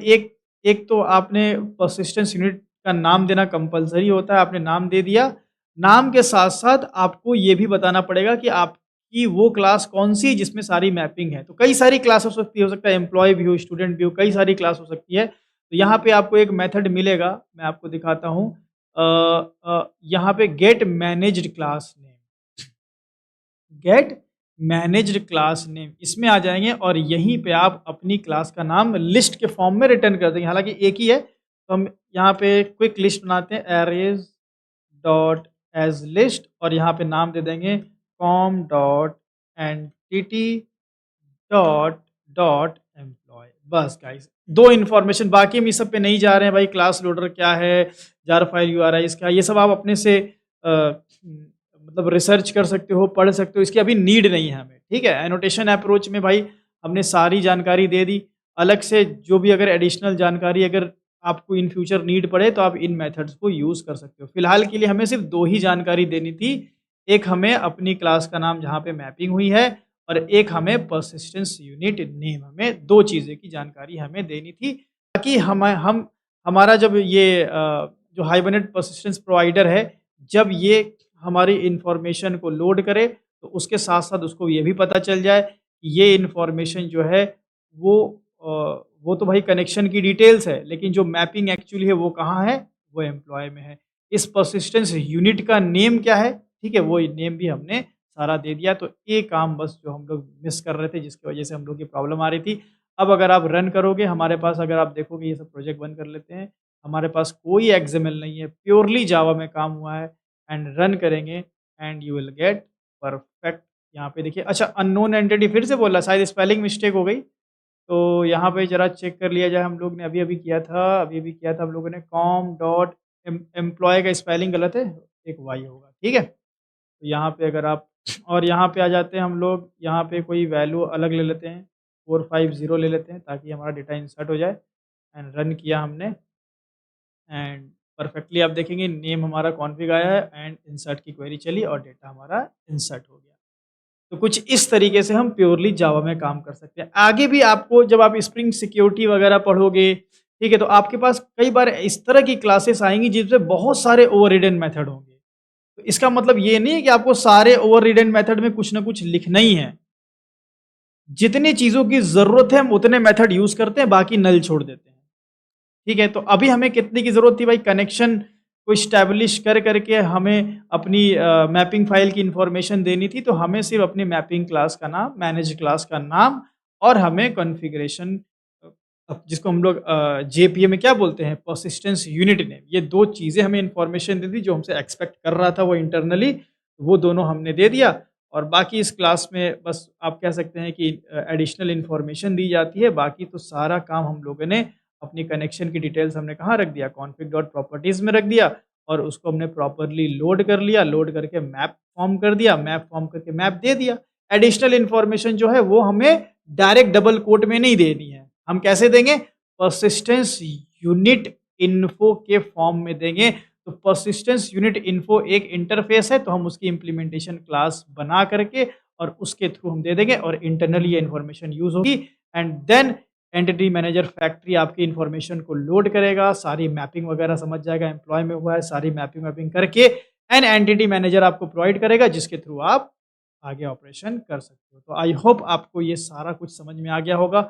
एक तो आपने परसिस्टेंस यूनिट का नाम देना कंपलसरी होता है, आपने नाम दे दिया। नाम के साथ साथ आपको ये भी बताना पड़ेगा कि आपकी वो क्लास कौन सी जिसमें सारी मैपिंग है। तो कई सारी क्लास हो सकती है, हो सकता है एम्प्लॉय भी हो, स्टूडेंट भी हो, कई सारी क्लास हो सकती है। तो यहाँ पे आपको एक मेथड मिलेगा, मैं आपको दिखाता हूँ। यहाँ पे get managed class name, get managed class name, इसमें आ जाएंगे और यहीं पे आप अपनी क्लास का नाम लिस्ट के फॉर्म में रिटर्न कर देंगे। हालांकि एक ही है, तो हम यहाँ पे क्विक लिस्ट बनाते हैं, एरेज डॉट एज लिस्ट, और यहाँ पे नाम दे देंगे com dot entity dot employ. बस गाइस, दो इन्फॉर्मेशन, बाकी हम इस सब पे नहीं जा रहे हैं भाई। क्लास लोडर क्या है, जार फाइल यूआरआई इसका, ये सब आप अपने से मतलब रिसर्च कर सकते हो, पढ़ सकते हो, इसकी अभी नीड नहीं है हमें। ठीक है, एनोटेशन अप्रोच में भाई हमने सारी जानकारी दे दी। अलग से जो भी अगर एडिशनल जानकारी अगर आपको इन फ्यूचर नीड पड़े तो आप इन मेथड्स को यूज़ कर सकते हो। फिलहाल के लिए हमें सिर्फ दो ही जानकारी देनी थी, एक हमें अपनी क्लास का नाम जहाँ पे मैपिंग हुई है, और एक हमें परसिस्टेंस यूनिट नेम, हमें दो चीज़ें की जानकारी हमें देनी थी, ताकि हमारा जब ये जो हाइबरनेट परसिस्टेंस प्रोवाइडर है, जब ये हमारी इंफॉर्मेशन को लोड करे तो उसके साथ साथ उसको ये भी पता चल जाए कि ये इंफॉर्मेशन जो है वो तो भाई कनेक्शन की डिटेल्स है, लेकिन जो मैपिंग एक्चुअली है वो कहाँ है, वो एम्प्लॉय में है। इस परसिस्टेंस यूनिट का नेम क्या है, ठीक है, वो नेम भी हमने सारा दे दिया। तो ये काम बस जो हम लोग मिस कर रहे थे, जिसकी वजह से हम लोग की प्रॉब्लम आ रही थी। अब अगर आप रन करोगे हमारे पास, अगर आप देखोगे ये सब प्रोजेक्ट बंद कर लेते हैं, हमारे पास कोई एक्सएमएल नहीं है, प्योरली जावा में काम हुआ है एंड रन करेंगे and you will get perfect. यहाँ पे देखिए, अच्छा अननोन एंटिटी फिर से बोला, शायद स्पेलिंग मिस्टेक हो गई। तो यहाँ पे ज़रा चेक कर लिया जाए, हम लोग ने अभी-अभी किया था, अभी-अभी किया था हम लोगों ने कॉम डॉट एम्प्लॉय का स्पेलिंग गलत है, एक वाई होगा, ठीक है? तो यहाँ पे अगर आप, और यहाँ पे आ जाते हैं हम लोग, यहाँ पे कोई वैल्यू अलग ले लेते हैं, 450 ले लेते हैं ताकि हमारा डेटा इंसर्ट हो जाए एंड रन किया हमने एंड परफेक्टली आप देखेंगे नेम हमारा कॉन्फिग आया है एंड इंसर्ट की क्वेरी चली और डेटा हमारा इंसर्ट हो गया। तो कुछ इस तरीके से हम प्योरली जावा में काम कर सकते हैं। आगे भी आपको जब आप स्प्रिंग सिक्योरिटी वगैरह पढ़ोगे, ठीक है, तो आपके पास कई बार इस तरह की क्लासेस आएंगी जिसमें बहुत सारे ओवररिडन मेथड होंगे। तो इसका मतलब ये नहीं है कि आपको सारे ओवररिडन मेथड में कुछ ना कुछ लिखना ही है। जितनी चीज़ों की ज़रूरत है हम उतने मेथड यूज़ करते हैं, बाकी नल छोड़ देते हैं। ठीक है, तो अभी हमें कितने की ज़रूरत थी भाई, कनेक्शन को इस्टेब्लिश कर करके हमें अपनी मैपिंग फाइल की इंफॉर्मेशन देनी थी। तो हमें सिर्फ अपनी मैपिंग क्लास का नाम, मैनेज क्लास का नाम और हमें कॉन्फ़िगरेशन, जिसको हम लोग जेपीए में क्या बोलते हैं, पर्सिस्टेंस यूनिट नेम, ये दो चीज़ें हमें इंफॉर्मेशन दी थी जो हमसे एक्सपेक्ट कर रहा था वो इंटरनली, वो दोनों हमने दे दिया। और बाकी इस क्लास में बस आप कह सकते हैं कि एडिशनल इंफॉर्मेशन दी जाती है। बाकी तो सारा काम हम लोगों ने अपनी कनेक्शन की डिटेल्स हमने कहाँ रख दिया, कॉन्फिग डॉट प्रॉपर्टीज़ में रख दिया और उसको हमने प्रॉपरली लोड कर लिया, लोड करके मैप फॉर्म कर दिया, मैप फॉर्म करके मैप दे दिया। एडिशनल इंफॉर्मेशन जो है वो हमें डायरेक्ट डबल कोट में नहीं देनी है, हम कैसे देंगे, पर्सिस्टेंस यूनिट इन्फो के फॉर्म में देंगे। तो पर्सिस्टेंस यूनिट इन्फो एक इंटरफेस है, तो हम उसकी इम्प्लीमेंटेशन क्लास बना करके और उसके थ्रू हम दे देंगे और इंटरनली ये इन्फॉर्मेशन यूज होगी and then entity manager factory आपकी इन्फॉर्मेशन को लोड करेगा, सारी मैपिंग वगैरह समझ जाएगा, एम्प्लॉय में हुआ है, सारी मैपिंग वैपिंग करके एंड एंटिटी मैनेजर आपको प्रोवाइड करेगा जिसके थ्रू आप आगे ऑपरेशन कर सकते हो। तो आई होप आपको ये सारा कुछ समझ में आ गया होगा।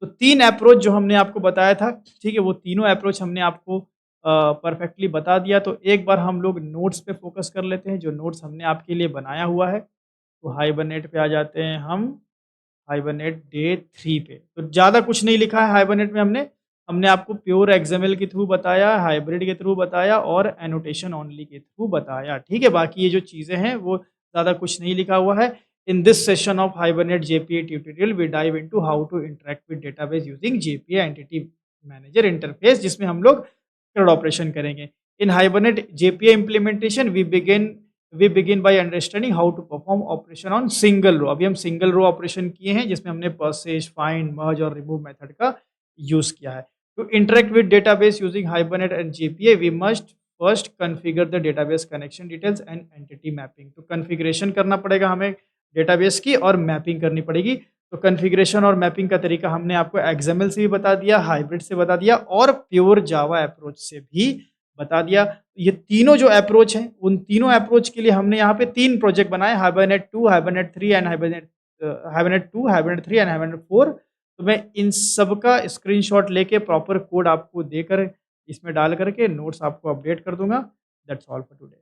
तो 3 अप्रोच जो हमने आपको बताया था, ठीक है, वो तीनों अप्रोच हमने आपको परफेक्टली बता दिया। तो एक बार हम लोग नोट्स पे फोकस कर लेते हैं, जो नोट्स हमने आपके लिए बनाया हुआ है। तो हाइबरनेट पे आ जाते हैं हम, हाइबरनेट डे 3 पे। तो ज़्यादा कुछ नहीं लिखा है हाइबरनेट में, हमने आपको प्योर एक्सएमएल के थ्रू बताया, हाइब्रिड के थ्रू बताया और एनोटेशन ओनली के थ्रू बताया, ठीक है। बाकी ये जो चीज़ें हैं वो ज़्यादा कुछ नहीं लिखा हुआ है। In this session of hibernate JPA tutorial we dive into how to interact with database using JPA entity manager interface, जिसमें हम लोग CRUD ऑपरेशन करेंगे। In hibernate JPA implementation we begin by understanding how to perform operation on single row. अभी हम single row operation किए हैं जिसमें हमने परसेज, फाइंड, मर्ज और रिमूव मेथड का यूज किया है। To interact with database using Hibernate and JPA we must first configure the database connection details and entity mapping. तो कॉन्फ़िगरेशन करना पड़ेगा हमें डेटाबेस की और मैपिंग करनी पड़ेगी। तो कॉन्फ़िगरेशन और मैपिंग का तरीका हमने आपको एक्सएमएल से भी बता दिया, हाइब्रिड से बता दिया और प्योर जावा अप्रोच से भी बता दिया। ये तीनों जो अप्रोच हैं, उन तीनों अप्रोच के लिए हमने यहाँ पे 3 प्रोजेक्ट बनाए, hibernate 2, hibernate 3 and hibernate 2, hibernate 3 and hibernate 4। तो मैं इन सब का स्क्रीनशॉट लेके प्रॉपर कोड आपको देकर इसमें डाल करके नोट्स आपको अपडेट कर दूंगा। That's all for today.